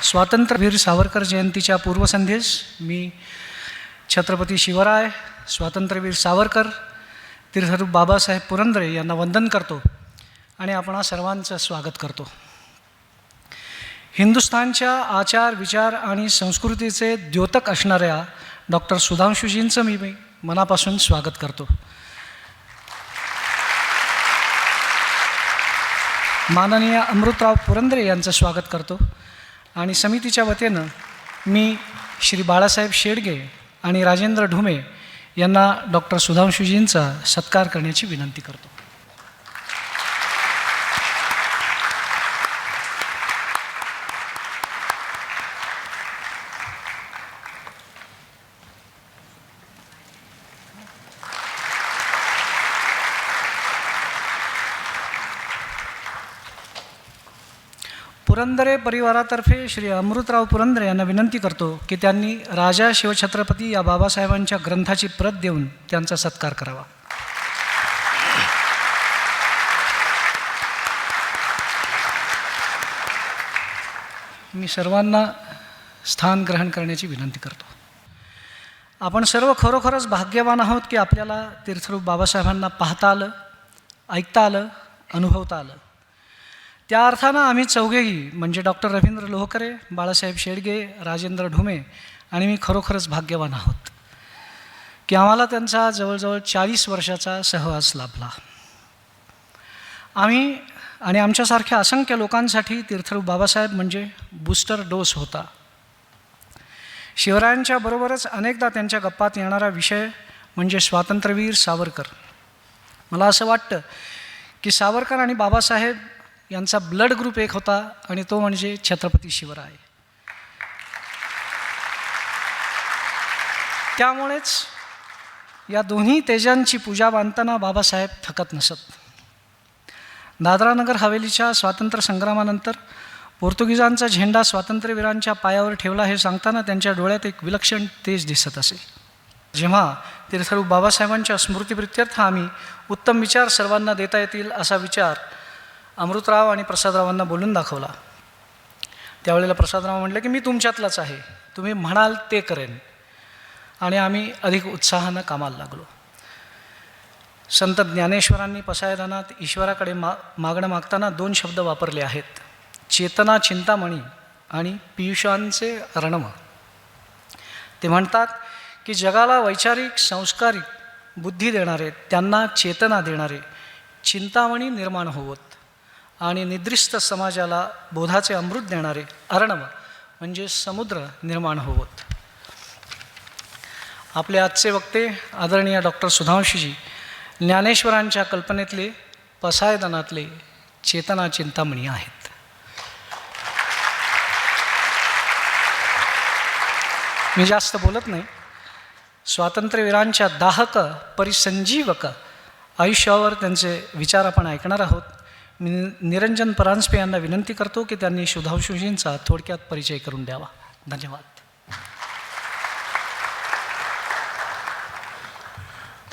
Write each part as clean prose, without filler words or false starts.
स्वातंत्र्यवीर सावरकर जयंतीच्या पूर्वसंध्येस मी छत्रपती शिवराय, स्वातंत्र्यवीर सावरकर, तीर्थरूप बाबासाहेब पुरंदरे यांना वंदन करतो आणि आपणा सर्वांचं स्वागत करतो. हिंदुस्थानच्या आचार, विचार आणि संस्कृतीचे द्योतक असणाऱ्या डॉक्टर सुधांशुजींचं मी मनापासून स्वागत करतो. माननीय अमृतराव पुरंदरे यांचं स्वागत करतो आणि समितीच्या वतीनं मी श्री बाळासाहेब शेडगे आणि राजेंद्र ढुमे यांना डॉक्टर सुधांशुजींचा सत्कार करण्याची विनंती करतो. पुरंदरे परिवारातर्फे श्री अमृतराव पुरंदरे यांना विनंती करतो की त्यांनी राजा शिवछत्रपती या बाबासाहेबांच्या ग्रंथाची प्रत देऊन त्यांचा सत्कार करावा. मी सर्वांना स्थान ग्रहण करण्याची विनंती करतो. आपण सर्व खरोखरच भाग्यवान आहोत की आपल्याला तीर्थरूप बाबासाहेबांना पाहता आलं, ऐकता आलं, अनुभवता आलं. त्या अर्थानं आम्ही चौघेही म्हणजे डॉक्टर रवींद्र लोहकरे, बाळासाहेब शेडगे, राजेंद्र ढुमे आणि मी खरोखरच भाग्यवान आहोत की आम्हाला त्यांचा जवळजवळ 40 वर्षाचा सहवास लाभला. आम्ही आणि आमच्यासारख्या असंख्य लोकांसाठी तीर्थरूप बाबासाहेब म्हणजे बूस्टर डोस होता. शिवरायांच्या बरोबरच अनेकदा त्यांच्या गप्पात येणारा विषय म्हणजे स्वातंत्र्यवीर सावरकर. मला असं वाटतं की सावरकर आणि बाबासाहेब यांचा ब्लड ग्रुप एक होता आणि तो म्हणजे छत्रपती शिवराय. त्यामुळेच या दोन्ही तेजांची पूजा बांधताना बाबासाहेब थकत नसत. दादरा नगर हवेलीच्या स्वातंत्र्य संग्रामानंतर पोर्तुगीजांचा झेंडा स्वातंत्र्यवीरांच्या पायावर ठेवला हे सांगताना त्यांच्या डोळ्यात एक विलक्षण तेज दिसत असे. जेव्हा तीर्थरूप बाबासाहेबांच्या स्मृतिप्रित्यर्थ आम्ही उत्तम विचार सर्वांना देता येतील असा विचार अमृतराव आणि प्रसादरावांना बोलून दाखवला, त्यावेळेला प्रसादराव म्हटलं की मी तुमच्यातलाच आहे, तुम्ही म्हणाल ते करेन. आणि आम्ही अधिक उत्साहानं कामाला लागलो. संत ज्ञानेश्वरांनी पसायदानात ईश्वराकडे मागणं मागताना 2 शब्द वापरले आहेत, चेतना चिंतामणी आणि पियुषांचे रणम. ते म्हणतात की जगाला वैचारिक संस्कारिक बुद्धी देणारे, त्यांना चेतना देणारे चिंतामणी निर्माण होवत आणि निद्रिस्त समाजाला बोधाचे अमृत देणारे अर्णव म्हणजे समुद्र निर्माण होवत. आपले आजचे वक्ते आदरणीय डॉक्टर सुधांशुजी ज्ञानेश्वरांच्या कल्पनेतले पसायदानातले चेतना चिंतामणी आहेत. मी जास्त बोलत नाही. स्वातंत्र्यवीरांच्या दाहक परिसंजीवक आयुष्यावर त्यांचे विचार आपण ऐकणार आहोत. मी निरंजन परांजपे यांना विनंती करतो की त्यांनी सुधांशुजींचा थोडक्यात परिचय करून द्यावा. धन्यवाद.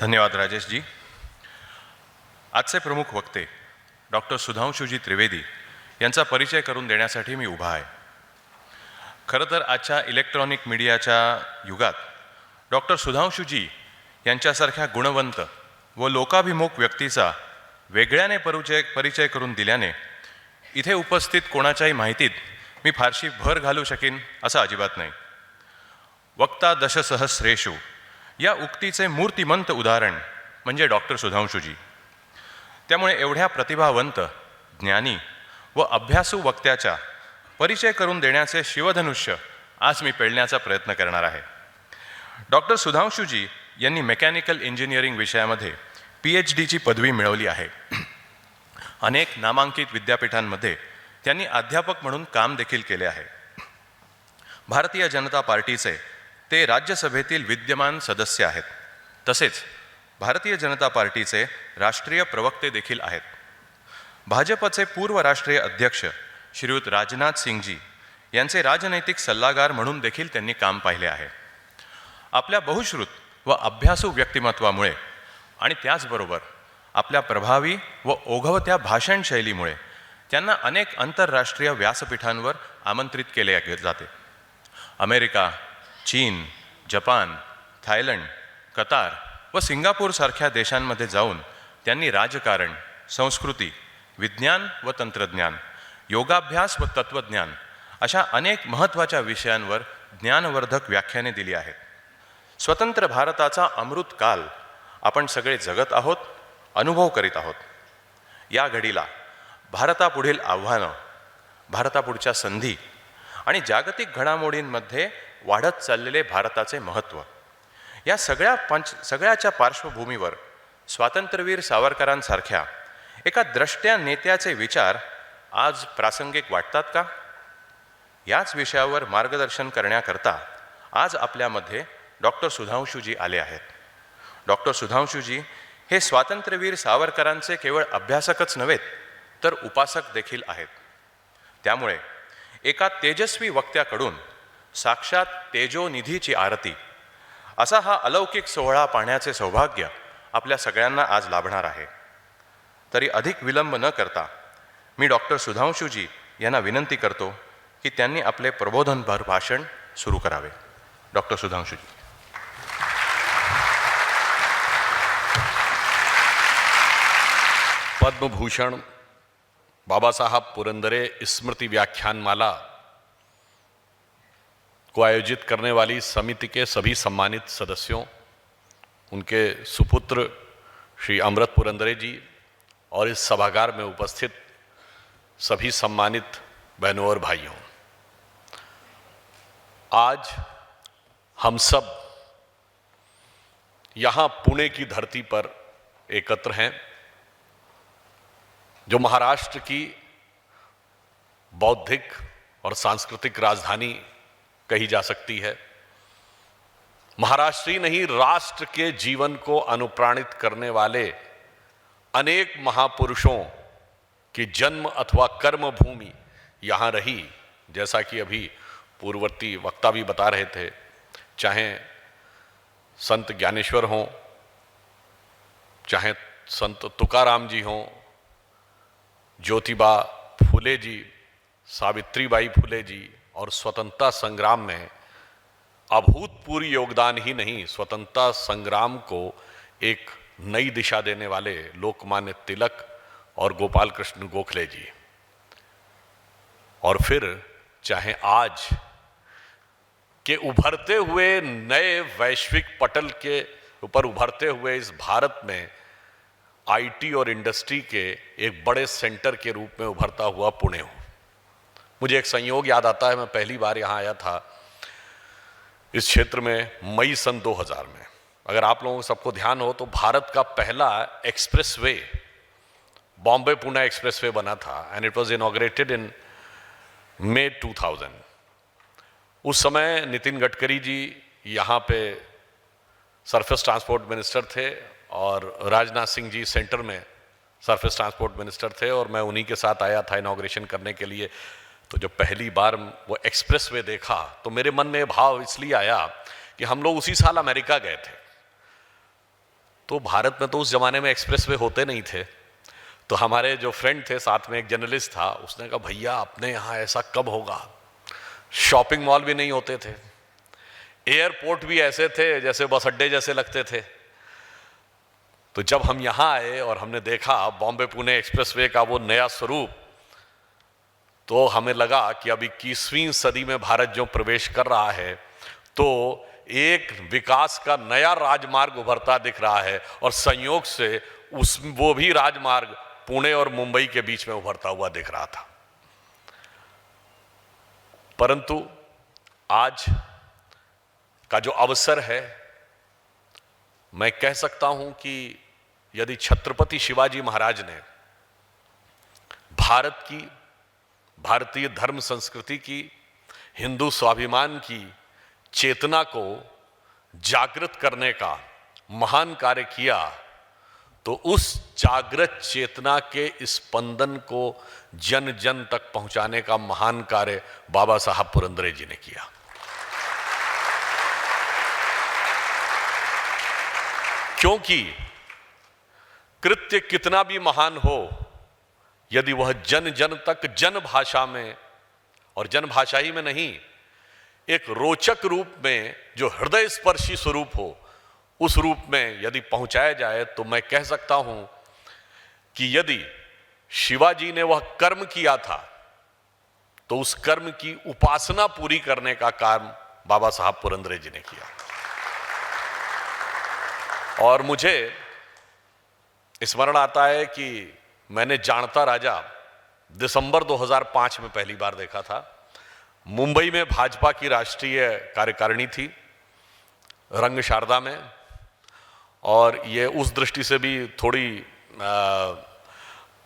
धन्यवाद राजेशजी. आजचे प्रमुख वक्ते डॉक्टर सुधांशुजी त्रिवेदी यांचा परिचय करून देण्यासाठी मी उभा आहे. खरं तर आजच्या इलेक्ट्रॉनिक मीडियाच्या युगात डॉक्टर सुधांशुजी यांच्यासारख्या गुणवंत व लोकाभिमुख व्यक्तीचा वेगळ्याने परिचय करून दिल्याने इथे उपस्थित कोणाच्याही माहितीत मी फारशी भर घालू शकीन असं अजिबात नाही. वक्ता दशसहस्रेषु या उक्तीचे मूर्तिमंत उदाहरण म्हणजे डॉक्टर सुधांशुजी. त्यामुळे एवढ्या प्रतिभावंत, ज्ञानी व अभ्यासू वक्त्याचा परिचय करून देण्याचे शिवधनुष्य आज मी पेलण्याचा प्रयत्न करणार आहे. डॉक्टर सुधांशुजी यांनी मेकॅनिकल इंजिनिअरिंग विषयामध्ये PhDची पदवी मिळवली आहे. अनेक नामांकित विद्यापीठांमध्ये त्यांनी अध्यापक म्हणून काम देखील केले आहे. भारतीय जनता पार्टीचे ते राज्यसभेतील विद्यमान सदस्य आहेत. तसेच भारतीय जनता पार्टीचे राष्ट्रीय प्रवक्ते देखील आहेत. भाजपचे पूर्व राष्ट्रीय अध्यक्ष श्रीयुत राजनाथ सिंगजी यांचे राजनैतिक सल्लागार म्हणून देखील त्यांनी काम पाहिले आहे. आपल्या बहुश्रुत व अभ्यासू व्यक्तिमत्वामुळे आणि त्याचबरोबर आपल्या प्रभावी व ओघवत्या भाषण शैलीमुळे त्यांना अनेक आंतरराष्ट्रीय व्यासपीठांवर आमंत्रित केले जाते. अमेरिका, चीन, जपान, थायलंड, कतार व सिंगापूरसारख्या देशांमध्ये जाऊन त्यांनी राजकारण, संस्कृती, विज्ञान व तंत्रज्ञान, योगाभ्यास व तत्त्वज्ञान अशा अनेक महत्त्वाच्या विषयांवर ज्ञानवर्धक व्याख्याने दिली आहेत. स्वतंत्र भारताचा अमृत काल आपण सगळे जगत आहोत, अनुभव करीत आहोत. या घडीला भारतापुढील आव्हानं, भारतापुढच्या संधी आणि जागतिक घडामोडींमध्ये वाढत चाललेले भारताचे महत्त्व या सगळ्याच्या पार्श्वभूमीवर स्वातंत्र्यवीर सावरकरांसारख्या एका द्रष्ट्या नेत्याचे विचार आज प्रासंगिक वाटतात का? याच विषयावर मार्गदर्शन करण्याकरता आज आपल्यामध्ये डॉक्टर सुधांशुजी आले आहेत. डॉक्टर सुधांशुजी हे स्वातंत्र्यवीर सावरकरांचे केवळ अभ्यासकच नव्हेत तर उपासक देखील आहेत. त्यामुळे एका तेजस्वी वक्त्याकडून साक्षात तेजोनिधीची आरती असा हा अलौकिक सोहळा पाहण्याचे सौभाग्य आपल्या सगळ्यांना आज लाभणार आहे. तरी अधिक विलंब न करता मी डॉक्टर सुधांशुजी यांना विनंती करतो की त्यांनी आपले प्रबोधनभर भाषण सुरू करावे. डॉक्टर सुधांशुजी. पद्मभूषण बाबा साहब पुरंदरे स्मृति व्याख्यानमाला को आयोजित करने वाली समिति के सभी सम्मानित सदस्यों, उनके सुपुत्र श्री अमृत पुरंदरे जी और इस सभागार में उपस्थित सभी सम्मानित बहनों और भाइयों, आज हम सब यहाँ पुणे की धरती पर एकत्र हैं, जो महाराष्ट्र की बौद्धिक और सांस्कृतिक राजधानी कही जा सकती है. महाराष्ट्र ही नहीं, राष्ट्र के जीवन को अनुप्राणित करने वाले अनेक महापुरुषों की जन्म अथवा कर्म भूमि यहाँ रही. जैसा कि अभी पूर्ववर्ती वक्ता भी बता रहे थे, चाहे संत ज्ञानेश्वर हों, चाहे संत तुकाराम जी हों, ज्योतिबा फुले जी, सावित्रीबाई फुले जी, और स्वतंत्रता संग्राम में अभूतपूर्व योगदान ही नहीं, स्वतंत्रता संग्राम को एक नई दिशा देने वाले लोकमान्य तिलक और गोपाल कृष्ण गोखले जी, और फिर चाहे आज के उभरते हुए नए वैश्विक पटल के ऊपर उभरते हुए इस भारत में आईटी और इंडस्ट्री के एक बड़े सेंटर के रूप में उभरता हुआ पुणे हो. मुझे एक संयोग याद आता है, मैं पहली बार यहाँ आया था इस क्षेत्र में मई सन 2000 में. अगर आप लोगों को सबको ध्यान हो तो भारत का पहला एक्सप्रेसवे बॉम्बे पुणे एक्सप्रेसवे बना था and it was inaugurated in May 2000. उस समय नितिन गडकरी जी यहाँ पे सरफेस ट्रांसपोर्ट मिनिस्टर थे और राजनाथ सिंह जी सेंटर में सरफेस ट्रांसपोर्ट मिनिस्टर थे, और मैं उन्हीं के साथ आया था इनॉग्रेशन करने के लिए. तो जब पहली बार वो एक्सप्रेसवे देखा तो मेरे मन में भाव इसलिए आया कि हम लोग उसी साल अमेरिका गए थे. तो भारत में तो उस जमाने में एक्सप्रेसवे होते नहीं थे. तो हमारे जो फ्रेंड थे, साथ में एक जर्नलिस्ट था, उसने कहा भैया अपने यहाँ ऐसा कब होगा, शॉपिंग मॉल भी नहीं होते थे, एयरपोर्ट भी ऐसे थे जैसे बस अड्डे जैसे लगते थे. तो जब हम यहाँ आए और हमने देखा बॉम्बे पुणे एक्सप्रेसवे का वो नया स्वरूप, तो हमें लगा कि अब 21वीं सदी में भारत जो प्रवेश कर रहा है तो एक विकास का नया राजमार्ग उभरता दिख रहा है, और संयोग से वो भी राजमार्ग पुणे और मुंबई के बीच में उभरता हुआ दिख रहा था. परंतु आज का जो अवसर है, मैं कह सकता हूं कि यदि छत्रपति शिवाजी महाराज ने भारत की, भारतीय धर्म संस्कृति की, हिंदू स्वाभिमान की चेतना को जागृत करने का महान कार्य किया, तो उस जागृत चेतना के स्पंदन को जन जन तक पहुंचाने का महान कार्य बाबा साहब पुरंदरे जी ने किया. क्योंकि कृत्य कितना भी महान हो, यदि वह जन जन तक जन भाषा में, और जन भाषा ही में नहीं, एक रोचक रूप में जो हृदय स्पर्शी स्वरूप हो, उस रूप में यदि पहुंचाया जाए, तो मैं कह सकता हूं कि यदि शिवाजी ने वह कर्म किया था तो उस कर्म की उपासना पूरी करने का काम बाबा साहब पुरंदरे जी ने किया। और मुझे स्मरण आता है कि मैंने जानता राजा दिसंबर 2005 में पहली बार देखा था। मुंबई में भाजपा की राष्ट्रीय कार्यकारिणी थी, रंग शारदा में, और ये उस दृष्टि से भी थोड़ी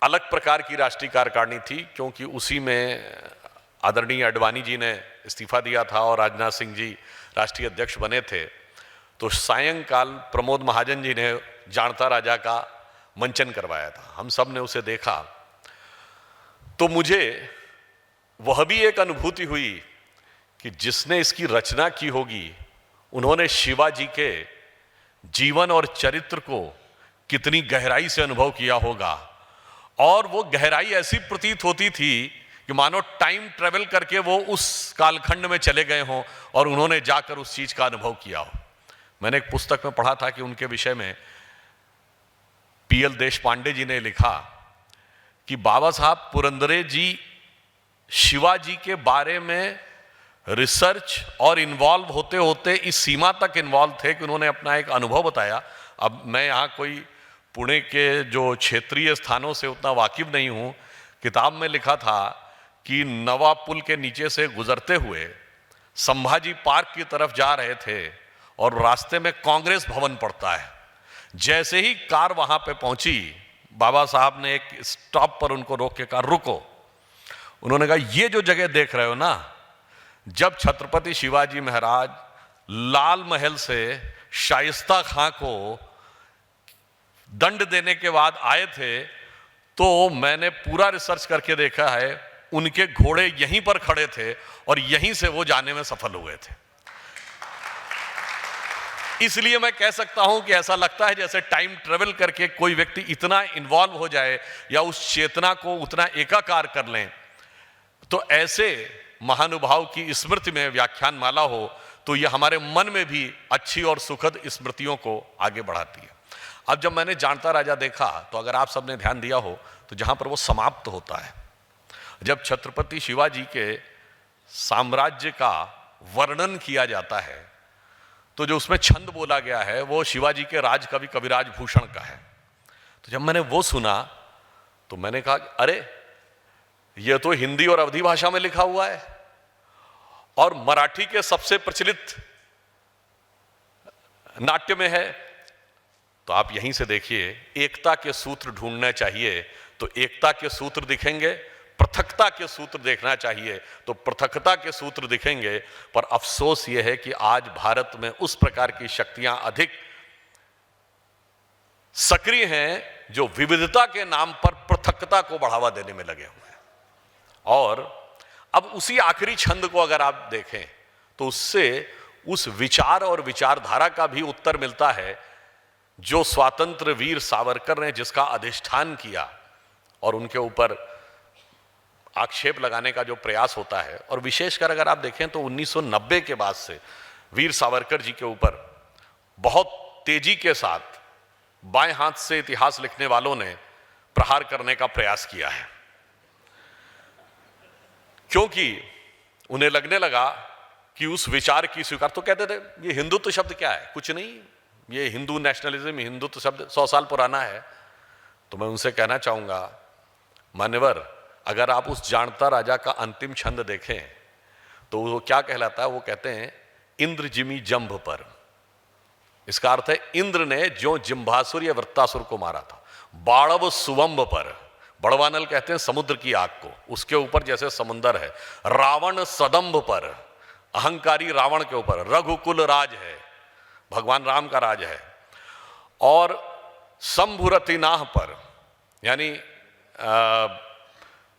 अलग प्रकार की राष्ट्रीय कार्यकारिणी थी, क्योंकि उसी में आदरणीय अडवाणी जी ने इस्तीफा दिया था और राजनाथ सिंह जी राष्ट्रीय अध्यक्ष बने थे। तो सायंकाल प्रमोद महाजन जी ने जानता राजा का मंचन करवाया था, हम सब ने उसे देखा। तो मुझे वह भी एक अनुभूति हुई कि जिसने इसकी रचना की होगी, उन्होंने शिवाजी के जीवन और चरित्र को कितनी गहराई से अनुभव किया होगा, और वो गहराई ऐसी प्रतीत होती थी कि मानो टाइम ट्रेवल करके वो उस कालखंड में चले गए हों और उन्होंने जाकर उस चीज का अनुभव किया हो। मैंने एक पुस्तक में पढ़ा था कि उनके विषय में पीएल देशपांडे जी ने लिखा कि बाबा साहब पुरंदरे जी शिवाजी के बारे में रिसर्च और इन्वॉल्व होते होते इस सीमा तक इन्वॉल्व थे कि उन्होंने अपना एक अनुभव बताया। अब मैं यहाँ कोई पुणे के जो क्षेत्रीय स्थानों से उतना वाकिफ नहीं हूँ, किताब में लिखा था कि नवा पुल के नीचे से गुजरते हुए संभाजी पार्क की तरफ जा रहे थे और रास्ते में कांग्रेस भवन पड़ता है। जैसे ही कार वहां पे पहुंची, बाबा साहब ने एक स्टॉप पर उनको रोक के कहा, रुको। उन्होंने कहा, ये जो जगह देख रहे हो ना, जब छत्रपति शिवाजी महाराज लाल महल से शाइस्ता खां को दंड देने के बाद आए थे, तो मैंने पूरा रिसर्च करके देखा है, उनके घोड़े यहीं पर खड़े थे और यहीं से वो जाने में सफल हुए थे। इसलिए मैं कह सकता हूं कि ऐसा लगता है जैसे टाइम ट्रेवल करके कोई व्यक्ति इतना इन्वॉल्व हो जाए या उस चेतना को उतना एकाकार कर लें, तो ऐसे महानुभाव की स्मृति में व्याख्यान माला हो तो यह हमारे मन में भी अच्छी और सुखद स्मृतियों को आगे बढ़ाती है। अब जब मैंने जानता राजा देखा, तो अगर आप सबने ध्यान दिया हो तो जहां पर वो समाप्त होता है, जब छत्रपति शिवाजी के साम्राज्य का वर्णन किया जाता है, तो जो उसमें छंद बोला गया है वो शिवाजी के राज कवि कविराज भूषण का है। तो जब मैंने वो सुना तो मैंने कहा, अरे ये तो हिंदी और अवधी भाषा में लिखा हुआ है और मराठी के सबसे प्रचलित नाट्य में है। तो आप यहीं से देखिए, एकता के सूत्र ढूंढने चाहिए तो एकता के सूत्र दिखेंगे, पृथकता के सूत्र देखना चाहिए तो पृथकता के सूत्र दिखेंगे। पर अफसोस यह है कि आज भारत में उस प्रकार की शक्तियां अधिक सक्रिय हैं जो विविधता के नाम पर पृथकता को बढ़ावा देने में लगे हुए हैं। और अब उसी आखिरी छंद को अगर आप देखें तो उससे उस विचार और विचारधारा का भी उत्तर मिलता है जो स्वातंत्र वीर सावरकर ने जिसका अधिष्ठान किया और उनके ऊपर आक्षेप लगाने का जो प्रयास होता है। और विशेषकर अगर आप देखें तो 1990 के बाद से वीर सावरकर जी के ऊपर बहुत तेजी के साथ बाएं हाथ से इतिहास लिखने वालों ने प्रहार करने का प्रयास किया है, क्योंकि उन्हें लगने लगा कि उस विचार की स्वीकार, तो कहते थे ये हिंदुत्व शब्द क्या है, कुछ नहीं, ये हिंदू नेशनलिज्म, हिंदुत्व शब्द 100 साल पुराना है। तो मैं उनसे कहना चाहूंगा, मान्यवर, अगर आप उस जानता राजा का अंतिम छंद देखें तो वो क्या कहलाता है, वो कहते हैं इंद्र जिमी जंभ पर। इसका अर्थ है इंद्र ने जो जिम्भासुर या वृत्तासुर को मारा था, बाड़व सुवंभ पर, बड़वानल कहते हैं समुद्र की आग को, उसके ऊपर जैसे समुंदर है। रावण सदंभ पर, अहंकारी रावण के ऊपर। रघुकुल राज है, भगवान राम का राज है। और शंभुरतिनाह पर, यानी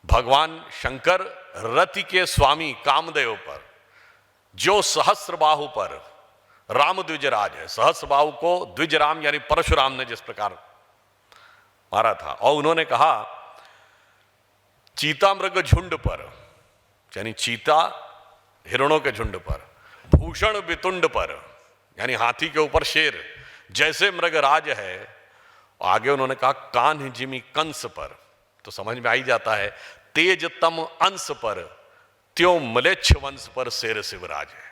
भगवान शंकर रति के स्वामी कामदेव पर। जो सहस्रबाहु पर, राम द्विजराज है। सहस्रबाहु को द्विजराम यानी परशुराम ने जिस प्रकार मारा था। और उन्होंने कहा चीता मृग झुंड पर, यानी चीता हिरणों के झुंड पर, भूषण वितुंड पर, यानी हाथी के ऊपर शेर, जैसे मृगराज है। आगे उन्होंने कहा कान्ह जिमी कंस पर, तो समझ में आ ही जाता है तेज तम अंश पर, त्यों मलेच्छ वंश पर शेर शिवराज है।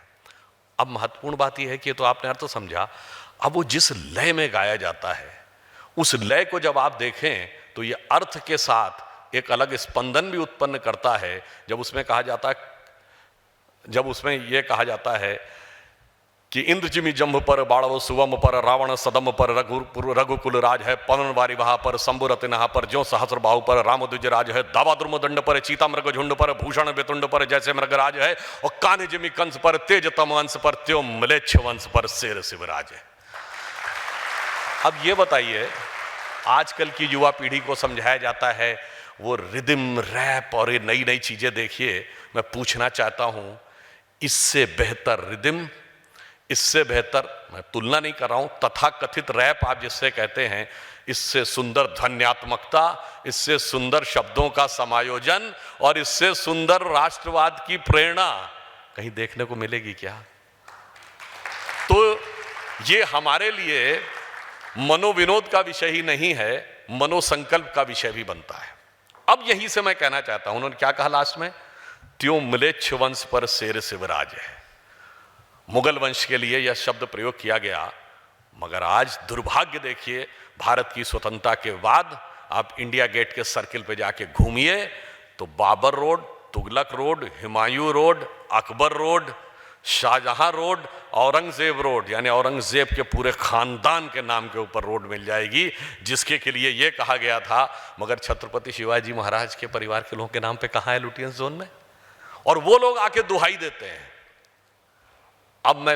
अब महत्वपूर्ण बात यह है कि तो आपने अर्थ तो समझा, अब वो जिस लय में गाया जाता है उस लय को जब आप देखें तो ये अर्थ के साथ एक अलग स्पंदन भी उत्पन्न करता है। जब उसमें यह कहा जाता है कि इंद्र जिमि जम्भ पर, बाड़व सुवम पर, रावण सदम पर, रघुकुल राज है, पवन वारी वहा पर, शंभु रतिनहा पर, ज्यों सहस्र बाहु पर, राम द्विज राज है, दावा द्रुम दंड पर, चीता मृग झुंड पर, भूषण वितुंड पर, जैसे मृगराज है, और कान्ह जिमि कंस पर, तेज तम अंश पर, त्यों म्लेच्छ वंश पर शेर शिवराज है। अब ये बताइए, आजकल की युवा पीढ़ी को समझाया जाता है वो रिदम, रैप और ये नई नई चीजें देखिए। मैं पूछना चाहता हूं, इससे बेहतर रिदम, इससे बेहतर, मैं तुलना नहीं कर रहा हूं, तथाकथित रैप आप जिससे कहते हैं, इससे सुंदर ध्वन्यात्मकता, इससे सुंदर शब्दों का समायोजन और इससे सुंदर राष्ट्रवाद की प्रेरणा कहीं देखने को मिलेगी क्या? तो ये हमारे लिए मनोविनोद का विषय ही नहीं है, मनोसंकल्प का विषय भी बनता है। अब यहीं से मैं कहना चाहता हूं, उन्होंने क्या कहा लास्ट में, त्यों म्लेच्छ वंश पर शेर शिवराज है। मुगल वंश के लिए यह शब्द प्रयोग किया गया, मगर आज दुर्भाग्य देखिए, भारत की स्वतंत्रता के बाद आप इंडिया गेट के सर्किल पे जाके घूमिए तो Babar road, Tughlaq road, Humayun road, Akbar road, Shahjahan road, Aurangzeb road, यानी औरंगजेब के पूरे खानदान के नाम के ऊपर रोड मिल जाएगी, जिसके के लिए यह कहा गया था, मगर छत्रपति शिवाजी महाराज के परिवार के लोगों के नाम पे कहां है लुटियंस जोन में? और वो लोग आके दुहाई देते हैं। अब मैं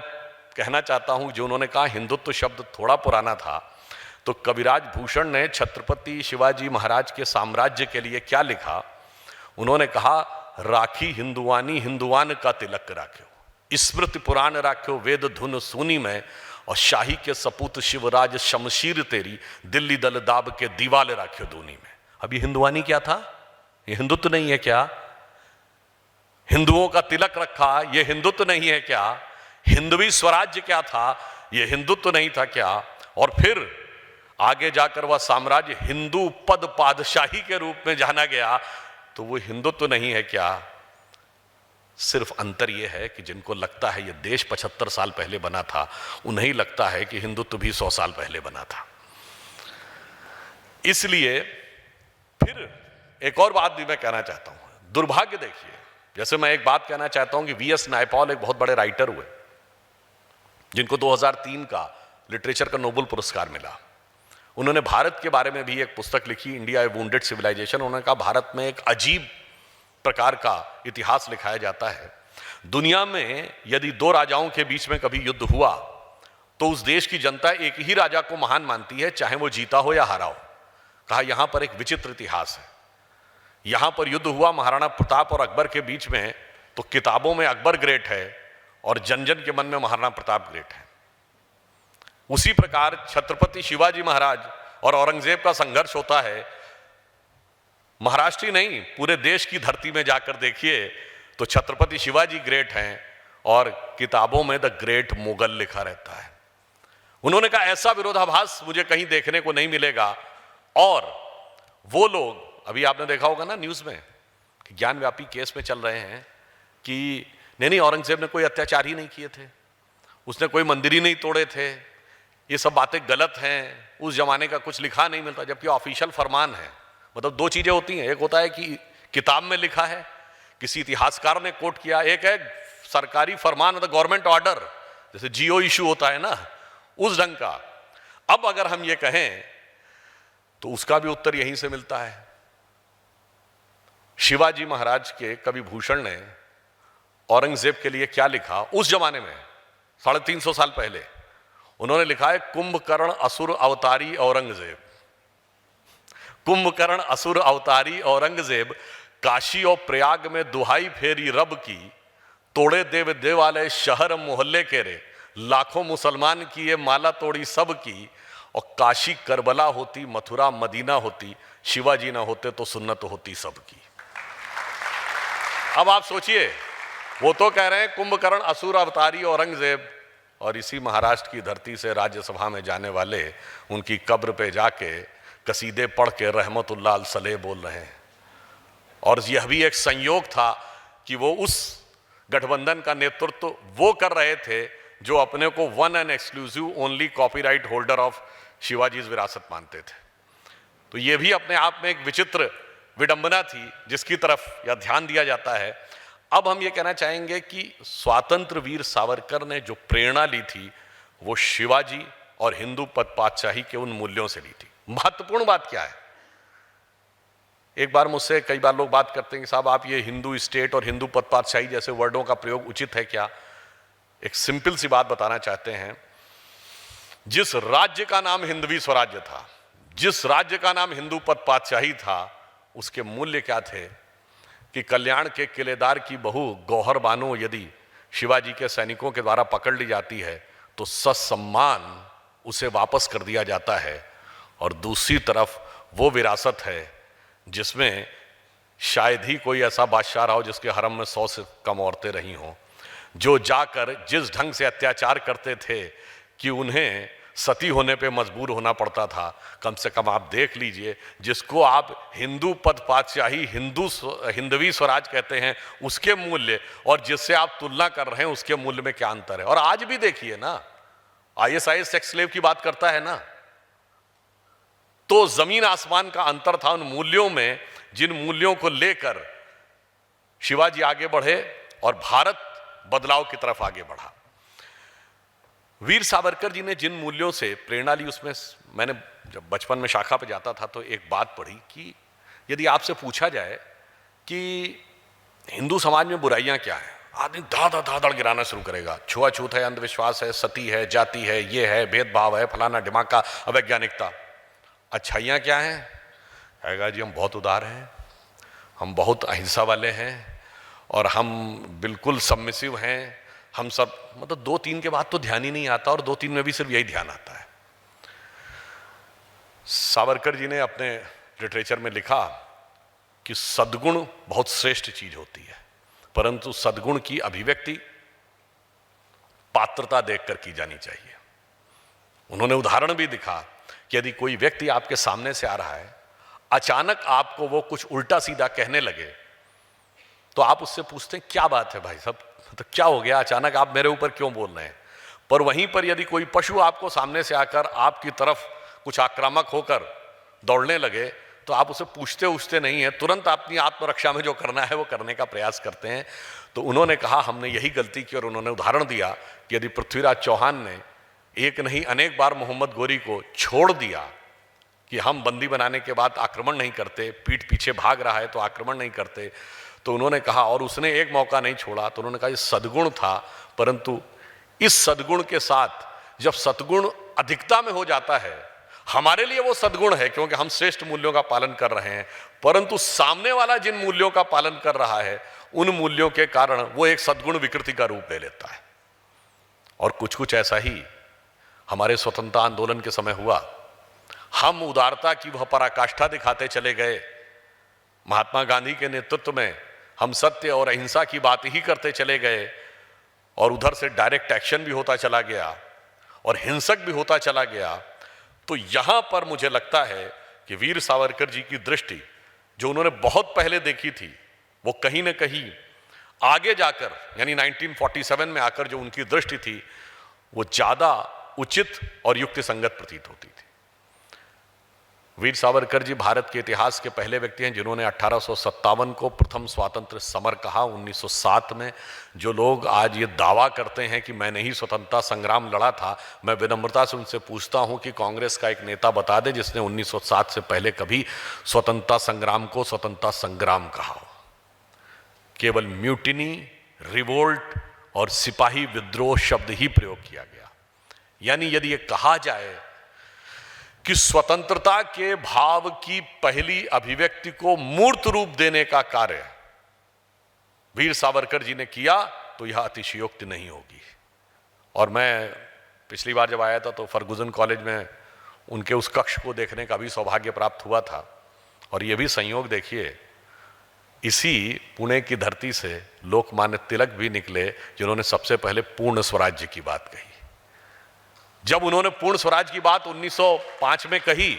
कहना चाहता हूं, जो उन्होंने कहा हिंदुत्व शब्द थोड़ा पुराना था, तो कविराज भूषण ने छत्रपति शिवाजी महाराज के साम्राज्य के लिए क्या लिखा? उन्होंने कहा, राखी हिंदुआनी हिंदुआन का तिलक राख्यो, स्मृति पुराण राख्यो, वेद धुन सुनी में, और शाही के सपूत शिवराज शमशीर तेरी, दिल्ली दल दाब के दीवाल राख्यो दूनी में। अब ये हिंदुआनी क्या था? ये हिंदुत्व नहीं है क्या? हिंदुओं का तिलक रखा, ये हिंदुत्व नहीं है क्या? हिंदवी स्वराज्य क्या था? यह हिंदुत्व नहीं था क्या? और फिर आगे जाकर वह साम्राज्य हिंदू पद पादशाही के रूप में जाना गया, तो वो हिंदुत्व नहीं है क्या? सिर्फ अंतर यह है कि जिनको लगता है यह देश 75 साल पहले बना था, उन्हें लगता है कि हिंदुत्व भी 100 साल पहले बना था। इसलिए फिर एक और बात भी मैं कहना चाहता हूं, दुर्भाग्य देखिए, जैसे मैं एक बात कहना चाहता हूं कि वीएस नायपॉल एक बहुत बड़े राइटर हुए, जिनको 2003 का लिटरेचर का नोबेल पुरस्कार मिला। उन्होंने भारत के बारे में भी एक पुस्तक लिखी, इंडिया ए वुंडेड सिविलाइजेशन। उन्होंने कहा, भारत में एक अजीब प्रकार का इतिहास लिखाया जाता है। दुनिया में यदि दो राजाओं के बीच में कभी युद्ध हुआ तो उस देश की जनता एक ही राजा को महान मानती है, चाहे वो जीता हो या हारा हो। कहा, यहां पर एक विचित्र इतिहास है। यहां पर युद्ध हुआ महाराणा प्रताप और अकबर के बीच में, तो किताबों में अकबर ग्रेट है और जन जन के मन में महाराणा प्रताप ग्रेट है। उसी प्रकार छत्रपति शिवाजी महाराज और औरंगजेब का संघर्ष होता है। महाराष्ट्र ही नहीं, पूरे देश की धरती में जाकर देखिए तो छत्रपति शिवाजी ग्रेट हैं और किताबों में द ग्रेट मुगल लिखा रहता है। उन्होंने कहा, ऐसा विरोधाभास मुझे कहीं देखने को नहीं मिलेगा। और वो लोग, अभी आपने देखा होगा ना न्यूज में कि ज्ञानव्यापी केस में चल रहे हैं कि नहीं, औरंगजेब ने कोई अत्याचार ही नहीं किए थे, उसने कोई मंदिर ही नहीं तोड़े थे, ये सब बातें गलत हैं, उस जमाने का कुछ लिखा नहीं मिलता। जबकि ऑफिशियल फरमान है। मतलब दो चीजें होती हैं, एक होता है कि किताब में लिखा है, किसी इतिहासकार ने कोट किया, एक है सरकारी फरमान, मतलब गवर्नमेंट ऑर्डर, जैसे जियो इशू होता है ना, उस ढंग का। अब अगर हम ये कहें तो उसका भी उत्तर यहीं से मिलता है। शिवाजी महाराज के कवि भूषण ने औरंगजेब के लिए क्या लिखा उस जमाने में, 350 साल पहले? उन्होंने लिखा है, कुंभकर्ण असुर अवतारी औरंगजेब, कुंभकर्ण असुर अवतारी औरंगजेब, काशी और प्रयाग में दुहाई फेरी रब की, तोड़े देव देवालय शहर मोहल्ले के रे, लाखों मुसलमान की ये माला तोड़ी सब की, और काशी करबला होती, मथुरा मदीना होती, शिवाजी ना होते तो सुन्नत होती सबकी। अब आप सोचिए, वो तो कह रहे हैं कुंभकर्ण असुर अवतारी औरंगजेब, और इसी महाराष्ट्र की धरती से राज्यसभा में जाने वाले उनकी कब्र पे जाके कसीदे पढ़ के रहमतुल्लाह अल सलेह बोल रहे हैं। और यह भी एक संयोग था कि वो उस गठबंधन का नेतृत्व वो कर रहे थे जो अपने को one and exclusive only copyright holder of Shivaji विरासत मानते थे। तो ये भी अपने आप में एक विचित्र विडंबना थी जिसकी तरफ या ध्यान दिया जाता है। अब हम ये कहना चाहेंगे कि स्वातंत्र वीर सावरकर ने जो प्रेरणा ली थी वो शिवाजी और हिंदू पातशाही के उन मूल्यों से ली थी। महत्वपूर्ण बात क्या है, एक बार मुझसे कई बार लोग बात करते हैं कि साहब आप ये हिंदू स्टेट और हिंदू पातशाही जैसे वर्डों का प्रयोग उचित है क्या? एक सिंपल सी बात बताना चाहते हैं, जिस राज्य का नाम हिंदवी स्वराज्य था, जिस राज्य का नाम हिंदू पातशाही था, उसके मूल्य क्या थे कि कल्याण के किलेदार की बहू गौहर बानो यदि शिवाजी के सैनिकों के द्वारा पकड़ ली जाती है तो ससम्मान उसे वापस कर दिया जाता है। और दूसरी तरफ वो विरासत है जिसमें शायद ही कोई ऐसा बादशाह रहा हो जिसके हरम में 100 से कम औरतें रही हों, जो जाकर जिस ढंग से अत्याचार करते थे कि उन्हें सती होने पे मजबूर होना पड़ता था। कम से कम आप देख लीजिए, जिसको आप हिंदू पातशाही हिंदवी स्वराज कहते हैं, उसके मूल्य और जिससे आप तुलना कर रहे हैं उसके मूल्य में क्या अंतर है। और आज भी देखिए ना, ISIS सेक्स स्लेव की बात करता है ना, तो जमीन आसमान का अंतर था उन मूल्यों में, जिन मूल्यों को लेकर शिवाजी आगे बढ़े और भारत बदलाव की तरफ आगे बढ़ा। वीर सावरकर जी ने जिन मूल्यों से प्रेरणा ली, उसमें मैंने जब बचपन में शाखा पे जाता था तो एक बात पढ़ी कि यदि आपसे पूछा जाए कि हिंदू समाज में बुराइयां क्या हैं, आदमी धाड़ गिराना शुरू करेगा। छुआछूत है, अंधविश्वास है, सती है, जाति है, ये है, भेदभाव है, फलाना ढिमाका, अवैज्ञानिकता। अच्छाइयाँ क्या हैं? कहेगा जी हम बहुत उदार हैं, हम बहुत अहिंसा वाले हैं और हम बिल्कुल सबमिसिव हैं, हम सब, मतलब 2-3 के बाद तो ध्यान ही नहीं आता और 2-3 में भी सिर्फ यही ध्यान आता है। सावरकर जी ने अपने लिटरेचर में लिखा कि सद्गुण बहुत श्रेष्ठ चीज होती है, परंतु सद्गुण की अभिव्यक्ति पात्रता देखकर की जानी चाहिए। उन्होंने उदाहरण भी दिखा कि यदि कोई व्यक्ति आपके सामने से आ रहा है, अचानक आपको वो कुछ उल्टा सीधा कहने लगे तो आप उससे पूछते हैं क्या बात है भाई साहब, तो क्या हो गया, अचानक आप मेरे ऊपर क्यों बोल रहे हैं? पर वहीं पर यदि कोई पशु आपको सामने से आकर आपकी तरफ कुछ आक्रामक होकर दौड़ने लगे तो आप उसे पूछते नहीं है, तुरंत अपनी आत्मरक्षा में जो करना है वो करने का प्रयास करते हैं। तो उन्होंने कहा हमने यही गलती की और उन्होंने उदाहरण दिया कि यदि पृथ्वीराज चौहान ने एक नहीं अनेक बार मोहम्मद गोरी को छोड़ दिया कि हम बंदी बनाने के बाद आक्रमण नहीं करते, पीठ पीछे भाग रहा है तो आक्रमण नहीं करते, तो उन्होंने कहा, और उसने एक मौका नहीं छोड़ा, तो उन्होंने कहा ये सद्गुण था, परंतु इस सद्गुण के साथ जब सद्गुण अधिकता में हो जाता है, हमारे लिए वो सद्गुण है क्योंकि हम श्रेष्ठ मूल्यों का पालन कर रहे हैं, परंतु सामने वाला जिन मूल्यों का पालन कर रहा है उन मूल्यों के कारण वो एक सद्गुण विकृति का रूप ले लेता है। और कुछ ऐसा ही हमारे स्वतंत्रता आंदोलन के समय हुआ। हम उदारता की वह पराकाष्ठा दिखाते चले गए, महात्मा गांधी के नेतृत्व में हम सत्य और अहिंसा की बात ही करते चले गए और उधर से डायरेक्ट एक्शन भी होता चला गया और हिंसक भी होता चला गया। तो यहां पर मुझे लगता है कि वीर सावरकर जी की दृष्टि जो उन्होंने बहुत पहले देखी थी, वो कहीं ना कहीं आगे जाकर यानी 1947 में आकर जो उनकी दृष्टि थी वो ज्यादा उचित और युक्ति संगत प्रतीत होती थी। वीर सावरकर जी भारत के इतिहास के पहले व्यक्ति हैं जिन्होंने 1857 को प्रथम स्वातंत्र समर कहा। 1907 में जो लोग आज ये दावा करते हैं कि मैंने ही स्वतंत्रता संग्राम लड़ा था, मैं विनम्रता से उनसे पूछता हूं कि कांग्रेस का एक नेता बता दे जिसने 1907 से पहले कभी स्वतंत्रता संग्राम को स्वतंत्रता संग्राम कहा हो। केवल म्यूटिनी, रिवोल्ट और सिपाही विद्रोह शब्द ही प्रयोग किया गया। यानी यदि ये कहा जाए कि स्वतंत्रता के भाव की पहली अभिव्यक्ति को मूर्त रूप देने का कार्य वीर सावरकर जी ने किया तो यह अतिशयोक्ति नहीं होगी। और मैं पिछली बार जब आया था तो फर्गुसन कॉलेज में उनके उस कक्ष को देखने का भी सौभाग्य प्राप्त हुआ था। और यह भी संयोग देखिए इसी पुणे की धरती से लोकमान्य तिलक भी निकले, जिन्होंने सबसे पहले पूर्ण स्वराज्य की बात कही। जब उन्होंने पूर्ण स्वराज की बात 1905 में कही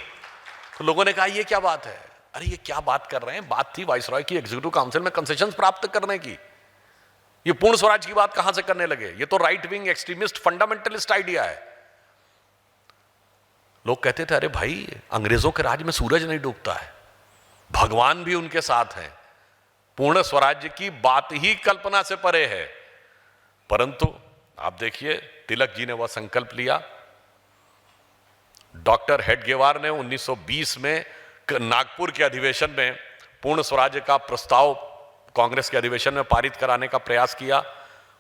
तो लोगों ने कहा ये क्या बात है, अरे ये क्या बात कर रहे हैं, बात थी वाइसरॉय की एग्जीक्यूटिव काउंसिल में कंसेशन प्राप्त करने की, ये पूर्ण स्वराज की बात कहां से करने लगे, ये तो right wing extremist fundamentalist idea है। लोग कहते थे अरे भाई अंग्रेजों के राज में सूरज नहीं डूबता है, भगवान भी उनके साथ हैं, पूर्ण स्वराज्य की बात ही कल्पना से परे है। परंतु आप देखिए तिलक जी ने वह संकल्प लिया। डॉक्टर हेडगेवार ने 1920 में नागपुर के अधिवेशन में पूर्ण स्वराज्य का प्रस्ताव कांग्रेस के अधिवेशन में पारित कराने का प्रयास किया,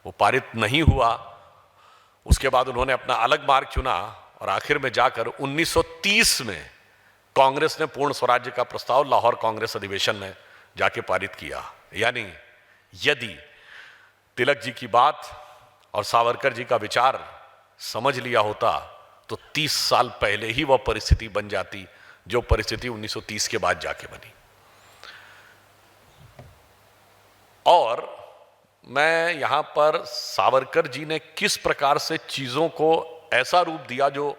वो पारित नहीं हुआ। उसके बाद उन्होंने अपना अलग मार्ग चुना और आखिर में जाकर 1930 में कांग्रेस ने पूर्ण स्वराज्य का प्रस्ताव लाहौर कांग्रेस अधिवेशन में जाके पारित किया। यानी यदि तिलक जी की बात और सावरकर जी का विचार समझ लिया होता तो 30 साल पहले ही वह परिस्थिति बन जाती जो परिस्थिति 1930 के बाद जाके बनी। और मैं यहां पर सावरकर जी ने किस प्रकार से चीजों को ऐसा रूप दिया जो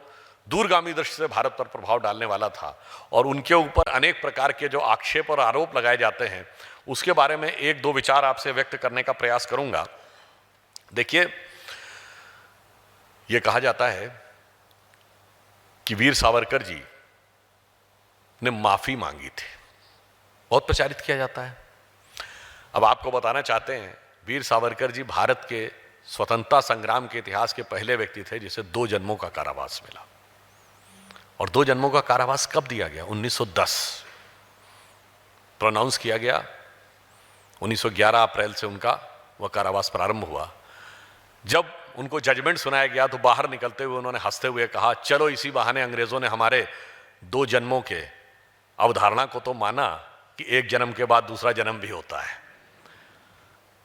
दूरगामी दृष्टि से भारत पर प्रभाव डालने वाला था, और उनके ऊपर अनेक प्रकार के जो आक्षेप और आरोप लगाए जाते हैं, उसके बारे में एक दो विचार आपसे व्यक्त करने का प्रयास करूंगा। देखिए, यह कहा जाता है कि वीर सावरकर जी ने माफी मांगी थी, बहुत प्रचारित किया जाता है। अब आपको बताना चाहते हैं, वीर सावरकर जी भारत के स्वतंत्रता संग्राम के इतिहास के पहले व्यक्ति थे जिसे 2 जन्मों का कारावास मिला। और 2 जन्मों का कारावास कब दिया गया? 1910 प्रोनाउंस किया गया। 1911 अप्रैल से उनका वह कारावास प्रारंभ हुआ। जब उनको जजमेंट सुनाया गया तो बाहर निकलते हुए उन्होंने हंसते हुए कहा, चलो इसी बहाने अंग्रेजों ने हमारे 2 जन्मों के अवधारणा को तो माना कि एक जन्म के बाद दूसरा जन्म भी होता है।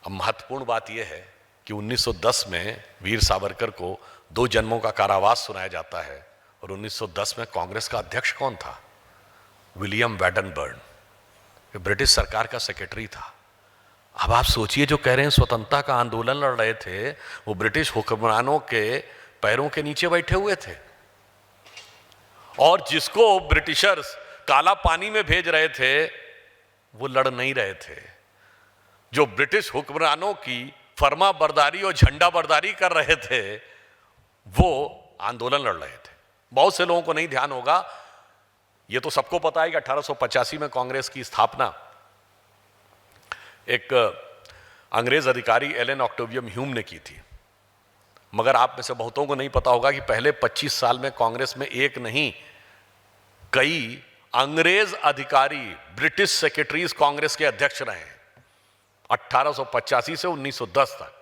अब महत्वपूर्ण बात यह है कि 1910 में वीर सावरकर को 2 जन्मों का कारावास सुनाया जाता है, और 1910 में कांग्रेस का अध्यक्ष कौन था? विलियम वैडनबर्न, ब्रिटिश सरकार का सेक्रेटरी था। अब आप सोचिए, जो कह रहे हैं स्वतंत्रता का आंदोलन लड़ रहे थे, वो ब्रिटिश हुक्मरानों के पैरों के नीचे बैठे हुए थे, और जिसको ब्रिटिशर्स काला पानी में भेज रहे थे वो लड़ नहीं रहे थे। जो ब्रिटिश हुक्मरानों की फर्मा बरदारी और झंडा बरदारी कर रहे थे वो आंदोलन लड़ रहे थे। बहुत से लोगों को नहीं ध्यान होगा, ये तो सबको पता है कि 1885 में कांग्रेस की स्थापना एक अंग्रेज अधिकारी एलन ऑक्टेवियम ह्यूम ने की थी। मगर आप में से बहुतों को नहीं पता होगा कि पहले 25 साल में कांग्रेस में एक नहीं कई अंग्रेज अधिकारी ब्रिटिश सेक्रेटरीज कांग्रेस के अध्यक्ष रहे हैं 1885 से 1910 तक,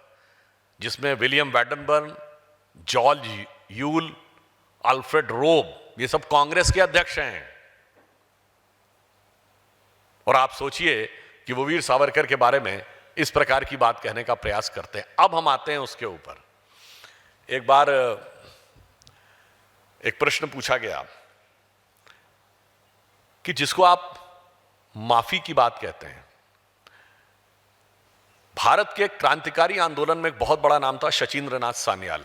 जिसमें विलियम वैडनबर्न, जॉर्ज यूल, अल्फ्रेड रोब, ये सब कांग्रेस के अध्यक्ष हैं। और आप सोचिए कि वो वीर सावरकर के बारे में इस प्रकार की बात कहने का प्रयास करते हैं। अब हम आते हैं उसके ऊपर। एक बार एक प्रश्न पूछा गया कि जिसको आप माफी की बात कहते हैं, भारत के क्रांतिकारी आंदोलन में एक बहुत बड़ा नाम था शचीन्द्रनाथ सान्याल,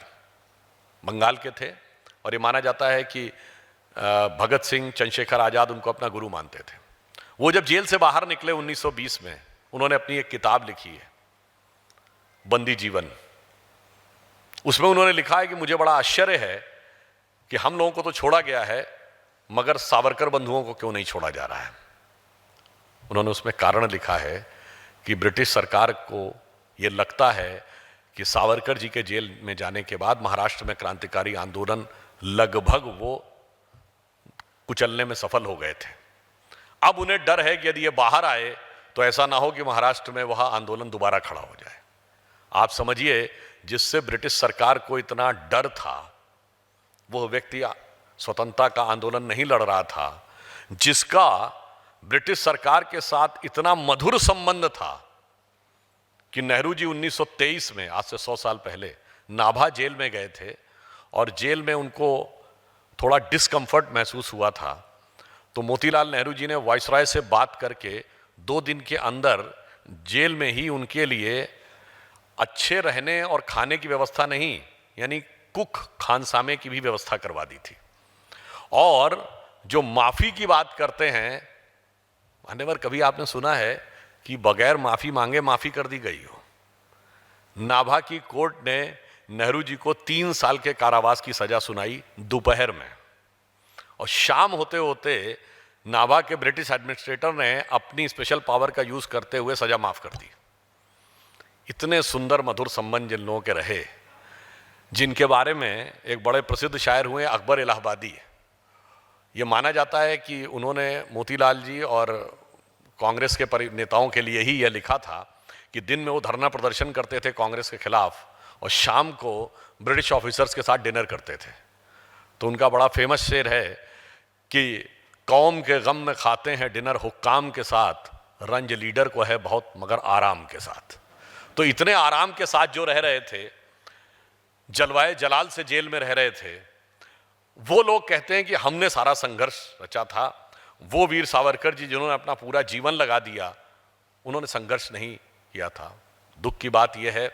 बंगाल के थे, और ये माना जाता है कि भगत सिंह, चंद्रशेखर आजाद उनको अपना गुरु मानते थे। वो जब जेल से बाहर निकले 1920 में, उन्होंने अपनी एक किताब लिखी है, बंदी जीवन। उसमें उन्होंने लिखा है कि मुझे बड़ा आश्चर्य है कि हम लोगों को तो छोड़ा गया है, मगर सावरकर बंधुओं को क्यों नहीं छोड़ा जा रहा है। उन्होंने उसमें कारण लिखा है कि ब्रिटिश सरकार को यह लगता है कि सावरकर जी के जेल में जाने के बाद महाराष्ट्र में क्रांतिकारी आंदोलन लगभग वो कुचलने में सफल हो गए थे। अब उन्हें डर है कि यदि ये बाहर आए तो ऐसा ना हो कि महाराष्ट्र में वह आंदोलन दोबारा खड़ा हो जाए। आप समझिए, जिससे ब्रिटिश सरकार को इतना डर था, वह व्यक्ति स्वतंत्रता का आंदोलन नहीं लड़ रहा था, जिसका ब्रिटिश सरकार के साथ इतना मधुर संबंध था कि नेहरू जी 1923 में, आज से 100 साल पहले, नाभा जेल में गए थे, और जेल में उनको थोड़ा डिस्कम्फर्ट महसूस हुआ था। तो मोतीलाल नेहरू जी ने वाइसरॉय से बात करके 2 दिन के अंदर जेल में ही उनके लिए अच्छे रहने और खाने की व्यवस्था नहीं, यानी कुक खानसामे की भी व्यवस्था करवा दी थी। और जो माफी की बात करते हैं, मान्यवर कभी आपने सुना है कि बगैर माफी मांगे माफी कर दी गई हो? नाभा की कोर्ट ने नेहरू जी को 3 साल के कारावास की सजा सुनाई दोपहर में, और शाम होते होते नाभा के ब्रिटिश एडमिनिस्ट्रेटर ने अपनी स्पेशल पावर का यूज करते हुए सजा माफ कर दी। इतने सुंदर मधुर संबंध जिन लोगों के रहे, जिनके बारे में एक बड़े प्रसिद्ध शायर हुए अकबर इलाहाबादी। ये माना जाता है कि उन्होंने मोतीलाल जी और कांग्रेस के नेताओं के लिए ही यह लिखा था कि दिन में वो धरना प्रदर्शन करते थे कांग्रेस के खिलाफ, और शाम को ब्रिटिश ऑफिसर्स के साथ डिनर करते थे। तो उनका बड़ा फेमस शेर है कि कौम के गम में खाते हैं डिनर हुक्काम के साथ, रंज लीडर को है बहुत मगर आराम के साथ। तो इतने आराम के साथ जो रह रहे थे, जलवाए जलाल से जेल में रह रहे थे, वो लोग कहते हैं कि हमने सारा संघर्ष रचा था। वो वीर सावरकर जी जिन्होंने अपना पूरा जीवन लगा दिया, उन्होंने संघर्ष नहीं किया था। दुख की बात यह है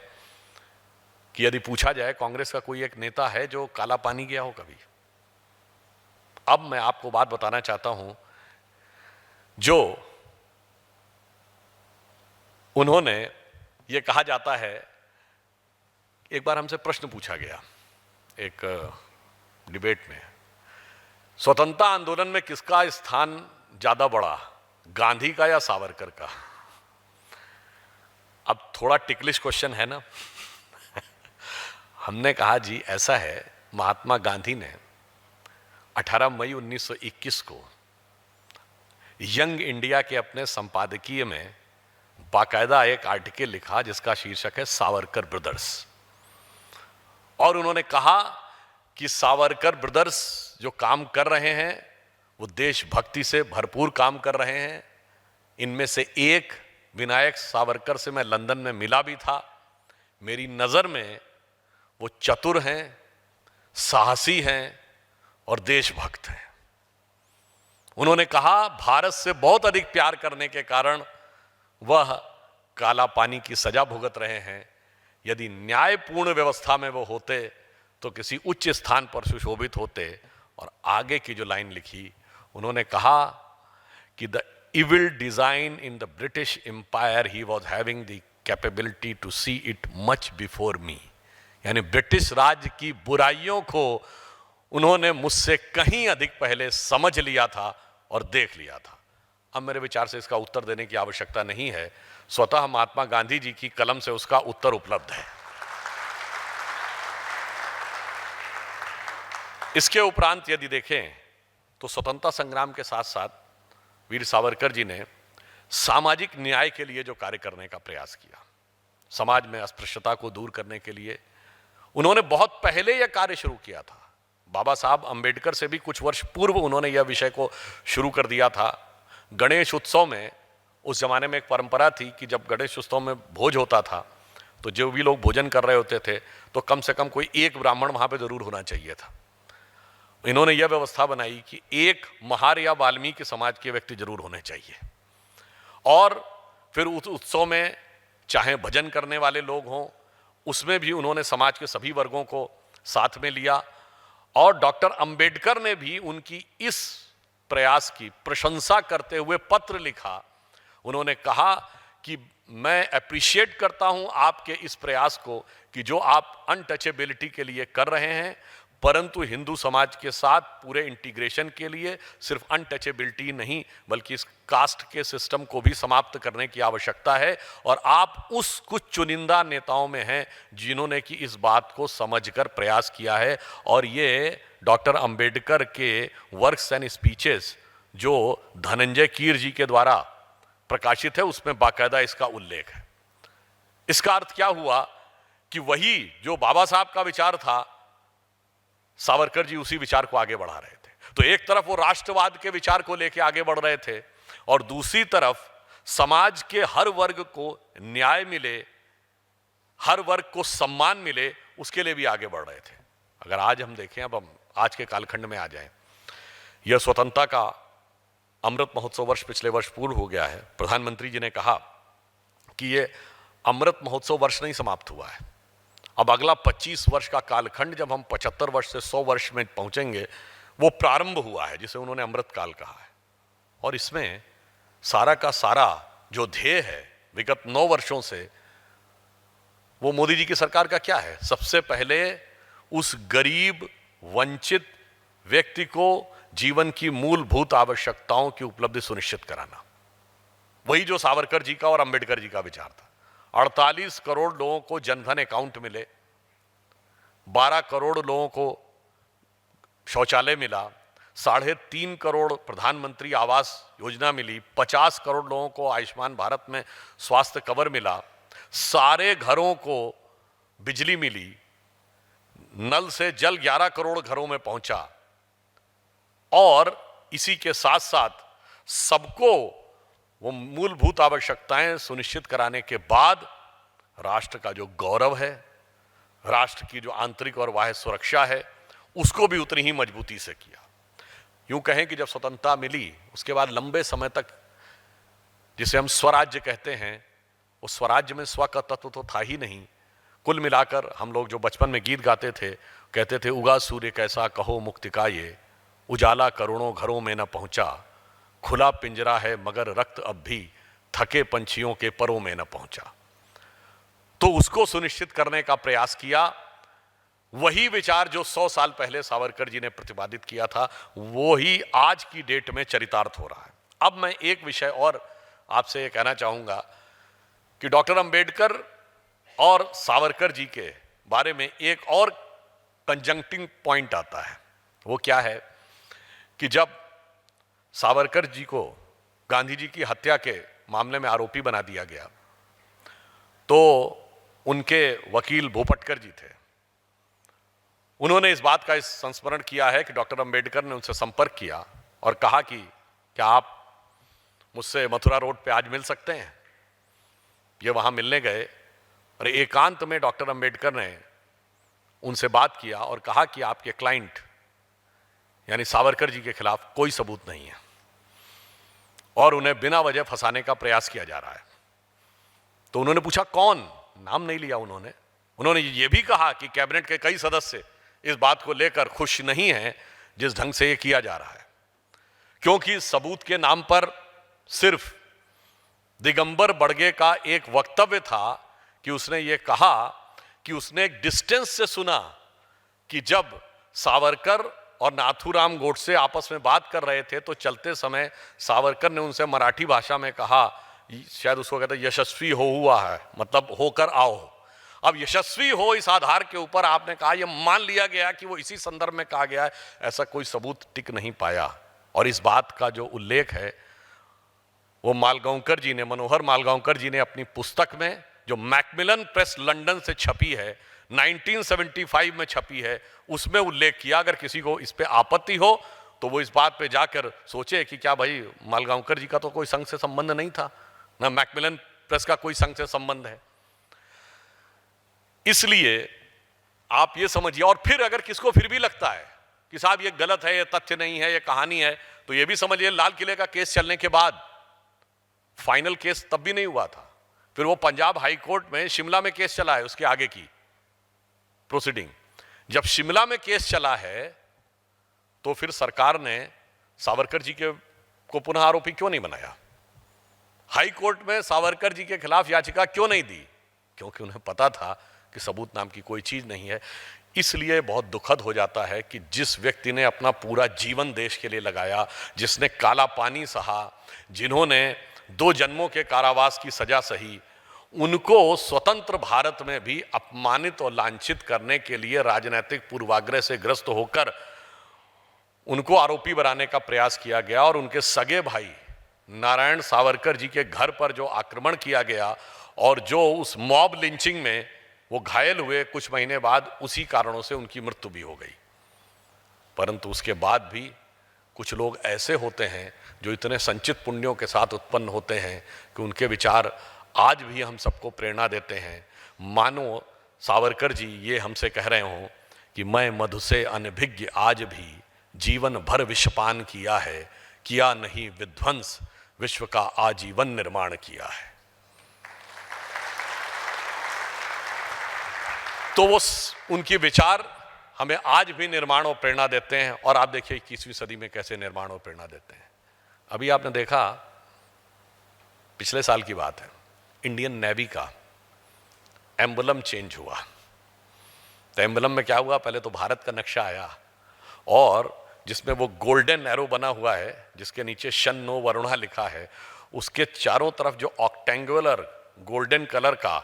कि यदि पूछा जाए कांग्रेस का कोई एक नेता है जो काला पानी गया हो कभी? अब मैं आपको बात बताना चाहता हूं, जो उन्होंने, ये कहा जाता है, एक बार हमसे प्रश्न पूछा गया एक डिबेट में, स्वतंत्रता आंदोलन में किसका स्थान ज्यादा बड़ा, गांधी का या सावरकर का? अब थोड़ा टिकलिश क्वेश्चन है ना। हमने कहा जी ऐसा है, महात्मा गांधी ने 18 मई 1921 को यंग इंडिया के अपने संपादकीय में बाकायदा एक आर्टिकल लिखा जिसका शीर्षक है सावरकर ब्रदर्स। और उन्होंने कहा कि सावरकर ब्रदर्स जो काम कर रहे हैं वो देशभक्ति से भरपूर काम कर रहे हैं। इनमें से एक विनायक सावरकर से मैं लंदन में मिला भी था। मेरी नज़र में वो चतुर हैं, साहसी हैं और देशभक्त हैं। उन्होंने कहा भारत से बहुत अधिक प्यार करने के कारण वह काला पानी की सजा भुगत रहे हैं। यदि न्यायपूर्ण व्यवस्था में वो होते तो किसी उच्च स्थान पर सुशोभित होते। और आगे की जो लाइन लिखी, उन्होंने कहा कि the evil design in the British Empire he was having the capability to see it much before me। यानी ब्रिटिश राज की बुराइयों को उन्होंने मुझसे कहीं अधिक पहले समझ लिया था और देख लिया था। अब मेरे विचार से इसका उत्तर देने की आवश्यकता नहीं है, स्वतः महात्मा गांधी जी की कलम से उसका उत्तर उपलब्ध है। इसके उपरांत यदि देखें तो स्वतंत्रता संग्राम के साथ साथ वीर सावरकर जी ने सामाजिक न्याय के लिए जो कार्य करने का प्रयास किया, समाज में अस्पृश्यता को दूर करने के लिए उन्होंने बहुत पहले यह कार्य शुरू किया था। बाबा साहब अंबेडकर से भी कुछ वर्ष पूर्व उन्होंने यह विषय को शुरू कर दिया था। गणेश उत्सव में, उस जमाने में एक परंपरा थी कि जब गणेश उत्सव में भोज होता था तो जो भी लोग भोजन कर रहे होते थे तो कम से कम कोई एक ब्राह्मण वहां पे जरूर होना चाहिए था। इन्होंने यह व्यवस्था बनाई कि एक महार या वाल्मीकि समाज के व्यक्ति जरूर होने चाहिए। और फिर उस उत्सव में चाहे भजन करने वाले लोग हों, उसमें भी उन्होंने समाज के सभी वर्गों को साथ में लिया। और डॉक्टर अंबेडकर ने भी उनकी इस प्रयास की प्रशंसा करते हुए पत्र लिखा। उन्होंने कहा कि मैं अप्रिशिएट करता हूं आपके इस प्रयास को कि जो आप अनटचेबिलिटी के लिए कर रहे हैं, परंतु हिंदू समाज के साथ पूरे इंटीग्रेशन के लिए सिर्फ अनटचेबिलिटी नहीं बल्कि इस कास्ट के सिस्टम को भी समाप्त करने की आवश्यकता है। और आप उस कुछ चुनिंदा नेताओं में हैं जिन्होंने कि इस बात को समझकर प्रयास किया है। और ये डॉक्टर अंबेडकर के वर्क्स एंड स्पीचेस जो धनंजय कीर जी के द्वारा प्रकाशित है उसमें बाकायदा इसका उल्लेख है। इसका अर्थ क्या हुआ कि वही जो बाबा साहब का विचार था, सावरकर जी उसी विचार को आगे बढ़ा रहे थे। तो एक तरफ वो राष्ट्रवाद के विचार को लेकर आगे बढ़ रहे थे और दूसरी तरफ समाज के हर वर्ग को न्याय मिले, हर वर्ग को सम्मान मिले, उसके लिए भी आगे बढ़ रहे थे। अगर आज हम देखें, अब हम आज के कालखंड में आ जाएं, यह स्वतंत्रता का अमृत महोत्सव वर्ष पिछले वर्ष पूर्ण हो गया है। प्रधानमंत्री जी ने कहा कि ये अमृत महोत्सव वर्ष नहीं समाप्त हुआ है। अब अगला 25 वर्ष का कालखंड, जब हम 75 वर्ष से 100 वर्ष में पहुंचेंगे, वो प्रारंभ हुआ है, जिसे उन्होंने अमृत काल कहा है। और इसमें सारा का सारा जो ध्येय है विगत 9 वर्षों से, वो मोदी जी की सरकार का क्या है? सबसे पहले उस गरीब वंचित व्यक्ति को जीवन की मूलभूत आवश्यकताओं की उपलब्धि सुनिश्चित कराना। वही जो सावरकर जी का और अंबेडकर जी का विचार था। 48 करोड़ लोगों को जनधन अकाउंट मिले, 12 करोड़ लोगों को शौचालय मिला, 3.5 करोड़ प्रधानमंत्री आवास योजना मिली, 50 करोड़ लोगों को आयुष्मान भारत में स्वास्थ्य कवर मिला, सारे घरों को बिजली मिली, नल से जल 11 करोड़ घरों में पहुंचा। और इसी के साथ साथ सबको वो मूलभूत आवश्यकताएं सुनिश्चित कराने के बाद राष्ट्र का जो गौरव है, राष्ट्र की जो आंतरिक और बाह्य सुरक्षा है, उसको भी उतनी ही मजबूती से किया। यूं कहें कि जब स्वतंत्रता मिली उसके बाद लंबे समय तक जिसे हम स्वराज्य कहते हैं, उस स्वराज्य में स्व का तत्व तो था ही नहीं। कुल मिलाकर हम लोग जो बचपन में गीत गाते थे, कहते थे उगा सूर्य कैसा कहो मुक्ति का ये, उजाला करोड़ों घरों में न पहुंचा, खुला पिंजरा है मगर रक्त अब भी थके पंछियों के परों में न पहुंचा। तो उसको सुनिश्चित करने का प्रयास किया। वही विचार जो 100 साल पहले सावरकर जी ने प्रतिपादित किया था, वो ही आज की डेट में चरितार्थ हो रहा है। अब मैं एक विषय और आपसे ये कहना चाहूंगा कि डॉक्टर अंबेडकर और सावरकर जी के बारे में एक और कंजंक्टिंग पॉइंट आता है। वो क्या है कि जब सावरकर जी को गांधी जी की हत्या के मामले में आरोपी बना दिया गया, तो उनके वकील भूपटकर जी थे। उन्होंने इस बात का संस्मरण किया है कि डॉक्टर अंबेडकर ने उनसे संपर्क किया और कहा कि क्या आप मुझसे मथुरा रोड पे आज मिल सकते हैं। ये वहां मिलने गए और एकांत में डॉक्टर अंबेडकर ने उनसे बात किया और कहा कि आपके क्लाइंट यानी सावरकर जी के खिलाफ कोई सबूत नहीं है और उन्हें बिना वजह फंसाने का प्रयास किया जा रहा है। तो उन्होंने पूछा कौन, नाम नहीं लिया उन्होंने ये भी कहा कि कैबिनेट के कई सदस्य इस बात को लेकर खुश नहीं हैं जिस ढंग से ये किया जा रहा है, क्योंकि सबूत के नाम पर सिर्फ दिगंबर बड़गे का एक वक्तव्य था कि उसने ये कहा कि उसने एक डिस्टेंस से सुना कि जब सावरकर और नाथूराम गोडसे आपस में बात कर रहे थे तो चलते समय सावरकर ने उनसे मराठी भाषा में कहा, शायद उसको कहते यशस्वी हो हुआ है, मतलब होकर आओ। अब यशस्वी हो इस आधार के ऊपर आपने कहा, यह मान लिया गया कि वो इसी संदर्भ में कहा गया है, ऐसा कोई सबूत टिक नहीं पाया। और इस बात का जो उल्लेख है वो मालगांवकर जी ने, मनोहर मालगांवकर जी ने अपनी पुस्तक में, जो मैकमिलन प्रेस लंदन से छपी है, 1975 में छपी है, उसमें उल्लेख किया। अगर किसी को इस पे आपत्ति हो तो वो इस बात पे जाकर सोचे कि क्या भाई मालगांवकर जी का तो कोई संघ से संबंध नहीं था, ना मैकमिलन प्रेस का कोई संघ से संबंध है। इसलिए आप ये समझिए। और फिर अगर किसको फिर भी लगता है कि साहब ये गलत है, ये तथ्य नहीं है, ये कहानी है, तो ये भी समझिए लाल किले का केस चलने के बाद, फाइनल केस तब भी नहीं हुआ था, फिर वो पंजाब हाई कोर्ट में शिमला में केस चला है, उसके आगे की प्रोसीडिंग। जब शिमला में केस चला है तो फिर सरकार ने सावरकर जी को पुनः आरोपी क्यों नहीं बनाया? हाई कोर्ट में सावरकर जी के खिलाफ याचिका क्यों नहीं दी? क्योंकि उन्हें पता था कि सबूत नाम की कोई चीज नहीं है। इसलिए बहुत दुखद हो जाता है कि जिस व्यक्ति ने अपना पूरा जीवन देश के लिए लगाया, जिसने काला पानी सहा, जिन्होंने 2 जन्मों के कारावास की सजा सही, उनको स्वतंत्र भारत में भी अपमानित और लांछित करने के लिए राजनीतिक पूर्वाग्रह से ग्रस्त होकर उनको आरोपी बनाने का प्रयास किया गया। और उनके सगे भाई नारायण सावरकर जी के घर पर जो आक्रमण किया गया और जो उस मॉब लिंचिंग में वो घायल हुए, कुछ महीने बाद उसी कारणों से उनकी मृत्यु भी हो गई। परंतु उसके बाद भी कुछ लोग ऐसे होते हैं जो इतने संचित पुण्यों के साथ उत्पन्न होते हैं कि उनके विचार आज भी हम सबको प्रेरणा देते हैं। मानो सावरकर जी ये हमसे कह रहे हों कि मैं मधु से अनभिज्ञ आज भी जीवन भर विषपान किया है, किया नहीं विध्वंस, विश्व का आजीवन निर्माण किया है। तो उनके विचार हमें आज भी निर्माण और प्रेरणा देते हैं। और आप देखिए 21वीं सदी में कैसे निर्माण और प्रेरणा देते हैं। अभी आपने देखा, पिछले साल की बात है, इंडियन नेवी का एम्बलम चेंज हुआ। तो एम्बलम में क्या हुआ, पहले तो भारत का नक्शा आया और जिसमें वो गोल्डन एरो बना हुआ है जिसके नीचे शन नो वरुणा लिखा है, उसके चारों तरफ जो ऑक्टेंगुलर गोल्डन कलर का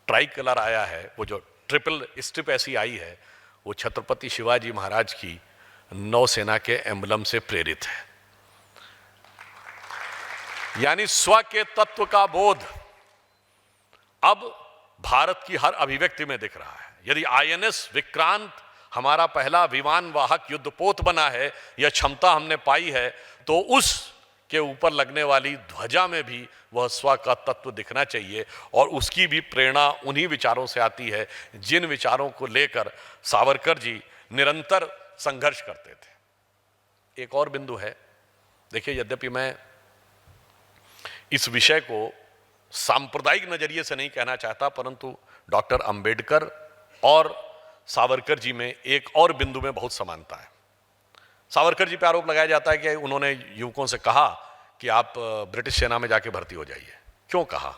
ट्राई कलर आया है, वो जो ट्रिपल स्ट्रिप ऐसी आई है, वो छत्रपति शिवाजी महाराज की नौसेना के एम्बलम से प्रेरित है। यानी स्व के तत्व का बोध अब भारत की हर अभिव्यक्ति में दिख रहा है। यदि आईएनएस विक्रांत हमारा पहला विमान वाहक युद्धपोत बना है, यह क्षमता हमने पाई है, तो उस के ऊपर लगने वाली ध्वजा में भी वह स्व का तत्व दिखना चाहिए। और उसकी भी प्रेरणा उन्हीं विचारों से आती है जिन विचारों को लेकर सावरकर जी निरंतर संघर्ष करते थे। एक और बिंदु है, देखिए, यद्यपि मैं इस विषय को सांप्रदायिक नजरिए से नहीं कहना चाहता, परंतु डॉक्टर अंबेडकर और सावरकर जी में एक और बिंदु में बहुत समानता है। सावरकर जी पर आरोप लगाया जाता है कि उन्होंने युवकों से कहा कि आप ब्रिटिश सेना में जाके भर्ती हो जाइए। क्यों कहा?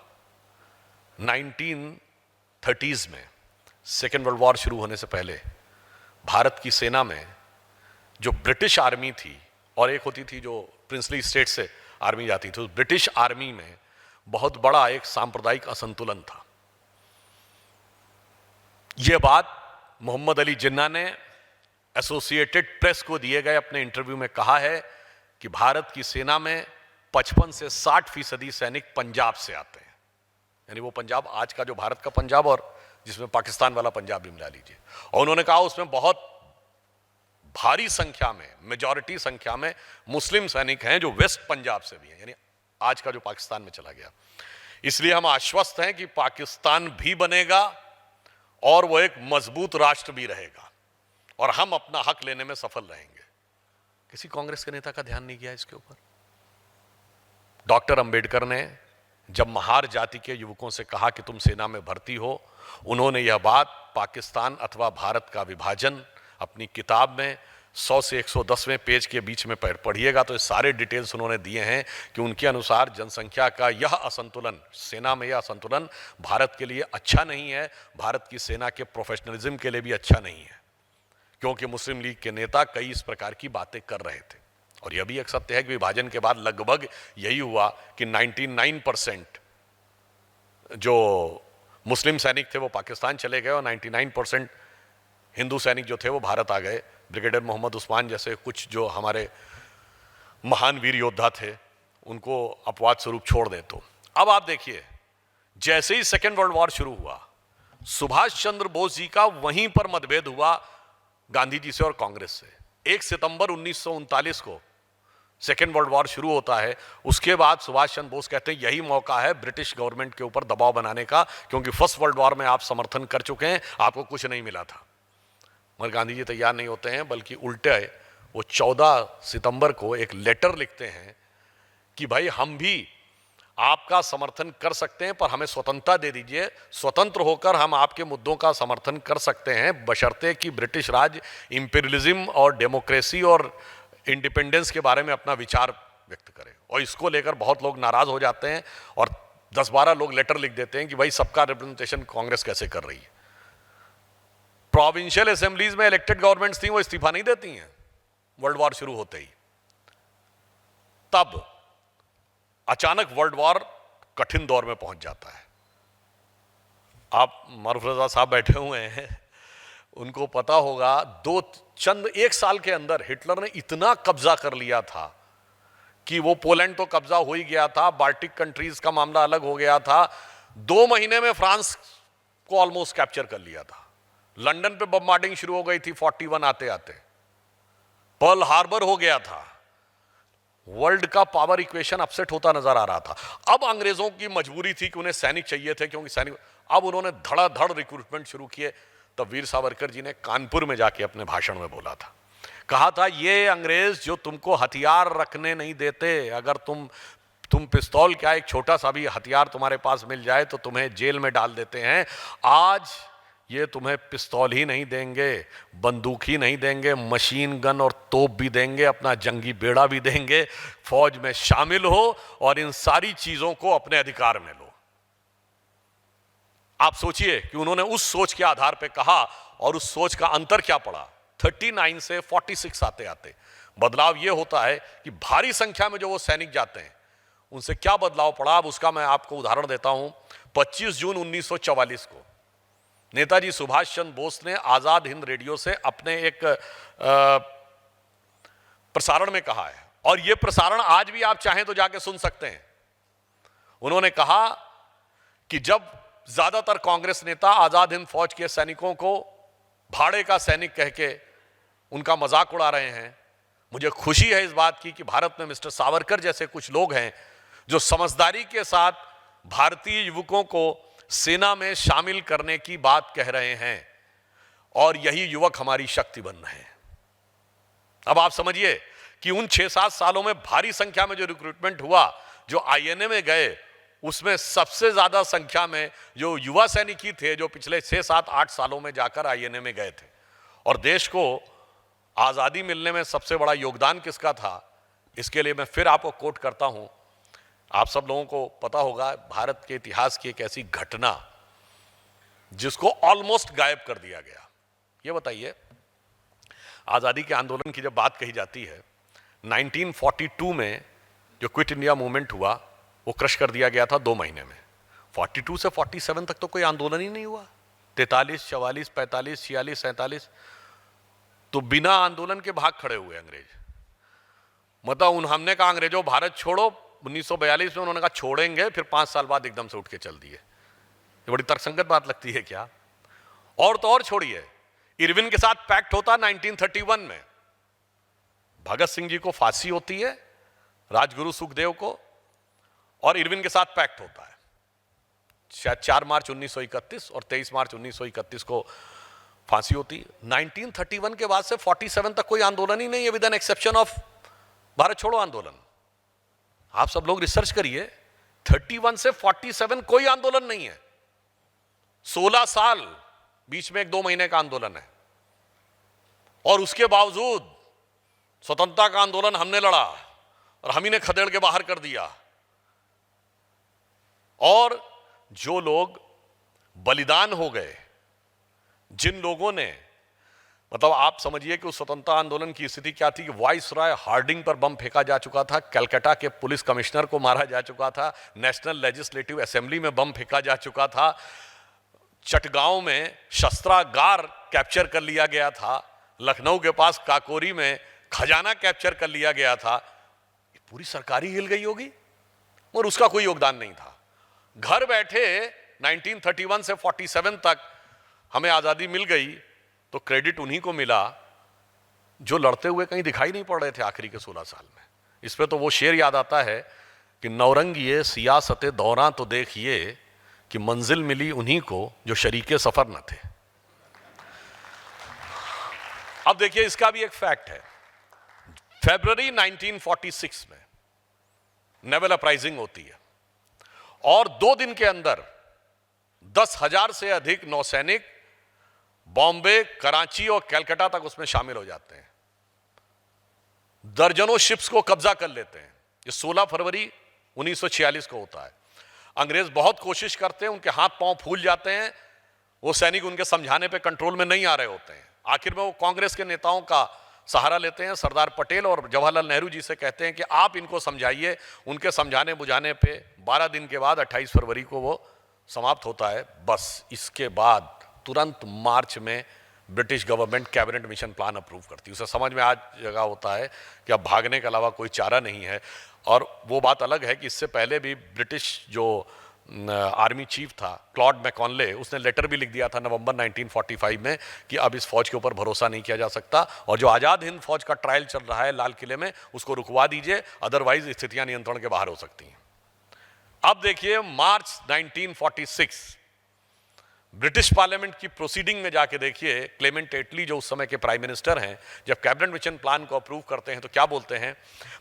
1930s में सेकेंड वर्ल्ड वॉर शुरू होने से पहले भारत की सेना में जो ब्रिटिश आर्मी थी और एक होती थी जो प्रिंसली स्टेट से आर्मी जाती थी, उस ब्रिटिश आर्मी में बहुत बड़ा एक सांप्रदायिक असंतुलन था। यह बात मोहम्मद अली जिन्ना ने एसोसिएटेड प्रेस को दिए गए अपने इंटरव्यू में कहा है कि भारत की सेना में 55 से 60% सैनिक पंजाब से आते हैं। यानी वो पंजाब, आज का जो भारत का पंजाब और जिसमें पाकिस्तान वाला पंजाब भी मिला लीजिए। और उन्होंने कहा उसमें बहुत भारी संख्या में, मेजॉरिटी संख्या में मुस्लिम सैनिक हैं जो वेस्ट पंजाब से भी हैं, यानी आज का जो पाकिस्तान में चला गया। इसलिए हम आश्वस्त हैं कि पाकिस्तान भी बनेगा और वो एक मजबूत राष्ट्र भी रहेगा और हम अपना हक लेने में सफल रहेंगे। किसी कांग्रेस के नेता का ध्यान नहीं गया इसके ऊपर। डॉक्टर अंबेडकर ने जब महार जाति के युवकों से कहा कि तुम सेना में भर्ती हो, उन्होंने यह बात पाकिस्तान अथवा भारत का विभाजन अपनी किताब में 100 से 110वें पेज के बीच में पढ़िएगा तो सारे डिटेल्स उन्होंने दिए हैं कि उनके अनुसार जनसंख्या का यह असंतुलन, सेना में यह असंतुलन भारत के लिए अच्छा नहीं है, भारत की सेना के प्रोफेशनलिज्म के लिए भी अच्छा नहीं है, क्योंकि मुस्लिम लीग के नेता कई इस प्रकार की बातें कर रहे थे। और यह भी एक सत्य है कि विभाजन के बाद लगभग यही हुआ कि 99% जो मुस्लिम सैनिक थे वो पाकिस्तान चले गए और 99% हिंदू सैनिक जो थे वो भारत आ गए। ब्रिगेडियर मोहम्मद उस्मान जैसे कुछ जो हमारे महान वीर योद्धा थे उनको अपवाद स्वरूप छोड़ दें। तो अब आप देखिए, जैसे ही सेकेंड वर्ल्ड वॉर शुरू हुआ, सुभाष चंद्र बोस जी का वहीं पर मतभेद हुआ गांधी जी से और कांग्रेस से। 1 सितंबर 1939 को सेकेंड वर्ल्ड वॉर शुरू होता है। उसके बाद सुभाष चंद्र बोस कहते हैं यही मौका है ब्रिटिश गवर्नमेंट के ऊपर दबाव बनाने का, क्योंकि फर्स्ट वर्ल्ड वॉर में आप समर्थन कर चुके हैं, आपको कुछ नहीं मिला था। मगर गांधी जी तैयार नहीं होते हैं, बल्कि उल्टे वो 14 सितंबर को एक लेटर लिखते हैं कि भाई हम भी आपका समर्थन कर सकते हैं पर हमें स्वतंत्रता दे दीजिए, स्वतंत्र होकर हम आपके मुद्दों का समर्थन कर सकते हैं बशर्ते कि ब्रिटिश राज इंपीरियलिज्म और डेमोक्रेसी और इंडिपेंडेंस के बारे में अपना विचार व्यक्त करे। और इसको लेकर बहुत लोग नाराज हो जाते हैं और 10-12 लोग लेटर लिख देते हैं कि भाई सबका रिप्रेजेंटेशन कांग्रेस कैसे कर रही है। प्रोविंशियल असेंबलीज में इलेक्टेड गवर्नमेंट्स थी, वो इस्तीफा नहीं देती हैं वर्ल्ड वॉर शुरू होते ही। तब अचानक वर्ल्ड वॉर कठिन दौर में पहुंच जाता है। आप मारूफ रजा साहब बैठे हुए हैं, उनको पता होगा एक साल के अंदर हिटलर ने इतना कब्जा कर लिया था कि वो पोलैंड तो कब्जा हो ही गया था, बाल्टिक कंट्रीज का मामला अलग हो गया था, 2 महीने में फ्रांस को ऑलमोस्ट कैप्चर कर लिया था। लंदन पे बमबार्डिंग शुरू हो गई थी 41 आते आते, पर्ल हार्बर हो गया था। वर्ल्ड का पावर इक्वेशन अपसेट होता नजर आ रहा था। अब अंग्रेजों की मजबूरी थी कि उन्हें सैनिक चाहिए थे, क्योंकि सैनिक, अब उन्होंने धड़ाधड़ रिक्रूटमेंट शुरू किए। तब वीर सावरकर जी ने कानपुर में जाके अपने भाषण में बोला था, कहा था ये अंग्रेज जो तुमको हथियार रखने नहीं देते, अगर तुम पिस्तौल क्या एक छोटा सा भी हथियार तुम्हारे पास मिल जाए तो तुम्हें जेल में डाल देते हैं। आज ये तुम्हें पिस्तौल ही नहीं देंगे, बंदूक ही नहीं देंगे, मशीन गन और तोप भी देंगे, अपना जंगी बेड़ा भी देंगे, फौज में शामिल हो और इन सारी चीजों को अपने अधिकार में लो। आप सोचिए कि उन्होंने उस सोच के आधार पर कहा और उस सोच का अंतर क्या पड़ा। 39 से 46 आते आते बदलाव यह होता है कि भारी संख्या में जो वो सैनिक जाते हैं उनसे क्या बदलाव पड़ा। अब उसका मैं आपको उदाहरण देता हूं। 25 जून 1944 को नेताजी सुभाष चंद्र बोस ने आजाद हिंद रेडियो से अपने एक प्रसारण में कहा है, और यह प्रसारण आज भी आप चाहें तो जाके सुन सकते हैं। उन्होंने कहा कि जब ज्यादातर कांग्रेस नेता आजाद हिंद फौज के सैनिकों को भाड़े का सैनिक कह के उनका मजाक उड़ा रहे हैं, मुझे खुशी है इस बात की कि भारत में मिस्टर सावरकर जैसे कुछ लोग हैं जो समझदारी के साथ भारतीय युवकों को सेना में शामिल करने की बात कह रहे हैं, और यही युवक हमारी शक्ति बन रहे हैं। अब आप समझिए कि उन 6-7 सालों में भारी संख्या में जो रिक्रूटमेंट हुआ, जो आईएनए में गए, उसमें सबसे ज्यादा संख्या में जो युवा सैनिक ही थे जो पिछले 6-7-8 सालों में जाकर आईएनए में गए थे। और देश को आजादी मिलने में सबसे बड़ा योगदान किसका था, इसके लिए मैं फिर आपको कोट करता हूं। आप सब लोगों को पता होगा भारत के इतिहास की एक ऐसी घटना जिसको ऑलमोस्ट गायब कर दिया गया। ये बताइए, आजादी के आंदोलन की जब बात कही जाती है, 1942 में जो क्विट इंडिया मूवमेंट हुआ वो क्रश कर दिया गया था 2 महीने में। 42 से 47 तक तो कोई आंदोलन ही नहीं हुआ। 43, 44, 45, 46, 47 तो बिना आंदोलन के भाग खड़े हुए अंग्रेज। मतलब हमने कहा अंग्रेजों भारत छोड़ो, 1942 में उन्होंने कहा छोड़ेंगे, फिर 5 साल बाद एकदम से उठ के चल दिए। ये बड़ी तर्कसंगत बात लगती है क्या? और तो और छोड़िए, इरविन के साथ पैक्ट होता 1931 में, भगत सिंह जी को फांसी होती है, राजगुरु सुखदेव को, और इरविन के साथ पैक्ट होता है। शायद 4 मार्च 1931 और 23 मार्च 1931 को फांसी होती है। 1931 के बाद से 47 तक कोई आंदोलन ही नहीं है, with an exception of Bharat छोड़ो आंदोलन। आप सब लोग रिसर्च करिए, 31 से 47 कोई आंदोलन नहीं है। 16 साल बीच में 1-2 महीने का आंदोलन है, और उसके बावजूद स्वतंत्रता का आंदोलन हमने लड़ा और हम ही ने खदेड़ के बाहर कर दिया। और जो लोग बलिदान हो गए, जिन लोगों ने, मतलब आप समझिए कि उस स्वतंत्रता आंदोलन की स्थिति क्या थी कि वाइसरॉय हार्डिंग पर बम फेंका जा चुका था, कलकत्ता के पुलिस कमिश्नर को मारा जा चुका था, नेशनल लेजिस्लेटिव असेंबली में बम फेंका जा चुका था, चटगांव में शस्त्रागार कैप्चर कर लिया गया था, लखनऊ के पास काकोरी में खजाना कैप्चर कर लिया गया था। पूरी सरकार ही हिल गई होगी, और उसका कोई योगदान नहीं था। घर बैठे 1931 से 47 तक हमें आजादी मिल गई, तो क्रेडिट उन्हीं को मिला जो लड़ते हुए कहीं दिखाई नहीं पड़ रहे थे आखिरी के 16 साल में। इस पे तो वो शेर याद आता है कि नौरंगिए सियासते दौरां तो देखिए कि मंजिल मिली उन्हीं को जो शरीके सफर न थे। अब देखिए, इसका भी एक फैक्ट है। फरवरी 1946 में नेवल अपराइजिंग होती है, और 2 दिन के अंदर 10,000 से अधिक नौसैनिक बॉम्बे, कराची और कलकत्ता तक उसमें शामिल हो जाते हैं। दर्जनों शिप्स को कब्जा कर लेते हैं। ये 16 फरवरी 1946 को होता है। अंग्रेज बहुत कोशिश करते हैं, उनके हाथ पांव फूल जाते हैं, वो सैनिक उनके समझाने पे कंट्रोल में नहीं आ रहे होते हैं। आखिर में वो कांग्रेस के नेताओं का सहारा लेते हैं, सरदार पटेल और जवाहरलाल नेहरू जी से कहते हैं कि आप इनको समझाइए। उनके समझाने बुझाने पे 12 दिन के बाद 28 फरवरी को वो समाप्त होता है। बस इसके बाद तुरंत मार्च में British government cabinet mission plan approve करती है। उसे समझ में आज जगह होता है कि अब भागने के अलावा कोई चारा नहीं है। और वो बात अलग है कि इससे पहले भी ब्रिटिश जो आर्मी चीफ था क्लॉड मैकॉनले, उसने लेटर भी लिख दिया था नवंबर 1945 में कि अब इस फौज के ऊपर भरोसा नहीं किया जा सकता, और जो आज़ाद हिंद फौज का ट्रायल चल रहा है लाल किले में उसको रुकवा दीजिए, अदरवाइज स्थितियां नियंत्रण के बाहर हो सकती हैं। अब देखिए, मार्च 1946 ब्रिटिश पार्लियामेंट की प्रोसीडिंग में जाके देखिए, क्लेमेंट एटली जो उस समय के प्राइम मिनिस्टर हैं, जब कैबिनेट मिशन प्लान को अप्रूव करते हैं तो क्या बोलते हैं,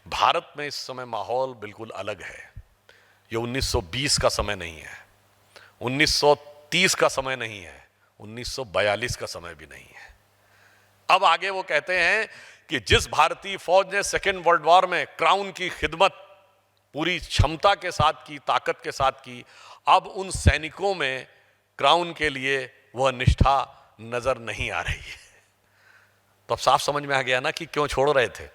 भारत में इस समय माहौल बिल्कुल अलग है। ये 1920 का समय नहीं है, 1930 का समय नहीं है, 1942 का समय भी नहीं है। अब आगे वो कहते हैं कि जिस भारतीय फौज ने सेकेंड वर्ल्ड वॉर में क्राउन की खिदमत पूरी क्षमता के साथ की, ताकत के साथ की, अब उन सैनिकों में क्राउन के लिए वह निष्ठा नजर नहीं आ रही है। तो अब साफ समझ में आ गया ना कि क्यों छोड़ रहे थे।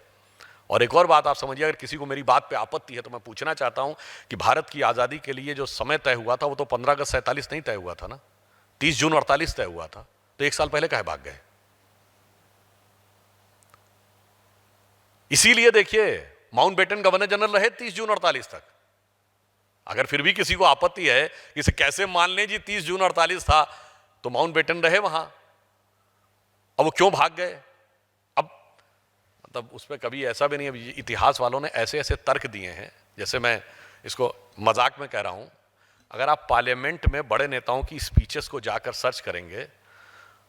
और एक और बात आप समझिए, अगर किसी को मेरी बात पे आपत्ति है तो मैं पूछना चाहता हूं कि भारत की आजादी के लिए जो समय तय हुआ था वो तो 15 अगस्त 47 नहीं तय हुआ था ना, 30 जून 48 तय हुआ था। तो एक साल पहले काहे भाग गए? इसीलिए देखिए माउंटबेटन गवर्नर जनरल रहे 30 जून 48 तक। अगर फिर भी किसी को आपत्ति है कि इसे कैसे मान लें जी 30 जून 48 था, तो माउंटबेटन रहे वहां। अब वो क्यों भाग गए? अब मतलब उसमें कभी ऐसा भी नहीं है, इतिहास वालों ने ऐसे ऐसे तर्क दिए हैं, जैसे मैं इसको मजाक में कह रहा हूं, अगर आप पार्लियामेंट में बड़े नेताओं की स्पीचेस को जाकर सर्च करेंगे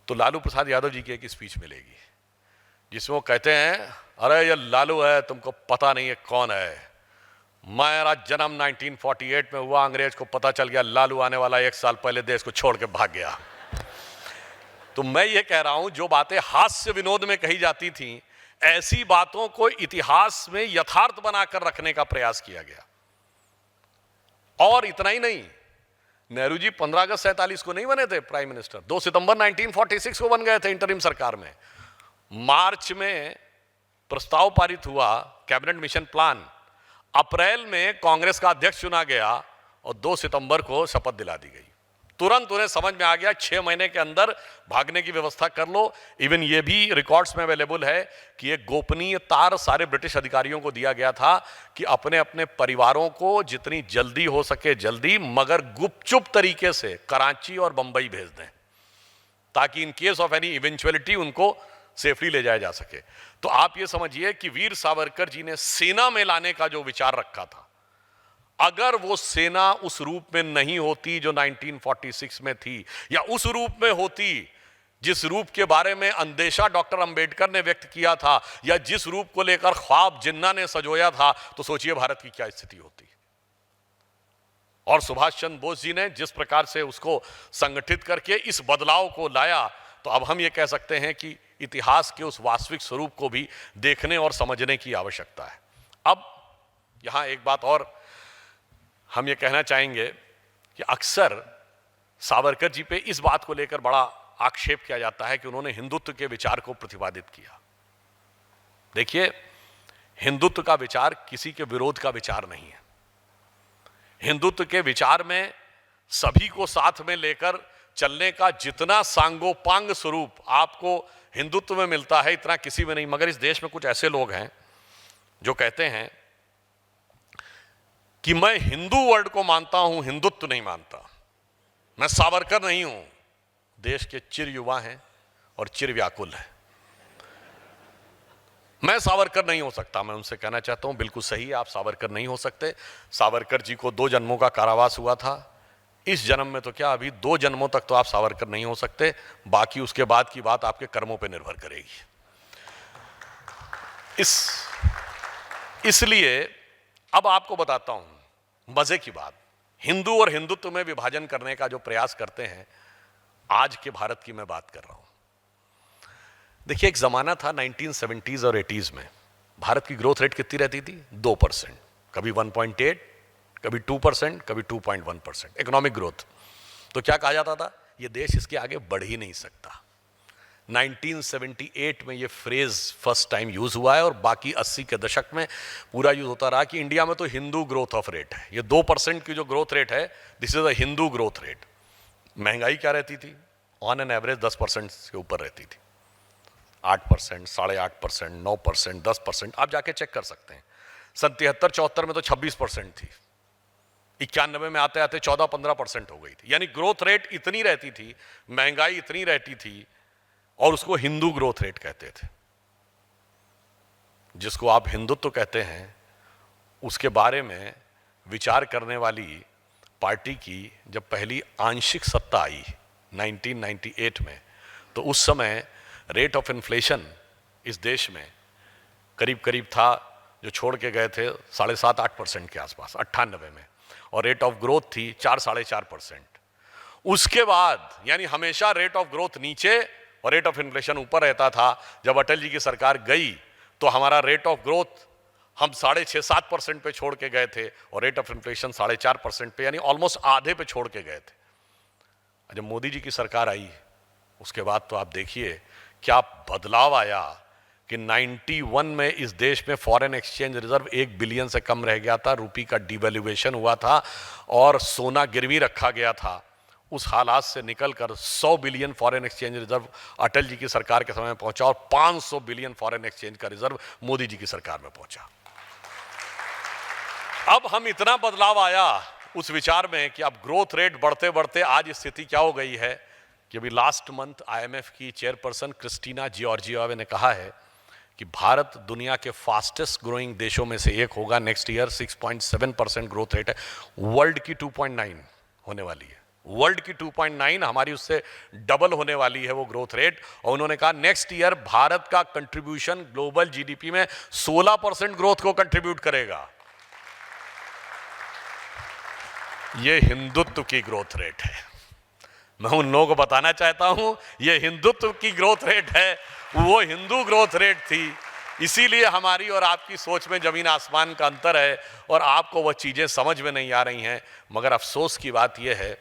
तो लालू प्रसाद यादव जी की एक स्पीच मिलेगी जिसमें वो कहते हैं, अरे ये लालू है, तुमको पता नहीं है कौन है, मेरा जन्म 1948 में हुआ, अंग्रेज को पता चल गया लालू आने वाला, 1 साल पहले देश को छोड़ के भाग गया। तो मैं ये कह रहा हूं, जो बातें हास्य विनोद में कही जाती थी, ऐसी बातों को इतिहास में यथार्थ बनाकर रखने का प्रयास किया गया। और इतना ही नहीं, नेहरू जी 15 अगस्त 47 को नहीं बने थे प्राइम मिनिस्टर, 2 सितंबर 1946 को बन गए थे इंटरिम सरकार में। मार्च में प्रस्ताव पारित हुआ कैबिनेट मिशन प्लान, अप्रैल में कांग्रेस का अध्यक्ष चुना गया और 2 सितंबर को शपथ दिला दी गई। तुरंत उन्हें समझ में आ गया 6 महीने के अंदर भागने की व्यवस्था कर लो। इवन ये भी रिकॉर्ड्स में अवेलेबल है कि एक गोपनीय तार सारे ब्रिटिश अधिकारियों को दिया गया था कि अपने अपने परिवारों को जितनी जल्दी हो सके जल्दी, मगर गुपचुप तरीके से कराची और बंबई भेज दें, ताकि in case of any eventuality उनको सेफली ले जाया जा सके। तो आप ये समझिए कि वीर सावरकर जी ने सेना में लाने का जो विचार रखा था, अगर वो सेना उस रूप में नहीं होती जो 1946 में थी, या उस रूप में होती जिस रूप के बारे में अंदेशा डॉक्टर अंबेडकर ने व्यक्त किया था, या जिस रूप को लेकर ख्वाब जिन्ना ने सजोया था, तो सोचिए भारत की क्या स्थिति होती। और सुभाष चंद्र बोस जी ने जिस प्रकार से उसको संगठित करके इस बदलाव को लाया, तो अब हम ये कह सकते हैं कि इतिहास के उस वास्तविक स्वरूप को भी देखने और समझने की आवश्यकता है। अब यहां एक बात और हम ये कहना चाहेंगे कि अक्सर सावरकर जी पे इस बात को लेकर बड़ा आक्षेप किया जाता है कि उन्होंने हिंदुत्व के विचार को प्रतिपादित किया। देखिए, हिंदुत्व का विचार किसी के विरोध का विचार नहीं है। हिंदुत्व के विचार में सभी को साथ में लेकर चलने का जितना सांगोपांग स्वरूप आपको हिंदुत्व में मिलता है, इतना किसी में नहीं। मगर इस देश में कुछ ऐसे लोग हैं जो कहते हैं कि मैं हिंदू वर्ड को मानता हूं, हिंदुत्व नहीं मानता, मैं सावरकर नहीं हूं। देश के चिर युवा हैं और चिर व्याकुल हैं। मैं सावरकर नहीं हो सकता। मैं उनसे कहना चाहता हूं, बिल्कुल सही है, आप सावरकर नहीं हो सकते। सावरकर जी को 2 जन्मों का कारावास हुआ था। इस जन्म में तो क्या, अभी 2 जन्मों तक तो आप सावरकर नहीं हो सकते, बाकी उसके बाद की बात आपके कर्मों पर निर्भर करेगी। इसलिए अब आपको बताता हूं मजे की बात। हिंदू और हिंदुत्व में विभाजन करने का जो प्रयास करते हैं, आज के भारत की मैं बात कर रहा हूं। देखिए, एक जमाना था 1970s और 80s में भारत की ग्रोथ रेट कितनी रहती थी? 2%, कभी 1.8, कभी 2%, कभी 2.1% इकोनॉमिक ग्रोथ। तो क्या कहा जाता था? ये देश इसके आगे बढ़ ही नहीं सकता। 1978 में ये फ्रेज फर्स्ट टाइम यूज हुआ है और बाकी 80 के दशक में पूरा यूज होता रहा कि इंडिया में तो हिंदू ग्रोथ ऑफ रेट है। ये 2% की जो ग्रोथ रेट है, this is a Hindu growth rate. महंगाई क्या रहती थी? ऑन एन एवरेज 10% से ऊपर रहती थी। 8%, 8.5%, 9%, 10%, आप जाके चेक कर सकते हैं। 73-74 में तो 26% थी। 91 में आते आते 14-15% हो गई थी। यानी ग्रोथ रेट इतनी रहती थी, महंगाई इतनी रहती थी, और उसको हिंदू ग्रोथ रेट कहते थे। जिसको आप हिंदुत्व कहते हैं, उसके बारे में विचार करने वाली पार्टी की जब पहली आंशिक सत्ता आई 1998 में, तो उस समय रेट ऑफ इन्फ्लेशन इस देश में करीब करीब था, जो छोड़ के गए थे 7.5-8% के आसपास 98 में, और रेट ऑफ ग्रोथ थी 4-4.5%। उसके बाद यानी हमेशा रेट ऑफ ग्रोथ नीचे और रेट ऑफ इन्फ्लेशन ऊपर रहता था। जब अटल जी की सरकार गई तो हमारा रेट ऑफ ग्रोथ हम 6.5-7% पे छोड़ के गए थे और रेट ऑफ इन्फ्लेशन 4.5% पे, यानी ऑलमोस्ट आधे पे छोड़ के गए थे। जब मोदी जी की सरकार आई उसके बाद तो आप देखिए क्या बदलाव आया कि 91 में इस देश में फॉरेन एक्सचेंज रिजर्व 1 बिलियन से कम रह गया था, रुपये का डिवैल्यूएशन हुआ था और सोना गिरवी रखा गया था। उस हालात से निकलकर 100 billion foreign exchange reserve Atal ji की सरकार के समय में पहुंचा और 500 बिलियन फॉरेन एक्सचेंज का रिजर्व मोदी जी की सरकार में पहुंचा। अब हम इतना बदलाव आया उस विचार में कि अब ग्रोथ रेट बढ़ते बढ़ते आज स्थिति क्या हो गई है कि अभी लास्ट मंथ आईएमएफ की चेयरपर्सन क्रिस्टीना जॉर्जिएवा ने कहा है कि भारत दुनिया के फास्टेस्ट ग्रोइंग देशों में से एक होगा। नेक्स्ट ईयर 6.7% ग्रोथ रेट है, वर्ल्ड की 2.9 होने वाली है। वर्ल्ड की 2.9 हमारी उससे डबल होने वाली है वो ग्रोथ रेट। और उन्होंने कहा नेक्स्ट ईयर भारत का कंट्रीब्यूशन ग्लोबल जीडीपी में 16% ग्रोथ को कंट्रीब्यूट करेगा। ये हिंदुत्व की ग्रोथ रेट है। मैं उन लोगों को बताना चाहता हूं ये हिंदुत्व की ग्रोथ रेट है, वो हिंदू ग्रोथ रेट थी। इसीलिए हमारी और आपकी सोच में जमीन आसमान का अंतर है और आपको वह चीजें समझ में नहीं आ रही हैं। मगर अफसोस की बात यह है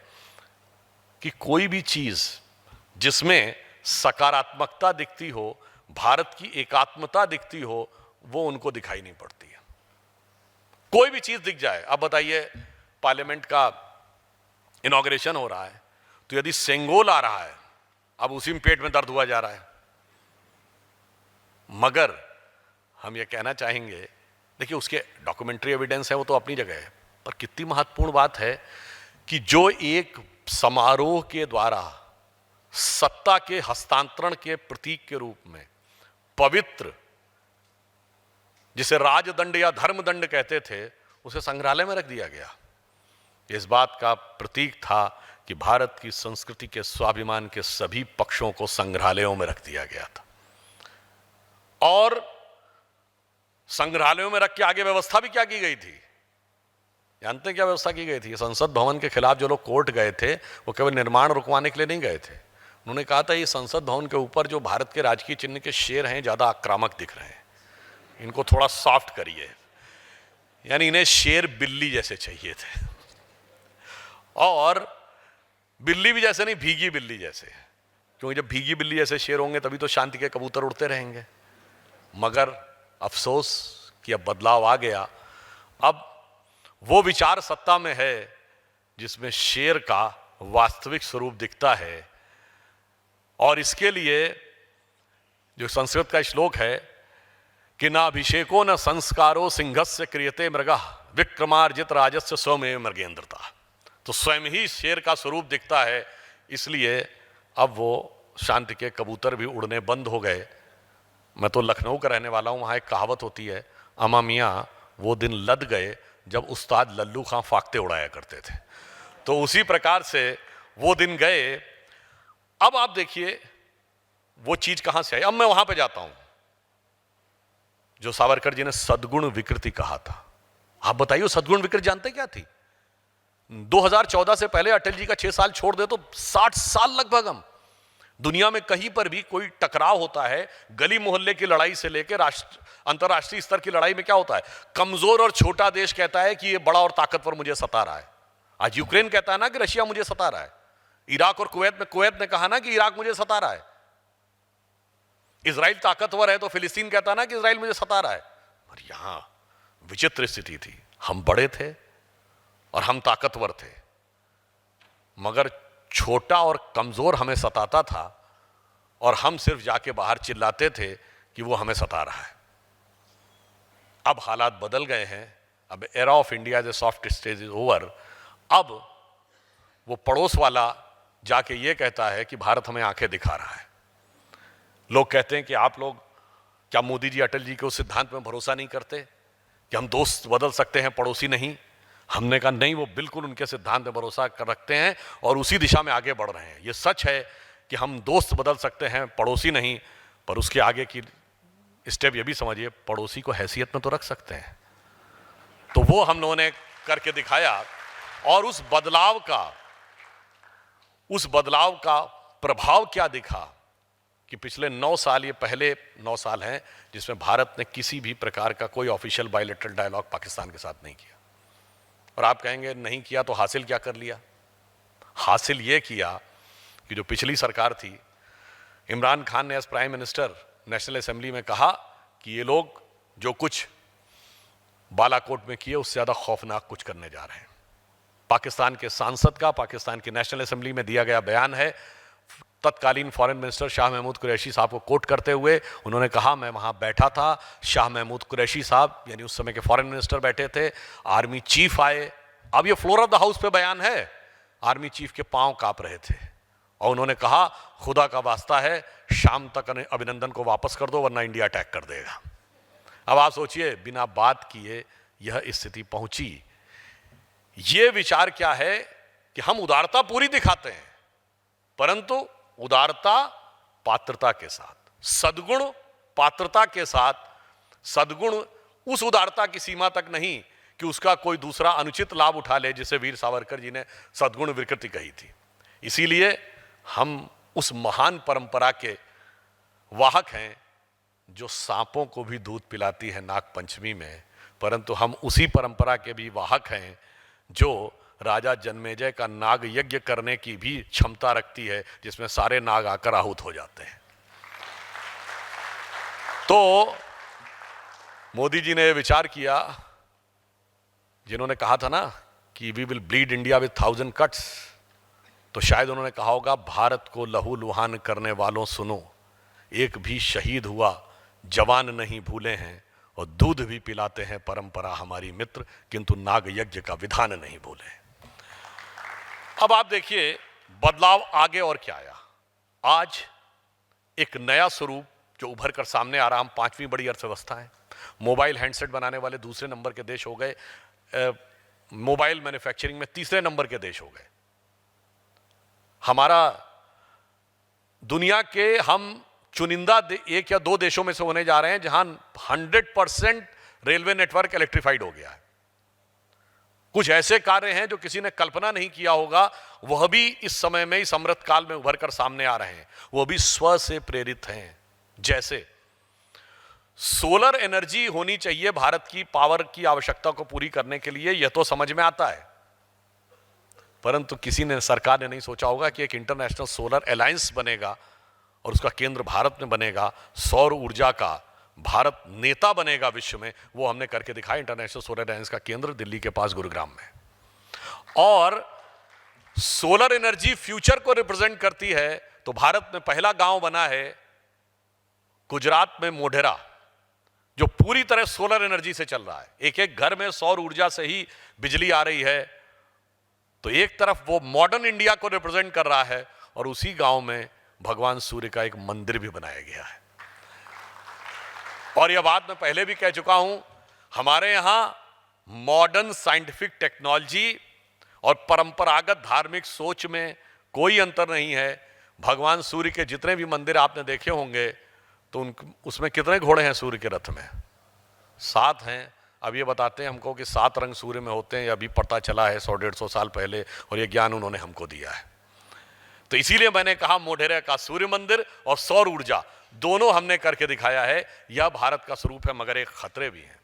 कि कोई भी चीज जिसमें सकारात्मकता दिखती हो, भारत की एकात्मता दिखती हो, वो उनको दिखाई नहीं पड़ती है। कोई भी चीज दिख जाए, अब बताइए पार्लियामेंट का इनॉग्रेशन हो रहा है तो यदि सेंगोल आ रहा है, अब उसी में पेट में दर्द हुआ जा रहा है। मगर हम ये कहना चाहेंगे, देखिए उसके डॉक्यूमेंट्री एविडेंस है वो तो अपनी जगह है, पर कितनी महत्वपूर्ण बात है कि जो एक समारोह के द्वारा सत्ता के हस्तांतरण के प्रतीक के रूप में पवित्र, जिसे राजदंड या धर्मदंड कहते थे, उसे संग्रहालय में रख दिया गया। इस बात का प्रतीक था कि भारत की संस्कृति के स्वाभिमान के सभी पक्षों को संग्रहालयों में रख दिया गया था। और संग्रहालयों में रख के आगे व्यवस्था भी क्या की गई थी, जानते हैं क्या व्यवस्था की गई थी? संसद भवन के खिलाफ जो लोग कोर्ट गए थे वो केवल निर्माण रुकवाने के लिए नहीं गए थे। उन्होंने कहा था ये संसद भवन के ऊपर जो भारत के राजकीय चिन्ह के शेर हैं ज्यादा आक्रामक दिख रहे हैं, इनको थोड़ा सॉफ्ट करिए। यानी इन्हें शेर बिल्ली जैसे चाहिए थे, और बिल्ली भी जैसे नहीं, भीगी बिल्ली जैसे, क्योंकि जब भीगी बिल्ली जैसे शेर होंगे तभी तो शांति के कबूतर उड़ते रहेंगे। मगर अफसोस कि अब बदलाव आ गया। अब वो विचार सत्ता में है जिसमें शेर का वास्तविक स्वरूप दिखता है। और इसके लिए जो संस्कृत का श्लोक है कि ना अभिषेको न संस्कारो सिंहस्य क्रियते मृगः विक्रमार्जित राजस्य स्वमेव मृगेंद्रता, तो स्वयं ही शेर का स्वरूप दिखता है। इसलिए अब वो शांति के कबूतर भी उड़ने बंद हो गए। मैं तो लखनऊ का रहने वाला हूँ, वहाँ एक कहावत होती है, अमा मियाँ वो दिन लद गए जब उस्ताद लल्लू खां फाख्ते उड़ाया करते थे। तो उसी प्रकार से वो दिन गए। अब आप देखिए वो चीज कहाँ से आई। अब मैं वहाँ पे जाता हूँ जो सावरकर जी ने सद्गुण विकृति कहा था। आप बताइए सद्गुण विकृति जानते क्या थी? 2014 से पहले अटल जी का 6 साल छोड़ दे तो 60 साल लगभग हम दुनिया में कहीं पर भी कोई टकराव होता है, गली मोहल्ले की लड़ाई से लेकर अंतरराष्ट्रीय स्तर की लड़ाई में क्या होता है, कमजोर और छोटा देश कहता है कि ये बड़ा और ताकतवर मुझे सता रहा है। आज यूक्रेन कहता है ना कि रशिया मुझे सता रहा है। इराक और कुवैत ने कहा ना कि इराक मुझे सता रहा है। इजराइल ताकतवर है तो फिलिस्तीन कहता है ना कि इजराइल मुझे सता रहा है। और यहां विचित्र स्थिति थी, हम बड़े थे और हम ताकतवर थे, मगर छोटा और कमजोर हमें सताता था और हम सिर्फ जाके बाहर चिल्लाते थे कि वो हमें सता रहा है। अब हालात बदल गए हैं। अब era of India as a soft stage is over. अब वो पड़ोस वाला जाके ये कहता है कि भारत हमें आंखें दिखा रहा है। लोग कहते हैं कि आप लोग क्या मोदी जी अटल जी के उस सिद्धांत में भरोसा नहीं करते कि हम दोस्त बदल सकते हैं पड़ोसी नहीं? हमने कहा नहीं, वो बिल्कुल उनके सिद्धांत में भरोसा कर रखते हैं और उसी दिशा में आगे बढ़ रहे हैं। ये सच है कि हम दोस्त बदल सकते हैं पड़ोसी नहीं, पर उसके आगे की स्टेप ये भी समझिए, पड़ोसी को हैसियत में तो रख सकते हैं। तो वो हम लोगों ने करके दिखाया और उस बदलाव का उस बदलाव का प्रभाव क्या दिखा कि पिछले 9 साल, ये पहले 9 साल हैं जिसमें भारत ने किसी भी प्रकार का कोई ऑफिशियल बायलैटरल डायलॉग पाकिस्तान के साथ नहीं किया। और आप कहेंगे नहीं किया तो हासिल क्या कर लिया? हासिल ये किया कि जो पिछली सरकार थी, इमरान खान ने as prime minister national assembly में कहा कि ये लोग जो कुछ बालाकोट में किए उससे ज़्यादा खौफनाक कुछ करने जा रहे हैं। पाकिस्तान के सांसद का पाकिस्तान की नेशनल असेंबली में दिया गया बयान है, तत्कालीन फॉरेन मिनिस्टर शाह महमूद कुरैशी साहब को कोट करते हुए उन्होंने कहा, मैं वहां बैठा था, शाह महमूद कुरैशी साहब यानी उस समय के फॉरेन मिनिस्टर बैठे थे, आर्मी चीफ आए, अब ये फ्लोर ऑफ द हाउस पे बयान है, आर्मी चीफ के पांव कांप रहे थे और उन्होंने कहा, खुदा का वास्ता है शाम तक अभिनंदन को वापस कर दो वरना इंडिया अटैक कर देगा। अब आप सोचिए, बिना बात किए यह स्थिति पहुंची। यह विचार क्या है कि हम उदारता पूरी दिखाते हैं, परंतु उदारता पात्रता के साथ, सद्गुण पात्रता के साथ, सद्गुण उस उदारता की सीमा तक नहीं कि उसका कोई दूसरा अनुचित लाभ उठा ले, जिसे वीर सावरकर जी ने सद्गुण विकृति कही थी। इसीलिए हम उस महान परंपरा के वाहक हैं जो सांपों को भी दूध पिलाती है नाग पंचमी में, परंतु हम उसी परंपरा के भी वाहक हैं जो राजा जन्मेजय का नाग यज्ञ करने की भी क्षमता रखती है, जिसमें सारे नाग आकर आहूत हो जाते हैं। तो मोदी जी ने विचार किया, जिन्होंने कहा था ना कि we will bleed India with 1000 cuts, तो शायद उन्होंने कहा होगा, भारत को लहू लुहान करने वालों सुनो, एक भी शहीद हुआ जवान नहीं भूले हैं, और दूध भी पिलाते हैं परंपरा हमारी मित्र, किंतु नाग यज्ञ का विधान नहीं भूले। अब आप देखिए बदलाव आगे और क्या आया। आज एक नया स्वरूप जो उभर कर सामने आ रहा, हम 5वीं बड़ी अर्थव्यवस्था है, मोबाइल हैंडसेट बनाने वाले दूसरे नंबर के देश हो गए, मोबाइल मैन्युफैक्चरिंग में तीसरे नंबर के देश हो गए। हमारा दुनिया के हम चुनिंदा 1 या 2 देशों में से होने जा रहे हैं जहां 100% रेलवे नेटवर्क इलेक्ट्रिफाइड हो गया है। कुछ ऐसे कार्य हैं जो किसी ने कल्पना नहीं किया होगा, वह भी इस समय में, इस अमृत काल में उभर कर सामने आ रहे हैं, वो भी स्व से प्रेरित हैं। जैसे सोलर एनर्जी होनी चाहिए भारत की पावर की आवश्यकता को पूरी करने के लिए, यह तो समझ में आता है, परंतु किसी ने, सरकार ने नहीं सोचा होगा कि एक इंटरनेशनल सोलर अलायंस बनेगा और उसका केंद्र भारत में बनेगा, सौर ऊर्जा का भारत नेता बनेगा विश्व में। वो हमने करके दिखाया, इंटरनेशनल सोलर अलायंस का केंद्र दिल्ली के पास गुरुग्राम में। और सोलर एनर्जी फ्यूचर को रिप्रेजेंट करती है, तो भारत में पहला गांव बना है गुजरात में मोढेरा, जो पूरी तरह सोलर एनर्जी से चल रहा है। एक एक घर में सौर ऊर्जा से ही बिजली आ रही है। तो एक तरफ वो मॉडर्न इंडिया को रिप्रेजेंट कर रहा है और उसी गांव में भगवान सूर्य का एक मंदिर भी बनाया गया है। और यह बात मैं पहले भी कह चुका हूं, हमारे यहां मॉडर्न साइंटिफिक टेक्नोलॉजी और परंपरागत धार्मिक सोच में कोई अंतर नहीं है। भगवान सूर्य के जितने भी मंदिर आपने देखे होंगे तो उसमें कितने घोड़े हैं सूर्य के रथ में? 7 हैं। अब ये बताते हैं हमको कि 7 रंग सूर्य में होते हैं, अभी पता चला है 100-150 साल पहले, और ये ज्ञान उन्होंने हमको दिया है। तो इसीलिए मैंने कहा मोढेरा का सूर्य मंदिर और सौर ऊर्जा दोनों हमने करके दिखाया है। यह भारत का स्वरूप है, मगर एक खतरे भी हैं।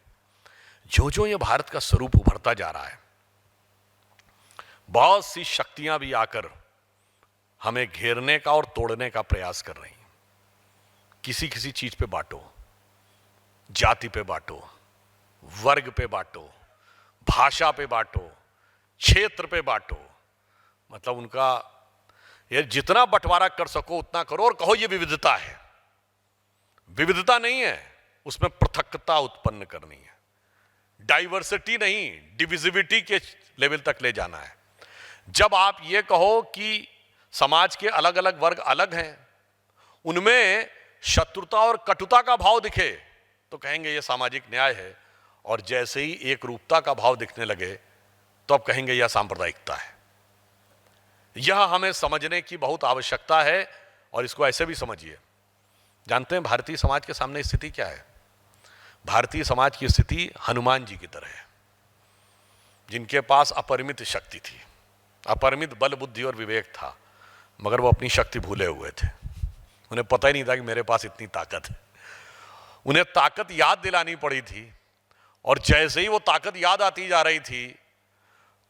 जो जो ये भारत का स्वरूप उभरता जा रहा है, बहुत सी शक्तियां भी आकर हमें घेरने का और तोड़ने का प्रयास कर रही हैं। किसी किसी चीज पे बांटो, जाति पे बांटो, वर्ग पे बांटो, भाषा पे बांटो, क्षेत्र पे बांटो, मतलब उनका ये जितना बंटवारा कर सको उतना करो और कहो ये विविधता है। विविधता नहीं है, उसमें पृथकता उत्पन्न करनी है। डाइवर्सिटी नहीं, डिविजिविटी के लेवल तक ले जाना है। जब आप ये कहो कि समाज के अलग अलग वर्ग अलग हैं, उनमें शत्रुता और कटुता का भाव दिखे तो कहेंगे ये सामाजिक न्याय है, और जैसे ही एक रूपता का भाव दिखने लगे तो अब कहेंगे यह सांप्रदायिकता है। यह हमें समझने की बहुत आवश्यकता है। और इसको ऐसे भी समझिए, जानते हैं भारतीय समाज के सामने स्थिति क्या है? भारतीय समाज की स्थिति हनुमान जी की तरह है, जिनके पास अपरिमित शक्ति थी, अपरिमित बल बुद्धि और विवेक था, मगर वो अपनी शक्ति भूले हुए थे। उन्हें पता ही नहीं था कि मेरे पास इतनी ताकत है। उन्हें ताकत याद दिलानी पड़ी थी, और जैसे ही वो ताकत याद आती जा रही थी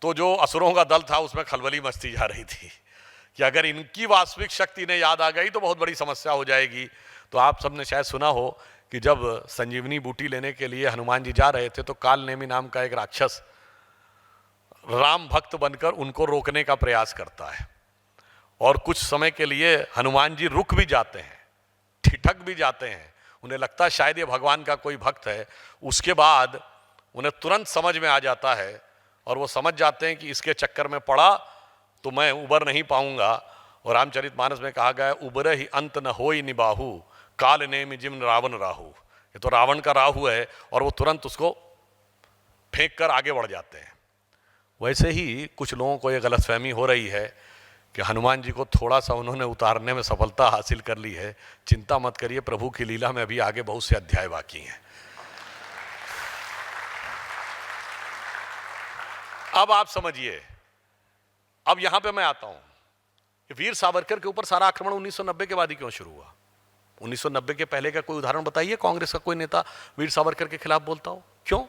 तो जो असुरों का दल था उसमें खलबली मचती जा रही थी कि अगर इनकी वास्तविक शक्ति ने याद आ गई तो बहुत बड़ी समस्या हो जाएगी। तो आप सबने शायद सुना हो कि जब संजीवनी बूटी लेने के लिए हनुमान जी जा रहे थे तो काल नेमी नाम का एक राक्षस राम भक्त बनकर उनको रोकने का प्रयास करता है, और कुछ समय के लिए हनुमान जी रुक भी जाते हैं, ठिठक भी जाते हैं। उन्हें लगता है शायद ये भगवान का कोई भक्त है। उसके बाद उन्हें तुरंत समझ में आ जाता है, और वो समझ जाते हैं कि इसके चक्कर में पड़ा तो मैं उबर नहीं पाऊंगा। और रामचरितमानस में कहा गया है, उबर ही अंत न होई निबाहु, काल नेमि जिम रावण राहु। ये तो रावण का राहु है, और वो तुरंत उसको फेंक कर आगे बढ़ जाते हैं। वैसे ही कुछ लोगों को ये गलतफहमी हो रही है कि हनुमान जी को थोड़ा सा उन्होंने उतारने में सफलता हासिल कर ली है। चिंता मत करिए, प्रभु की लीला में अभी आगे बहुत से अध्याय बाकी हैं। अब आप समझिए, अब यहां पे मैं आता हूं कि वीर सावरकर के ऊपर सारा आक्रमण 1990 के बाद ही क्यों शुरू हुआ। 1990 के पहले का कोई उदाहरण बताइए कांग्रेस का कोई नेता वीर सावरकर के खिलाफ बोलता हो। क्यों?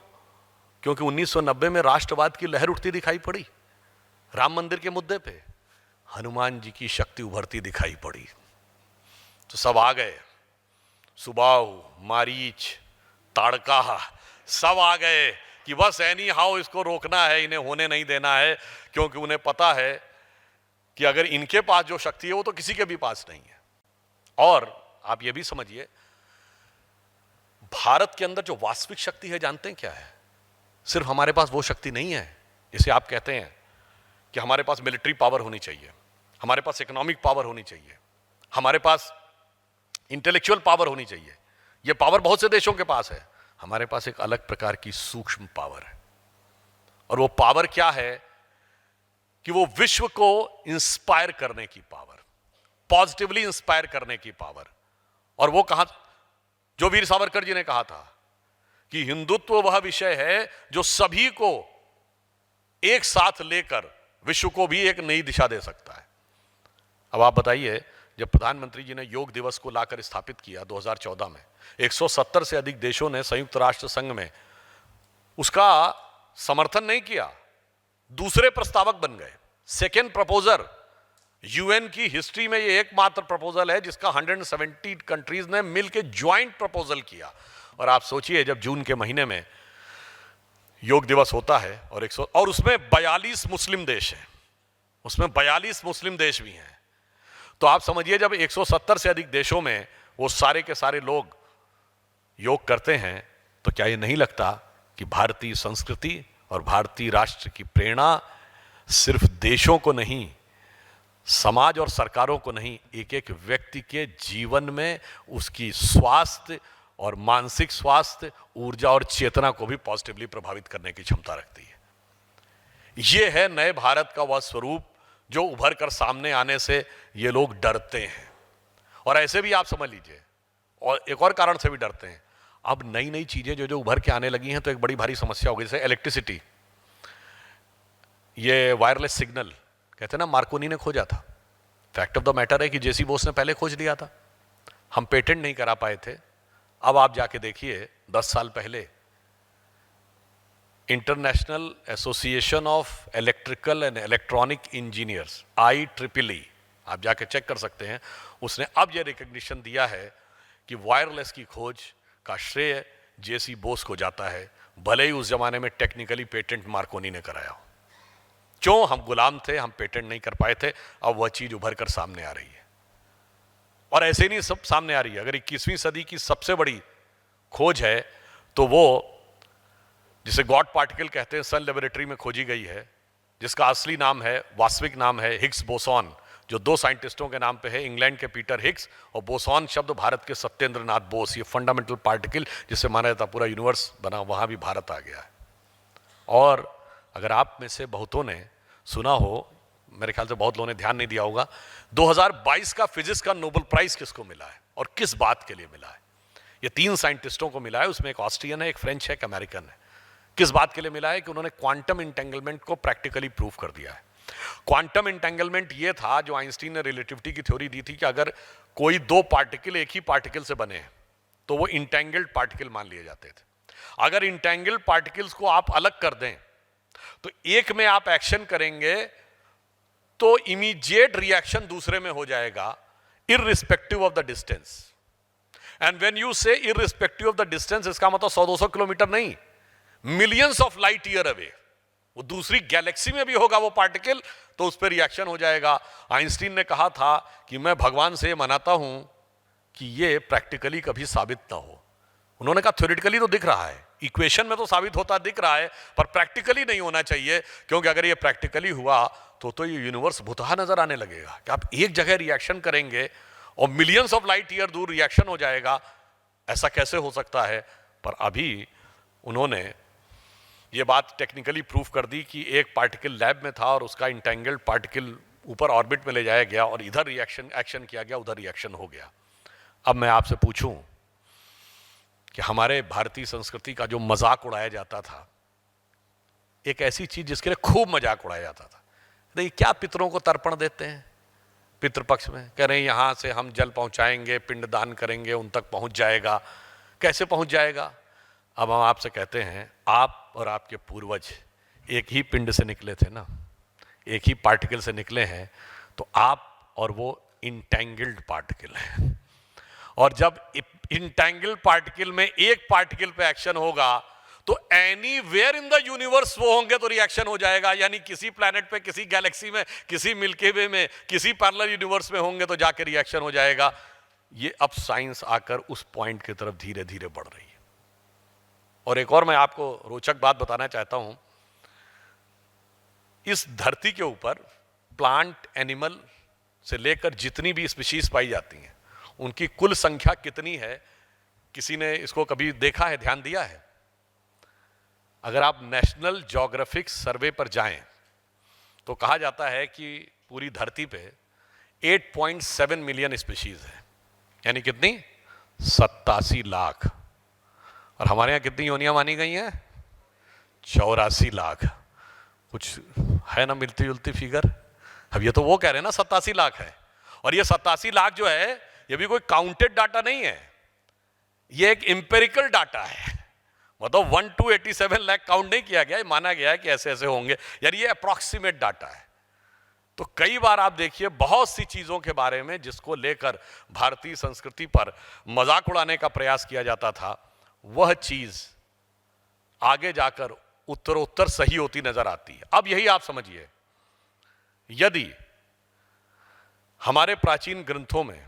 क्योंकि 1990 में राष्ट्रवाद की लहर उठती दिखाई पड़ी। राम मंदिर के मुद्दे पे हनुमान जी की शक्ति उभरती दिखाई पड़ी, तो सब आ गए। सुबाहु, मारीच, ताड़का सब आ गए कि बस एनी हाउ इसको रोकना है, इन्हें होने नहीं देना है। क्योंकि उन्हें पता है कि अगर इनके पास जो शक्ति है वो तो किसी के भी पास नहीं है। और आप ये भी समझिए, भारत के अंदर जो वास्तविक शक्ति है जानते हैं क्या है? सिर्फ हमारे पास वो शक्ति नहीं है जिसे आप कहते हैं कि हमारे पास मिलिट्री पावर होनी चाहिए, हमारे पास इकोनॉमिक पावर होनी चाहिए, हमारे पास इंटेलेक्चुअल पावर होनी चाहिए। ये पावर बहुत से देशों के पास है। हमारे पास एक अलग प्रकार की सूक्ष्म पावर है, और वो पावर क्या है कि वो विश्व को इंस्पायर करने की पावर, पॉजिटिवली इंस्पायर करने की पावर। और वो कहा, जो वीर सावरकर जी ने कहा था कि हिंदुत्व वह विषय है जो सभी को एक साथ लेकर विश्व को भी एक नई दिशा दे सकता है। अब आप बताइए, जब प्रधानमंत्री जी ने योग दिवस को लाकर स्थापित किया 2014 में, 170 से अधिक देशों ने संयुक्त राष्ट्र संघ में उसका समर्थन नहीं किया, दूसरे प्रस्तावक बन गए। सेकेंड प्रपोजर, यूएन की हिस्ट्री में ये एकमात्र प्रपोजल है जिसका 170 कंट्रीज ने मिलकर ज्वाइंट प्रपोजल किया। और आप सोचिए, जब जून के महीने में योग दिवस होता है और उसमें 42 मुस्लिम देश हैं, उसमें 42 मुस्लिम देश भी हैं, तो आप समझिए जब 170 से अधिक देशों में वो सारे के सारे लोग योग करते हैं, तो क्या ये नहीं लगता कि भारतीय संस्कृति और भारतीय राष्ट्र की प्रेरणा सिर्फ देशों को नहीं, समाज और सरकारों को नहीं, एक एक व्यक्ति के जीवन में उसकी स्वास्थ्य और मानसिक स्वास्थ्य, ऊर्जा और चेतना को भी पॉजिटिवली प्रभावित करने की क्षमता रखती है। ये है नए भारत का वह स्वरूप जो उभर कर सामने आने से ये लोग डरते हैं। और ऐसे भी आप समझ लीजिए, और एक और कारण से भी डरते हैं। अब नई नई चीजें जो उभर के आने लगी हैं, तो एक बड़ी भारी समस्या हो गई। जैसे इलेक्ट्रिसिटी, ये वायरलेस सिग्नल, कहते हैं ना मार्कोनी ने खोजा था। फैक्ट ऑफ द मैटर है कि जेसी बोस ने पहले खोज लिया था, हम पेटेंट नहीं करा पाए थे। अब आप जाके देखिए, 10 साल पहले international association of electrical and electronic engineers, IEEE, आप जाके चेक कर सकते हैं, उसने अब यह रिकग्निशन दिया है कि वायरलेस की खोज का श्रेय जेसी बोस को जाता है, भले ही उस जमाने में टेक्निकली पेटेंट मार्कोनी ने कराया हो। क्यों? हम गुलाम थे, हम पेटेंट नहीं कर पाए थे। अब वह चीज उभर कर सामने आ रही है, और ऐसे नहीं सब सामने आ रही है। अगर 21वीं सदी की सबसे बड़ी खोज है तो वो जिसे गॉड पार्टिकल कहते हैं, सन लेबोरेटरी में खोजी गई है, जिसका असली नाम है, वास्तविक नाम है हिग्स बोसॉन, जो 2 साइंटिस्टों के नाम पे है, इंग्लैंड के पीटर हिग्स, और बोसॉन शब्द भारत के सत्येंद्र नाथ बोस। ये फंडामेंटल पार्टिकल जिससे माना जाता पूरा यूनिवर्स बना, वहां भी भारत आ गया है। और अगर आप में से बहुतों ने सुना हो, मेरे ख्याल से बहुत लोगों ने ध्यान नहीं दिया होगा, 2022 का फिजिक्स का नोबेल प्राइज किसको मिला है और किस बात के लिए मिला है? ये 3 साइंटिस्टों को मिला है, उसमें एक ऑस्ट्रियन है, एक फ्रेंच है, एक अमेरिकन है। किस बात के लिए मिला है? कि उन्होंने क्वांटम इंटेंगलमेंट को प्रैक्टिकली प्रूव कर दिया है। क्वांटम एंटेंगलमेंट ये था जो आइंस्टीन ने रिलेटिविटी की थ्योरी दी थी कि अगर कोई दो पार्टिकल एक ही पार्टिकल से बने हैं तो वो इंटेंगल्ड पार्टिकल मान लिए जाते थे। अगर इंटेंगल्ड पार्टिकल्स को आप अलग कर दें तो एक में आप एक्शन करेंगे तो इमीडिएट रिएक्शन दूसरे में हो जाएगा, irrespective of the distance. And when you से इररिस्पेक्टिव ऑफ द डिस्टेंस, इसका मतलब 100-200 किलोमीटर नहीं, millions of light year away, वो दूसरी गैलेक्सी में भी होगा वो पार्टिकल, तो उस पर रिएक्शन हो जाएगा। आइंस्टीन ने कहा था कि मैं भगवान से मनाता हूं कि ये प्रैक्टिकली कभी साबित ना हो। उन्होंने कहा थ्योरेटिकली तो दिख रहा है, इक्वेशन में तो साबित होता दिख रहा है, पर प्रैक्टिकली नहीं होना चाहिए, क्योंकि अगर ये प्रैक्टिकली हुआ तो ये यूनिवर्स भुतहा नजर आने लगेगा कि आप एक जगह रिएक्शन करेंगे और मिलियंस ऑफ लाइट ईयर दूर रिएक्शन हो जाएगा, ऐसा कैसे हो सकता है। पर अभी उन्होंने ये बात टेक्निकली प्रूफ कर दी कि एक पार्टिकल लैब में था और उसका इंटेंगल्ड पार्टिकल ऊपर ऑर्बिट में ले जाया गया और इधर रिएक्शन एक्शन किया गया, उधर रिएक्शन हो गया। अब मैं आपसे पूछूं कि हमारे भारतीय संस्कृति का जो मजाक उड़ाया जाता था, एक ऐसी चीज जिसके लिए खूब मजाक उड़ाया जाता था, देखिए क्या पितरों को तर्पण देते हैं पितृपक्ष में, कह रहे हैं यहां से हम जल पहुंचाएंगे, पिंडदान करेंगे, उन तक पहुंच जाएगा। कैसे पहुंच जाएगा? अब हम आपसे कहते हैं, आप और आपके पूर्वज एक ही पिंड से निकले थे ना, एक ही पार्टिकल से निकले हैं, तो आप और वो इंटेंगल्ड पार्टिकल है। और जब इंटेंगल्ड पार्टिकल में एक पार्टिकल पे एक्शन होगा तो एनीवेयर इन द यूनिवर्स वो होंगे तो रिएक्शन हो जाएगा। यानी किसी प्लैनेट पे, किसी गैलेक्सी में, किसी मिल्की वे में, किसी पैरेलल यूनिवर्स में होंगे तो जाके रिएक्शन हो जाएगा। ये अब साइंस आकर उस पॉइंट की तरफ धीरे धीरे बढ़ रही है। और एक और मैं आपको रोचक बात बताना चाहता हूं, इस धरती के ऊपर प्लांट, एनिमल से लेकर जितनी भी स्पीशीज पाई जाती हैं, उनकी कुल संख्या कितनी है, किसी ने इसको कभी देखा है, ध्यान दिया है? अगर आप नेशनल ज्योग्राफिक सर्वे पर जाएं तो कहा जाता है कि पूरी धरती पे 8.7 मिलियन स्पीशीज है। यानी कितनी? 87 लाख। और हमारे यहां कितनी योनियां मानी गई हैं? 84 लाख। कुछ है ना मिलती जुलती फिगर? अब ये तो वो कह रहे हैं ना 87 लाख है, और ये 87 लाख जो है ये भी कोई काउंटेड डाटा नहीं है, ये एक इंपेरिकल डाटा है। मतलब 1 to 87 लाख काउंट नहीं किया गया, माना गया है कि ऐसे ऐसे होंगे, यानी ये अप्रॉक्सीमेट डाटा है। तो कई बार आप देखिए बहुत सी चीजों के बारे में जिसको लेकर भारतीय संस्कृति पर मजाक उड़ाने का प्रयास किया जाता था, वह चीज आगे जाकर उत्तरोत्तर सही होती नजर आती है। अब यही आप समझिए, यदि हमारे प्राचीन ग्रंथों में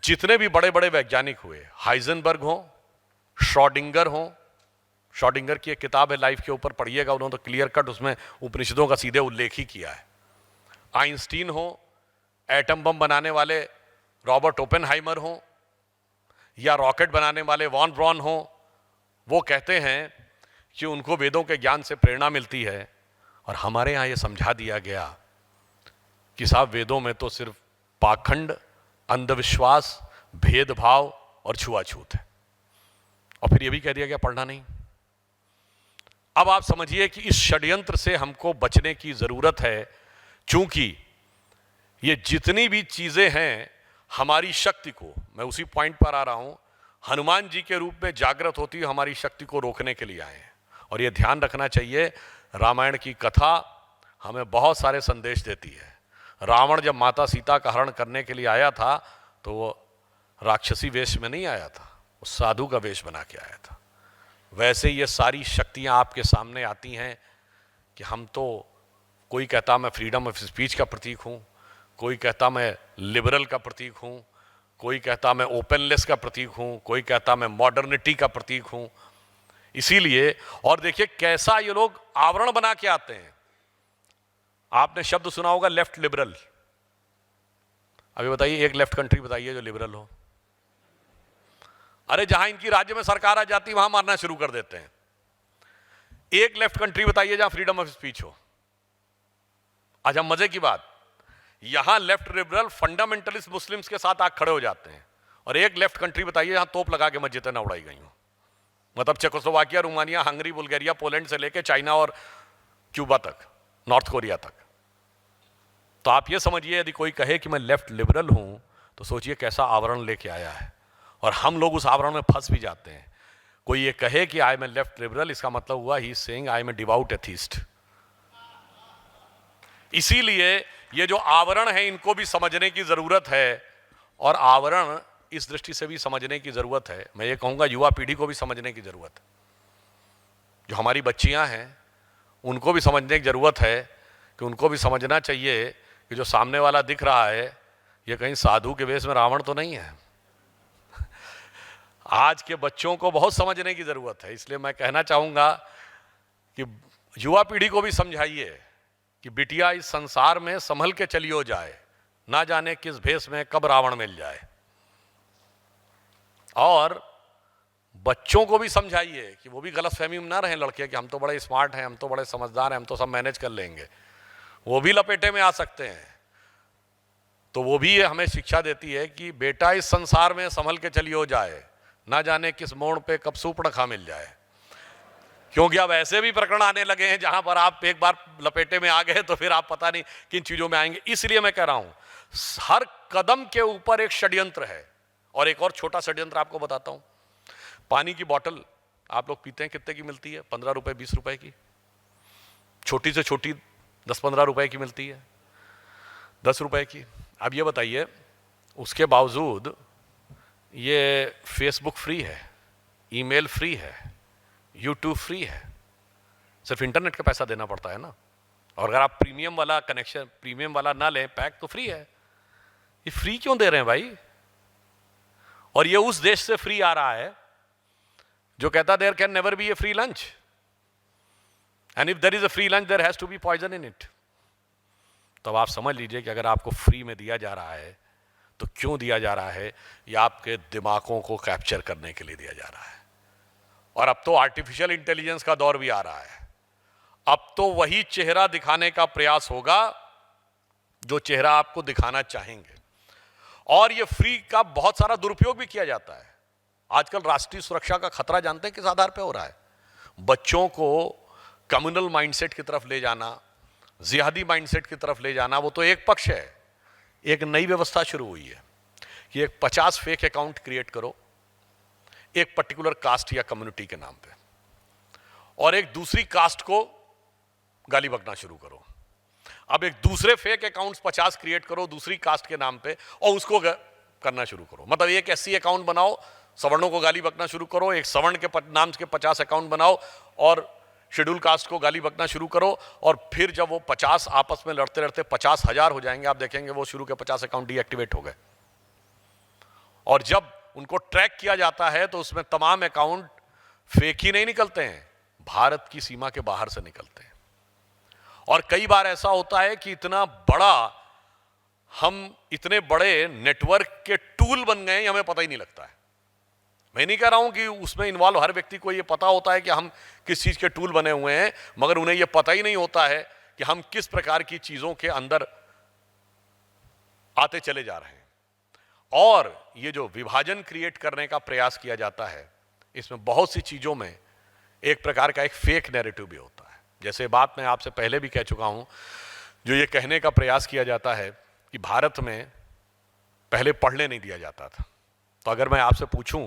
जितने भी बड़े बड़े वैज्ञानिक हुए, हाइजेनबर्ग हो, श्रोडिंगर हो, श्रोडिंगर की एक किताब है लाइफ के ऊपर, पढ़िएगा, उन्होंने तो क्लियर कट उसमें उपनिषदों का सीधे उल्लेख ही किया है। आइंस्टीन हो, एटम बम बनाने वाले रॉबर्ट ओपेनहाइमर हो, या रॉकेट बनाने वाले वॉन ब्रॉन हो, वो कहते हैं कि उनको वेदों के ज्ञान से प्रेरणा मिलती है। और हमारे यहाँ ये समझा दिया गया कि साहब वेदों में तो सिर्फ पाखंड, अंधविश्वास, भेदभाव और छुआछूत है, और फिर ये भी कह दिया गया पढ़ना नहीं। अब आप समझिए कि इस षड्यंत्र से हमको बचने की जरूरत है, क्योंकि ये जितनी भी चीजें हैं हमारी शक्ति को, मैं उसी पॉइंट पर आ रहा हूं, हनुमान जी के रूप में जागृत होती है, हमारी शक्ति को रोकने के लिए आए हैं। और ये ध्यान रखना चाहिए, रामायण की कथा हमें बहुत सारे संदेश देती है। रावण जब माता सीता का हरण करने के लिए आया था तो वो राक्षसी वेश में नहीं आया था, वो साधु का वेश बना के आया था। वैसे ये सारी शक्तियां आपके सामने आती हैं कि हम तो, कोई कहता मैं फ्रीडम ऑफ स्पीच का प्रतीक हूं, कोई कहता मैं लिबरल का प्रतीक हूं, कोई कहता मैं ओपनलेस का प्रतीक हूं, कोई कहता मैं मॉडर्निटी का प्रतीक हूं। इसीलिए, और देखिए कैसा ये लोग आवरण बना के आते हैं। आपने शब्द सुना होगा लेफ्ट लिबरल। अभी बताइए एक लेफ्ट कंट्री बताइए जो लिबरल हो। अरे जहां इनकी राज्य में सरकार आ जाती वहां मारना शुरू कर देते हैं। एक लेफ्ट कंट्री बताइए जहां फ्रीडम ऑफ स्पीच हो। आज हम मजे की बात, यहां लेफ्ट लिबरल फंडामेंटलिस्ट मुस्लिम्स के साथ आग खड़े हो जाते हैं, और एक लेफ्ट कंट्री बताइए जहां तोप लगा के मस्जिदें ना उड़ाई गई हो। मतलब Czechoslovakia, Romania, Hungary, Bulgaria, Poland से लेके चाइना और क्यूबा तक नॉर्थ कोरिया तक। तो आप ये समझिए, यदि कोई कहे कि मैं लेफ्ट लिबरल हूं तो सोचिए कैसा आवरण लेके आया है, और हम लोग उस आवरण में फंस भी जाते हैं। कोई ये कहे कि I am a left liberal, इसका मतलब हुआ he is saying I am a devout atheist. इसीलिए ये जो आवरण है इनको भी समझने की जरूरत है, और आवरण इस दृष्टि से भी समझने की जरूरत है। मैं ये कहूंगा युवा पीढ़ी को भी समझने की जरूरत है, जो हमारी बच्चियां हैं उनको भी समझने की जरूरत है कि उनको भी समझना चाहिए कि जो सामने वाला दिख रहा है ये कहीं साधु के वेश में रावण तो नहीं है। आज के बच्चों को बहुत समझने की जरूरत है। इसलिए मैं कहना चाहूंगा कि युवा पीढ़ी को भी समझाइए कि बिटिया इस संसार में संभल के चलियो जाए, ना जाने किस भेष में कब रावण मिल जाए। और बच्चों को भी समझाइए कि वो भी गलतफहमी में ना रहें लड़के कि हम तो बड़े स्मार्ट हैं, हम तो बड़े समझदार हैं, हम तो सब मैनेज कर लेंगे। वो भी लपेटे में आ सकते हैं। तो वो भी हमें शिक्षा देती है कि बेटा इस संसार में संभल के चलियो जाए, ना जाने किस मोड़ पे कब सूपड़खा मिल जाए। क्योंकि अब ऐसे भी प्रकरण आने लगे हैं जहां पर आप एक बार लपेटे में आ गए तो फिर आप पता नहीं किन चीजों में आएंगे। इसलिए मैं कह रहा हूं हर कदम के ऊपर एक षड्यंत्र है। और एक और छोटा षड्यंत्र आपको बताता हूं। पानी की बोतल आप लोग पीते हैं, कितने की मिलती है? 15 रुपए, 20 रुपए की। छोटी से छोटी 10-15 रुपए की मिलती है, 10 रुपए की। अब ये बताइए, उसके बावजूद ये फेसबुक फ्री है, ईमेल फ्री है, यूट्यूब फ्री है, सिर्फ इंटरनेट का पैसा देना पड़ता है ना। और अगर आप प्रीमियम वाला कनेक्शन, प्रीमियम वाला ना लें पैक, तो फ्री है। ये फ्री क्यों दे रहे हैं भाई? और ये उस देश से फ्री आ रहा है जो कहता there can never be a free lunch, and if there is a free lunch there has to be poison in it. तब आप समझ लीजिए कि अगर आपको फ्री में दिया जा रहा है तो क्यों दिया जा रहा है? या आपके दिमागों को कैप्चर करने के लिए दिया जा रहा है। और अब तो आर्टिफिशियल इंटेलिजेंस का दौर भी आ रहा है। अब तो वही चेहरा दिखाने का प्रयास होगा जो चेहरा आपको दिखाना चाहेंगे। और ये फ्री का बहुत सारा दुरुपयोग भी किया जाता है। आजकल राष्ट्रीय सुरक्षा का खतरा जानते हैं किस आधार पर हो रहा है? बच्चों को कम्युनल माइंडसेट की तरफ ले जाना, जिहादी माइंडसेट की तरफ ले जाना, वो तो एक पक्ष है। एक नई व्यवस्था शुरू हुई है कि एक 50 फेक अकाउंट क्रिएट करो एक पर्टिकुलर कास्ट या कम्युनिटी के नाम पे, और एक दूसरी कास्ट को गाली बकना शुरू करो। अब एक दूसरे फेक अकाउंट्स 50 क्रिएट करो दूसरी कास्ट के नाम पे और उसको करना शुरू करो। मतलब एक SC अकाउंट बनाओ, सवर्णों को गाली बकना शुरू करो, एक सवर्ण के नाम के 50 अकाउंट बनाओ और शेड्यूल कास्ट को गाली बकना शुरू करो। और फिर जब वो 50 आपस में लड़ते लड़ते 50,000 हो जाएंगे, आप देखेंगे वो शुरू के 50 अकाउंट डीएक्टिवेट हो गए। और जब उनको ट्रैक किया जाता है तो उसमें तमाम अकाउंट फेक ही नहीं निकलते हैं, भारत की सीमा के बाहर से निकलते हैं। और कई बार ऐसा होता है कि हम इतने बड़े नेटवर्क के टूल बन गए हैं, हमें पता ही नहीं लगता है। मैं नहीं कह रहा हूं कि उसमें इन्वॉल्व हर व्यक्ति को ये पता होता है कि हम किस चीज के टूल बने हुए हैं, मगर उन्हें ये पता ही नहीं होता है कि हम किस प्रकार की चीजों के अंदर आते चले जा रहे हैं। और ये जो विभाजन क्रिएट करने का प्रयास किया जाता है, इसमें बहुत सी चीजों में एक प्रकार का एक फेक नैरेटिव भी होता है। जैसे बात मैं आपसे पहले भी कह चुका हूं, जो ये कहने का प्रयास किया जाता है कि भारत में पहले पढ़ने नहीं दिया जाता था। तो अगर मैं आपसे पूछूं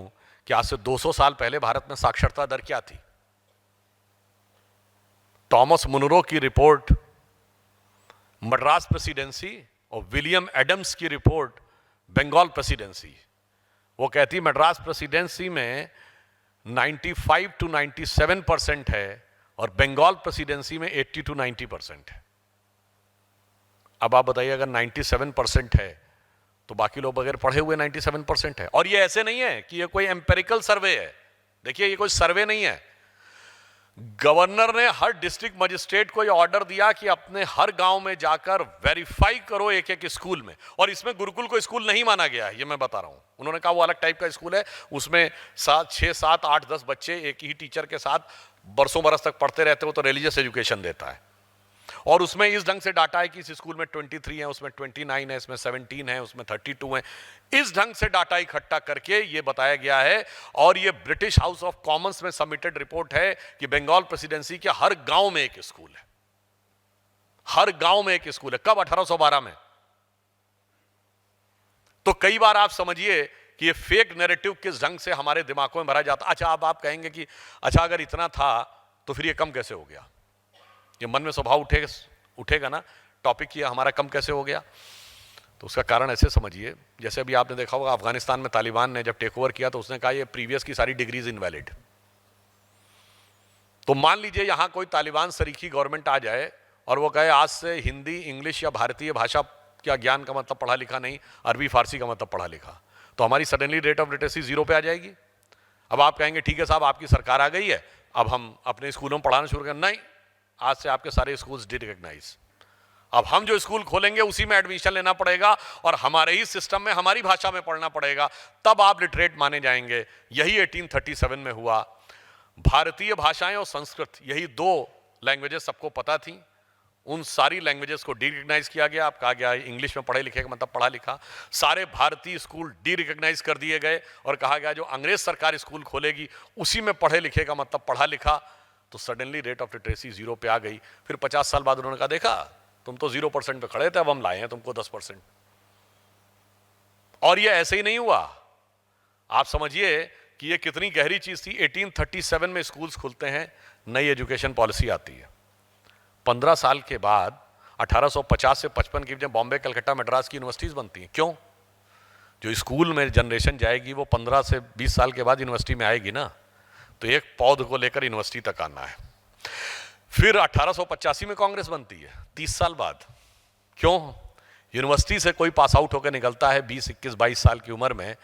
कि आज से 200 साल पहले भारत में साक्षरता दर क्या थी? टॉमस मुनरो की रिपोर्ट, मद्रास प्रेसिडेंसी और विलियम एडम्स की रिपोर्ट बंगाल प्रेसिडेंसी, वो कहती मद्रास प्रेसिडेंसी में 95 to 97% है और बंगाल प्रेसिडेंसी में 80 to 90% है। अब आप बताइए, अगर 97% है तो बाकी लोग बगैर पढ़े हुए 97% है। और ये ऐसे नहीं है कि ये कोई एम्पेरिकल सर्वे है। देखिए, ये कोई सर्वे नहीं है। गवर्नर ने हर डिस्ट्रिक्ट मजिस्ट्रेट को ये ऑर्डर दिया कि अपने हर गांव में जाकर वेरीफाई करो एक एक स्कूल में। और इसमें गुरुकुल को स्कूल नहीं माना गया है, ये मैं बता रहा हूं। उन्होंने कहा वो अलग टाइप का स्कूल है, उसमें 6, 7, 8, 10 बच्चे एक ही टीचर के साथ बरसों बरस तक पढ़ते रहते हो, तो रिलीजियस एजुकेशन देता है। और उसमें इस ढंग से डाटा है कि इस स्कूल में 23 है, उसमें 29 है, इसमें 17 है, उसमें 32 है। इस ढंग से डाटा इकट्ठा करके ये बताया गया है। और ये ब्रिटिश हाउस ऑफ कॉमन्स में सबमिटेड रिपोर्ट है कि बंगाल प्रेसिडेंसी के हर गांव में एक स्कूल है। हर गांव में एक स्कूल है। कब? 1812 में। तो कई बार आप समझिए कि ये फेक नैरेटिव किस ढंग से हमारे दिमागों में भरा जाता। अच्छा, अब आप कहेंगे कि अच्छा अगर इतना था तो फिर ये कम कैसे हो गया? ये मन में स्वभाव उठेगा ना, टॉपिक ये हमारा कम कैसे हो गया? तो उसका कारण ऐसे समझिए, जैसे अभी आपने देखा होगा अफगानिस्तान में तालिबान ने जब टेक ओवर किया तो उसने कहा ये प्रीवियस की सारी डिग्रीज इनवैलिड। तो मान लीजिए यहां कोई तालिबान सरीखी गवर्नमेंट आ जाए और वो कहे आज से हिंदी, इंग्लिश या भारतीय भाषा क्या ज्ञान का मतलब पढ़ा लिखा नहीं, अरबी फारसी का मतलब पढ़ा लिखा, तो हमारी सडनली रेट ऑफ लिटरेसी 0 पे आ जाएगी। अब आप कहेंगे ठीक है साहब, आपकी सरकार आ गई है, अब हम अपने स्कूलों में पढ़ाना शुरू करें। नहीं, आज से आपके सारे स्कूल्स डिरिकॉग्नाइज। अब हम जो स्कूल खोलेंगे उसी में एडमिशन लेना पड़ेगा और हमारे ही सिस्टम में हमारी भाषा में पढ़ना पड़ेगा, तब आप लिटरेट माने जाएंगे। यही 1837 में हुआ। भारतीय भाषाएं और संस्कृत, यही 2 लैंग्वेजेस सबको पता थी, उन सारी लैंग्वेजेस को डी-रिकॉग्नाइज किया गया। आप कहा गया इंग्लिश में पढ़े लिखे का मतलब पढ़ा लिखा। सारे भारतीय स्कूल डी-रिकॉग्नाइज कर दिए गए और कहा गया जो अंग्रेज सरकार स्कूल खोलेगी उसी में पढ़े लिखे का मतलब पढ़ा लिखा। तो सडनली रेट ऑफ लिटरेसी 0 पे आ गई। फिर 50 साल बाद उन्होंने कहा देखा तुम तो 0% पे खड़े थे, अब हम लाए हैं तुमको 10%। और ये ऐसे ही नहीं हुआ, आप समझिए कि ये कितनी गहरी चीज थी। 1837 में स्कूल्स खुलते हैं, नई एजुकेशन पॉलिसी आती है। 15 साल के बाद 1850 से 55 की जब बॉम्बे, कलकत्ता, मद्रास की यूनिवर्सिटीज बनती हैं। क्यों? जो स्कूल में जनरेशन जाएगी वो 15 से 20 साल के बाद यूनिवर्सिटी में आएगी ना, तो एक पौध को लेकर यूनिवर्सिटी तक आना है। फिर 1885 में कांग्रेस बनती है, 30 साल बाद। क्यों? यूनिवर्सिटी से कोई पास आउट होकर निकलता है 20, 21, 22 साल की उम्र में,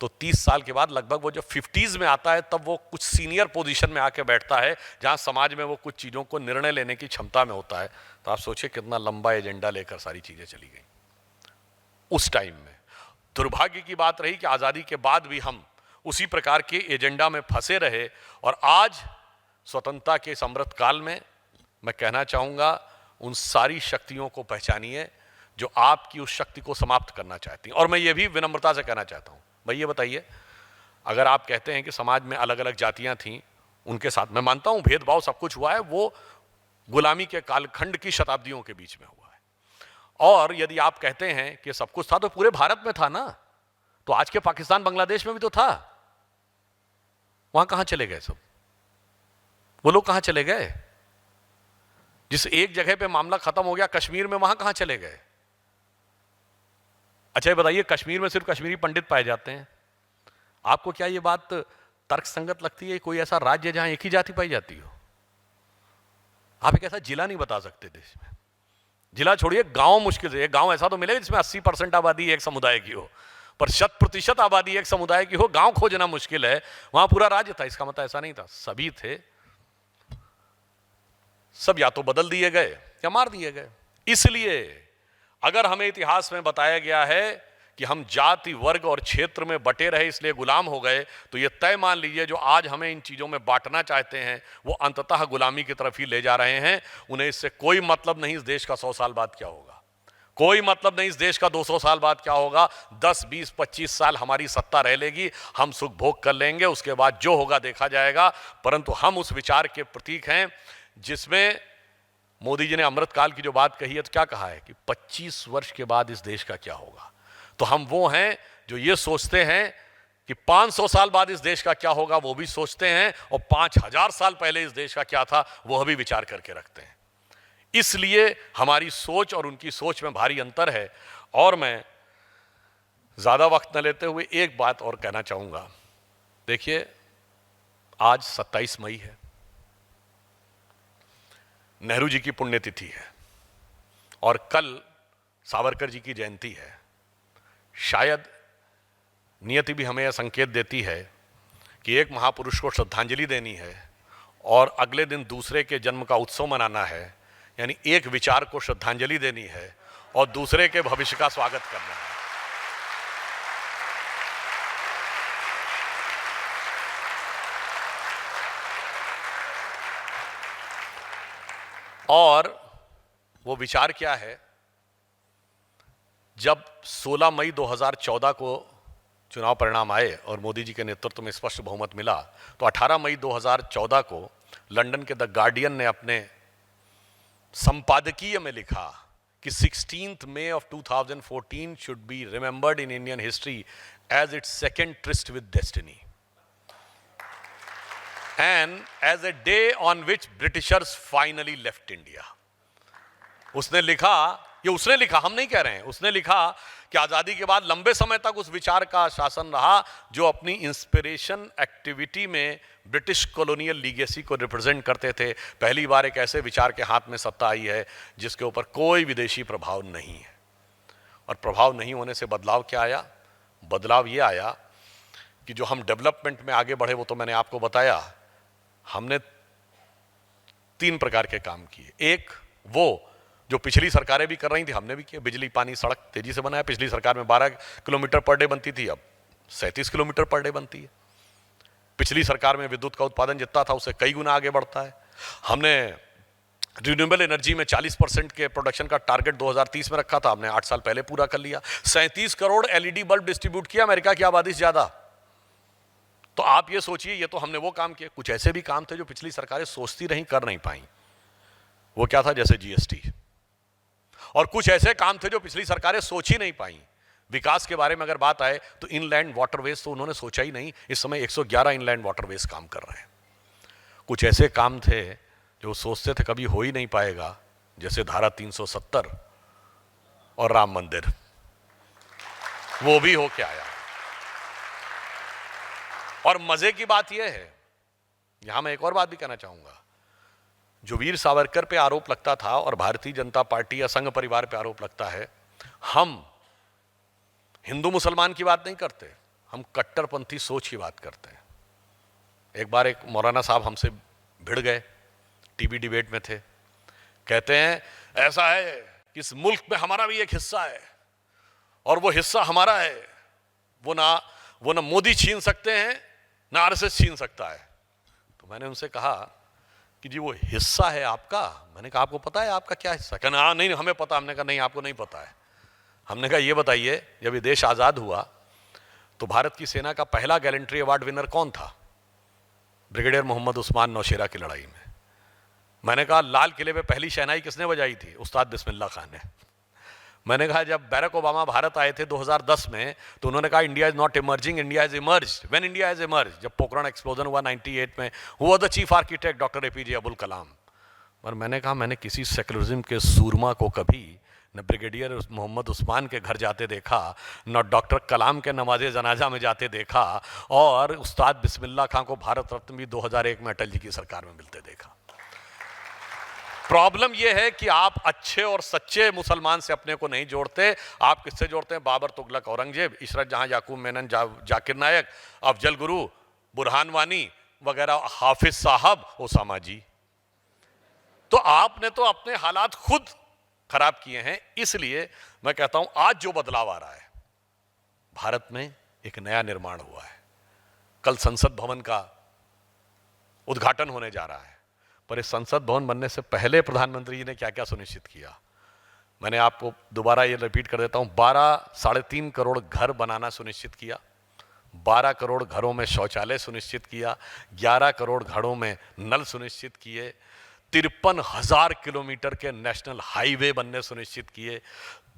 तो 30 साल के बाद लगभग वो जो 50s में आता है तब वो कुछ सीनियर पोजीशन में आके बैठता है जहां समाज में वो कुछ चीजों को निर्णय लेने की क्षमता में होता है। तो आप सोचिए कितना लंबा एजेंडा लेकर सारी चीजें चली गई उस टाइम में। दुर्भाग्य की बात रही कि आजादी के बाद भी हम उसी प्रकार के एजेंडा में फंसे रहे। और आज स्वतंत्रता के इस अमृत काल में मैं कहना चाहूंगा उन सारी शक्तियों को पहचानिए जो आपकी उस शक्ति को समाप्त करना चाहती हैं। और मैं ये भी विनम्रता से कहना चाहता हूं, भाई ये बताइए, अगर आप कहते हैं कि समाज में अलग अलग जातियां थीं, उनके साथ मैं मानता हूं भेदभाव सब कुछ हुआ है, वो गुलामी के कालखंड की शताब्दियों के बीच में हुआ है। और यदि आप कहते हैं कि सब कुछ था तो पूरे भारत में था ना, तो आज के पाकिस्तान, बांग्लादेश में भी तो था। वहां कहां चले गए सब? वो लोग कहां चले गए? जिस एक जगह पे मामला खत्म हो गया कश्मीर में, वहां कहां चले गए? अच्छा ये बताइए, कश्मीर में सिर्फ कश्मीरी पंडित पाए जाते हैं। आपको क्या ये बात तर्कसंगत लगती है? कोई ऐसा राज्य जहां एक ही जाति पाई जाती हो? आप एक ऐसा जिला नहीं बता सकते देश में। जिला छोड़िए, गांव मुश्किल से, एक गांव ऐसा तो मिलेगा जिसमें 80% आबादी एक समुदाय की हो, पर 100% आबादी एक समुदाय की हो, गांव खोजना मुश्किल है। वहां पूरा राज्य था, इसका मतलब ऐसा नहीं था सभी थे। सब या तो बदल दिए गए या मार दिए गए। इसलिए अगर हमें इतिहास में बताया गया है कि हम जाति, वर्ग और क्षेत्र में बटे रहे इसलिए गुलाम हो गए, तो यह तय मान लीजिए जो आज हमें इन चीजों में बांटना चाहते हैं वो अंततः गुलामी की तरफ ही ले जा रहे हैं। उन्हें इससे कोई मतलब नहीं इस देश का 100 साल बाद क्या होगा, कोई मतलब नहीं इस देश का 200 साल बाद क्या होगा। 10, 20, 25 साल हमारी सत्ता रह लेगी, हम सुख भोग कर लेंगे, उसके बाद जो होगा देखा जाएगा। परंतु हम उस विचार के प्रतीक हैं जिसमें मोदी जी ने अमृतकाल की जो बात कही है, तो क्या कहा है कि 25 वर्ष के बाद इस देश का क्या होगा। तो हम वो हैं जो ये सोचते हैं कि 500 साल बाद इस देश का क्या होगा वो भी सोचते हैं, और 5000 साल पहले इस देश का क्या था वो भी विचार करके रखते हैं। इसलिए हमारी सोच और उनकी सोच में भारी अंतर है। और मैं ज्यादा वक्त न लेते हुए एक बात और कहना चाहूंगा। देखिए, आज 27 मई है, नेहरू जी की पुण्यतिथि है, और कल सावरकर जी की जयंती है। शायद नियति भी हमें यह संकेत देती है कि एक महापुरुष को श्रद्धांजलि देनी है और अगले दिन दूसरे के जन्म का उत्सव मनाना है। यानी एक विचार को श्रद्धांजलि देनी है और दूसरे के भविष्य का स्वागत करना है। और वो विचार क्या है? जब 16 मई 2014 को चुनाव परिणाम आए और मोदी जी के नेतृत्व में स्पष्ट बहुमत मिला, तो 18 मई 2014 को लंदन के द गार्डियन ने अपने संपादकीय में लिखा कि 16th May of 2014 should be remembered in Indian history as its second tryst with destiny and as a day on which Britishers finally left India. उसने लिखा, ये उसने लिखा, हम नहीं कह रहे हैं, उसने लिखा कि आज़ादी के बाद लंबे समय तक उस विचार का शासन रहा जो अपनी इंस्पिरेशन एक्टिविटी में ब्रिटिश कॉलोनियल लीगेसी को रिप्रेजेंट करते थे। पहली बार एक ऐसे विचार के हाथ में सत्ता आई है जिसके ऊपर कोई विदेशी प्रभाव नहीं है। और प्रभाव नहीं होने से बदलाव क्या आया? बदलाव ये आया कि जो हम डेवलपमेंट में आगे बढ़े वो तो मैंने आपको बताया। हमने 3 प्रकार के काम किए। एक, वो जो पिछली सरकारें भी कर रही थी हमने भी किया। बिजली, पानी, सड़क तेजी से बनाया। पिछली सरकार में 12 किलोमीटर पर डे बनती थी, अब 37 किलोमीटर पर डे बनती है। पिछली सरकार में विद्युत का उत्पादन जितना था उससे कई गुना आगे बढ़ता है। हमने रिन्यूएबल एनर्जी में 40% के प्रोडक्शन का टारगेट 2030 में रखा था, हमने 8 साल पहले पूरा कर लिया। 37 करोड़ एलईडी बल्ब डिस्ट्रीब्यूट किया, अमेरिका की आबादी से ज्यादा। तो आप ये सोचिए, ये तो हमने वो काम किए। कुछ ऐसे भी काम थे जो पिछली सरकारें सोचती रहीं, कर नहीं पाई। वो क्या था? जैसे जीएसटी। और कुछ ऐसे काम थे जो पिछली सरकारें सोच ही नहीं पाई। विकास के बारे में अगर बात आए तो इनलैंड वाटरवेज तो उन्होंने सोचा ही नहीं। इस समय 111 इनलैंड वाटरवेज काम कर रहे हैं। कुछ ऐसे काम थे जो सोचते थे कभी हो ही नहीं पाएगा, जैसे धारा 370 और राम मंदिर, वो भी होके आया। और मजे की बात यह है, यहां मैं एक और बात भी कहना चाहूंगा। जो वीर सावरकर पे आरोप लगता था और भारतीय जनता पार्टी या संघ परिवार पे आरोप लगता है, हम हिंदू मुसलमान की बात नहीं करते, हम कट्टरपंथी सोच की बात करते हैं। एक बार एक मौलाना साहब हमसे भिड़ गए, टीवी डिबेट में थे। कहते हैं ऐसा है कि इस मुल्क में हमारा भी एक हिस्सा है और वो हिस्सा हमारा है, वो ना मोदी छीन सकते हैं ना आरएसएस छीन सकता है। तो मैंने उनसे कहा कि जी वो हिस्सा है आपका। मैंने कहा आपको पता है आपका क्या हिस्सा? कहना हाँ नहीं हमें पता। हमने कहा नहीं आपको नहीं पता है। हमने कहा ये बताइए, जब ये देश आज़ाद हुआ तो भारत की सेना का पहला गैलेंट्री अवार्ड विनर कौन था? ब्रिगेडियर मोहम्मद उस्मान नौशेरा की लड़ाई में। मैंने कहा लाल किले पे पहली शहनाई किसने बजाई थी? उस्ताद बिस्मिल्लाह खान ने। मैंने कहा जब बैरक ओबामा भारत आए थे 2010 में तो उन्होंने कहा India is not emerging, India is emerged. When India is emerged, जब पोखरण एक्सप्लोजन हुआ 98 में, हुआ the chief architect doctor APJ Abdul Kalam. और मैंने कहा मैंने किसी सेकुलरिज्म के सूरमा को कभी न ब्रिगेडियर मोहम्मद उस्मान के घर जाते देखा, न डॉक्टर कलाम के नमाजे जनाजा में जाते देखा, और उस्ताद बिस्मिल्लाह खान को भारत रत्न भी 2001 में अटल जी की सरकार में मिलते देखा। प्रॉब्लम यह है कि आप अच्छे और सच्चे मुसलमान से अपने को नहीं जोड़ते। आप किससे जोड़ते हैं? बाबर, तुगलक, औरंगजेब, इशरत जहां, याकूब मेनन, जाकिर नायक, अफजल गुरु, बुरहान वानी वगैरह, हाफिज साहब, ओसामा जी। तो आपने तो अपने हालात खुद खराब किए हैं। इसलिए मैं कहता हूं आज जो बदलाव आ रहा है, भारत में एक नया निर्माण हुआ है। कल संसद भवन का उद्घाटन होने जा रहा है, पर इस संसद भवन बनने से पहले प्रधानमंत्री जी ने क्या क्या सुनिश्चित किया, मैंने आपको दोबारा ये रिपीट कर देता हूं। 3.5 करोड़ घर बनाना सुनिश्चित किया, 12 करोड़ घरों में शौचालय सुनिश्चित किया, 11 करोड़ घरों में नल सुनिश्चित किए, 53,000 किलोमीटर के नेशनल हाईवे बनने सुनिश्चित किए,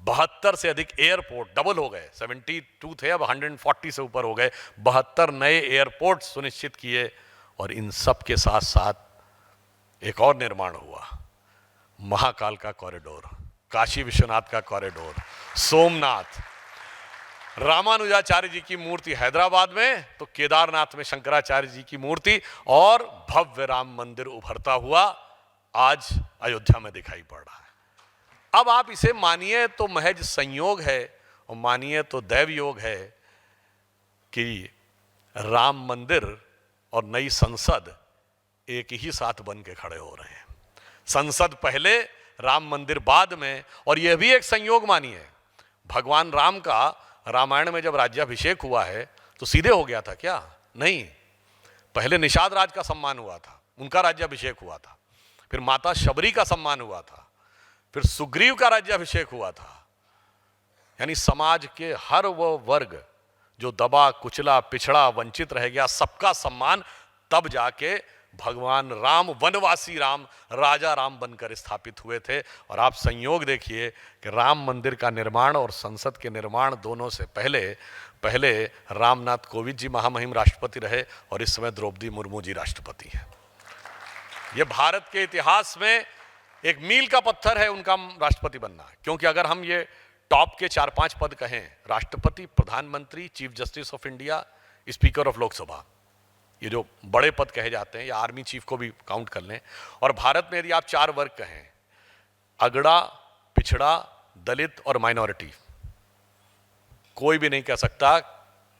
72 से अधिक एयरपोर्ट, डबल हो गए, 72 थे अब 140 से ऊपर हो गए, 72 नए एयरपोर्ट सुनिश्चित किए। और इन सब के साथ साथ एक और निर्माण हुआ, महाकाल का कॉरिडोर, काशी विश्वनाथ का कॉरिडोर, सोमनाथ, रामानुजाचार्य जी की मूर्ति हैदराबाद में, तो केदारनाथ में शंकराचार्य जी की मूर्ति, और भव्य राम मंदिर उभरता हुआ आज अयोध्या में दिखाई पड़ रहा है। अब आप इसे मानिए तो महज संयोग है और मानिए तो दैव योग है कि राम मंदिर और नई संसद एक ही साथ बन के खड़े हो रहे हैं। संसद पहले, राम मंदिर बाद में। और यह भी एक संयोग मानिए, भगवान राम का रामायण में जब राज्याभिषेक हुआ है तो सीधे हो गया था क्या? नहीं, पहले निषाद राज का सम्मान हुआ था, उनका राज्याभिषेक हुआ था, फिर माता शबरी का सम्मान हुआ था, फिर सुग्रीव का राज्याभिषेक हुआ था। यानी समाज के हर वो वर्ग जो दबा कुचला पिछड़ा वंचित रह गया, सबका सम्मान तब जाके भगवान राम, वनवासी राम, राजा राम बनकर स्थापित हुए थे। और आप संयोग देखिए कि राम मंदिर का निर्माण और संसद के निर्माण दोनों से पहले रामनाथ कोविंद जी महामहिम राष्ट्रपति रहे और इस समय द्रौपदी मुर्मू जी राष्ट्रपति हैं। यह भारत के इतिहास में एक मील का पत्थर है उनका राष्ट्रपति बनना, क्योंकि अगर हम ये टॉप के 4-5 पद कहें, राष्ट्रपति, प्रधानमंत्री, chief justice of India, speaker of Lok Sabha, ये जो बड़े पद कहे जाते हैं, या आर्मी चीफ को भी काउंट कर लें, और भारत में यदि आप 4 वर्ग कहें, अगड़ा, पिछड़ा, दलित और माइनॉरिटी, कोई भी नहीं कह सकता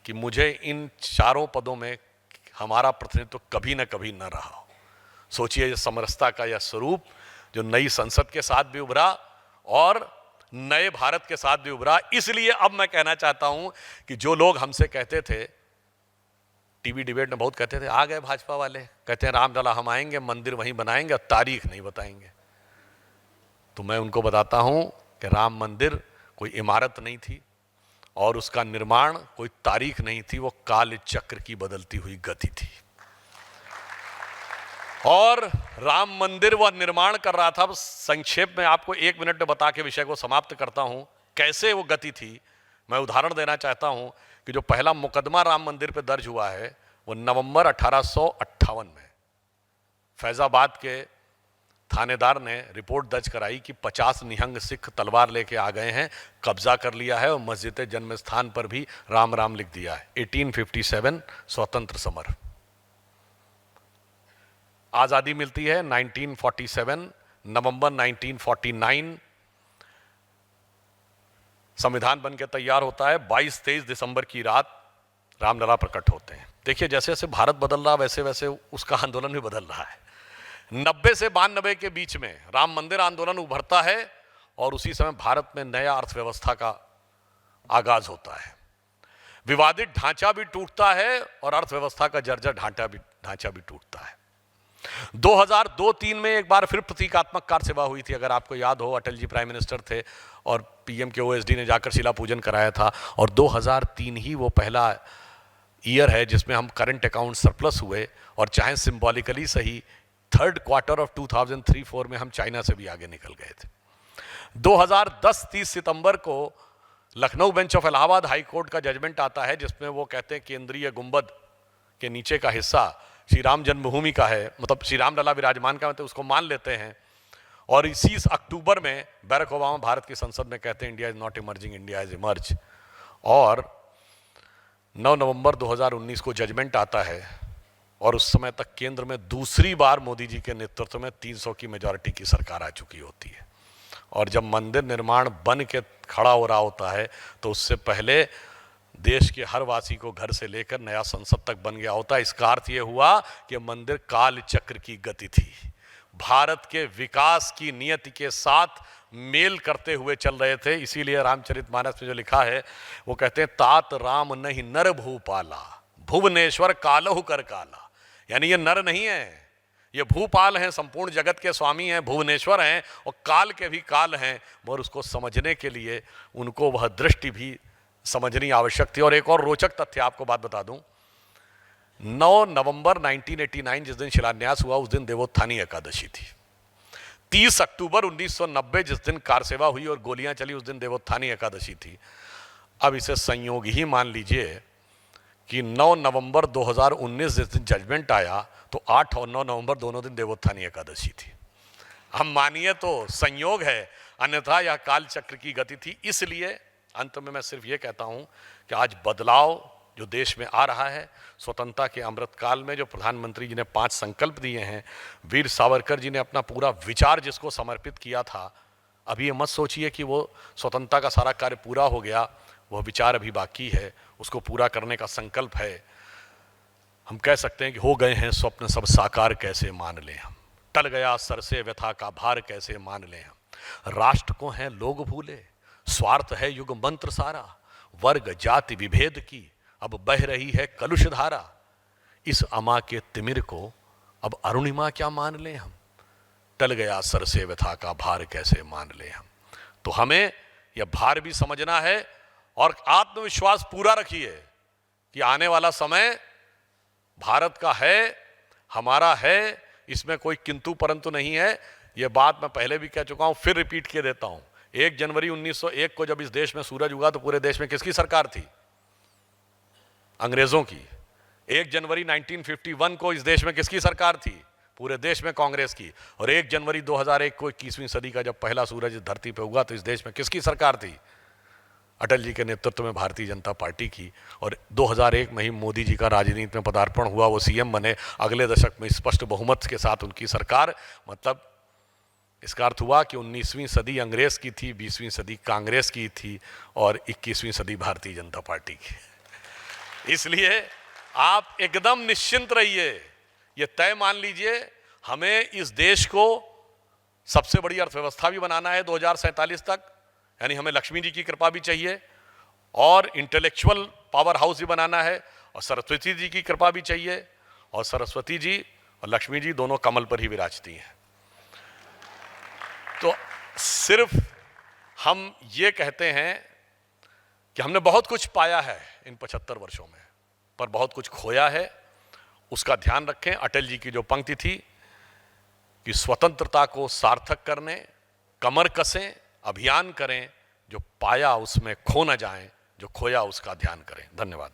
कि मुझे इन चारों पदों में हमारा प्रतिनिधित्व कभी ना कभी न रहा हो। सोचिए ये समरसता का यह स्वरूप जो नई संसद के साथ भी उभरा और नए भारत के साथ भी उभरा। इसलिए अब मैं कहना चाहता हूं कि जो लोग हमसे कहते थे, टीवी डिबेट में बहुत कहते थे, आ गए भाजपा वाले, कहते हैं रामलला हम आएंगे, मंदिर वहीं बनाएंगे और तारीख नहीं बताएंगे, तो मैं उनको बताता हूं कि राम मंदिर कोई इमारत नहीं थी और उसका निर्माण कोई तारीख नहीं थी, वो काल चक्र की बदलती हुई गति थी। और राम मंदिर वह निर्माण कर रहा था। संक्षेप में आपको 1 मिनट में बता के विषय को समाप्त करता हूं, कैसे वो गति थी। मैं उदाहरण देना चाहता हूं कि जो पहला मुकदमा राम मंदिर पे दर्ज हुआ है वो नवंबर 1858 में फैजाबाद के थानेदार ने रिपोर्ट दर्ज कराई कि 50 निहंग सिख तलवार लेके आ गए हैं, कब्जा कर लिया है और मस्जिद जन्म स्थान पर भी राम राम लिख दिया है। 1857 स्वतंत्र समर, आजादी मिलती है 1947, नवंबर 1949 संविधान बन के तैयार होता है। 22-23 दिसंबर की रात रामलला प्रकट होते हैं। देखिए जैसे जैसे भारत बदल रहा वैसे वैसे उसका आंदोलन भी बदल रहा है। 90 से 92 के बीच में राम मंदिर आंदोलन उभरता है और उसी समय भारत में नया अर्थव्यवस्था का आगाज होता है। विवादित ढांचा भी टूटता है और अर्थव्यवस्था का जर्जर ढांचा भी टूटता है। 2002-3 में एक बार फिर प्रतीकात्मक कार सेवा हुई थी, अगर आपको याद हो, अटल जी प्राइम मिनिस्टर थे और पीएम के ओएसडी ने जाकर शिला पूजन कराया था। और 2003 ही वो पहला ईयर है जिसमें हम करंट अकाउंट सरप्लस हुए और चाहे सिंबॉलिकली सही 3rd क्वार्टर ऑफ 2003-4 में हम चाइना से भी आगे निकल गए थे। 2010 30 सितंबर को Lucknow bench of Allahabad high court का जजमेंट आता है जिसमें वो कहते हैं केंद्रीय गुंबद के नीचे का हिस्सा श्री राम जन्मभूमि का है, मतलब श्री राम लला विराजमान का, मतलब उसको मान लेते हैं। और इसी अक्टूबर में बैरक ओबामा भारत की संसद में कहते हैं India is not emerging, India is emerge. और 9 नवंबर 2019 को जजमेंट आता है और उस समय तक केंद्र में दूसरी बार मोदी जी के नेतृत्व में 300 की मेजॉरिटी की सरकार आ चुकी होती है। और जब मंदिर निर्माण बन के खड़ा हो रहा होता है तो उससे पहले देश के हर वासी को घर से लेकर नया संसद तक बन गया होता है। इसका अर्थ यह हुआ कि मंदिर काल चक्र की गति थी, भारत के विकास की नियति के साथ मेल करते हुए चल रहे थे। इसीलिए रामचरितमानस में जो लिखा है वो कहते हैं तात राम नहीं नर भूपाला, भुवनेश्वर कालहु कर काला। यानी ये नर नहीं है, ये भूपाल हैं, संपूर्ण जगत के स्वामी हैं, भुवनेश्वर हैं और काल के भी काल हैं। और उसको समझने के लिए उनको वह दृष्टि भी समझनी आवश्यक थी। और एक और रोचक तथ्य आपको बात बता दूं, 9 नवंबर 1989 जिस दिन शिलान्यास हुआ उस दिन देवोत्थानी एकादशी थी। 30 अक्टूबर 1990 जिस दिन कार सेवा हुई और गोलियां चली उस दिन देवोत्थानी एकादशी थी। अब इसे संयोग ही मान लीजिए कि 9 नवंबर 2019 जिस दिन जजमेंट आया तो 8 और 9 नवंबर दोनों दिन देवोत्थानी एकादशी थी। हम मानिए तो संयोग है, अन्यथा यह काल चक्र की गति थी। इसलिए अंत में मैं सिर्फ ये कहता हूं कि आज बदलाव जो देश में आ रहा है, स्वतंत्रता के अमृत काल में जो प्रधानमंत्री जी ने 5 संकल्प दिए हैं, वीर सावरकर जी ने अपना पूरा विचार जिसको समर्पित किया था, अभी ये मत सोचिए कि वो स्वतंत्रता का सारा कार्य पूरा हो गया, वह विचार अभी बाकी है, उसको पूरा करने का संकल्प है। हम कह सकते हैं कि हो गए हैं स्वप्न सब साकार कैसे मान लें हम, टल गया सर से व्यथा का भार कैसे मान लें हम, राष्ट्र को हैं लोग भूले, स्वार्थ है युग मंत्र सारा, वर्ग जाति विभेद की अब बह रही है कलुष धारा, इस अमा के तिमिर को अब अरुणिमा क्या मान लें हम, टल गया सर से व्यथा का भार कैसे मान लें हम। तो हमें यह भार भी समझना है और आत्मविश्वास पूरा रखिए कि आने वाला समय भारत का है, हमारा है, इसमें कोई किंतु परंतु नहीं है। ये बात मैं पहले भी कह चुका हूं, फिर रिपीट किए देता हूं। 1 जनवरी 1901 को जब इस देश में सूरज उगा तो पूरे देश में किसकी सरकार थी? अंग्रेजों की। 1 जनवरी 1951 को इस देश में किसकी सरकार थी? पूरे देश में कांग्रेस की। और 1 जनवरी 2001 को 21वीं सदी का जब पहला सूरज इस धरती पे उगा तो इस देश में किसकी सरकार थी? अटल जी के नेतृत्व में भारतीय जनता पार्टी की। और 2001 में ही मोदी जी का राजनीति में पदार्पण हुआ, वो सीएम बने। अगले दशक में स्पष्ट बहुमत के साथ उनकी सरकार। मतलब इसका अर्थ हुआ कि 19वीं सदी अंग्रेज की थी, 20वीं सदी कांग्रेस की थी और 21वीं सदी भारतीय जनता पार्टी की। इसलिए आप एकदम निश्चिंत रहिए, ये तय मान लीजिए, हमें इस देश को सबसे बड़ी अर्थव्यवस्था भी बनाना है 2047 तक, यानी हमें लक्ष्मी जी की कृपा भी चाहिए और इंटेलेक्चुअल पावर हाउस भी बनाना है और सरस्वती जी की कृपा भी चाहिए। और सरस्वती जी और लक्ष्मी जी दोनों कमल पर ही विराजती हैं। तो सिर्फ हम ये कहते हैं कि हमने बहुत कुछ पाया है इन 75 वर्षों में, पर बहुत कुछ खोया है, उसका ध्यान रखें। अटल जी की जो पंक्ति थी कि स्वतंत्रता को सार्थक करने कमर कसें, अभियान करें, जो पाया उसमें खो न जाएं, जो खोया उसका ध्यान करें। धन्यवाद।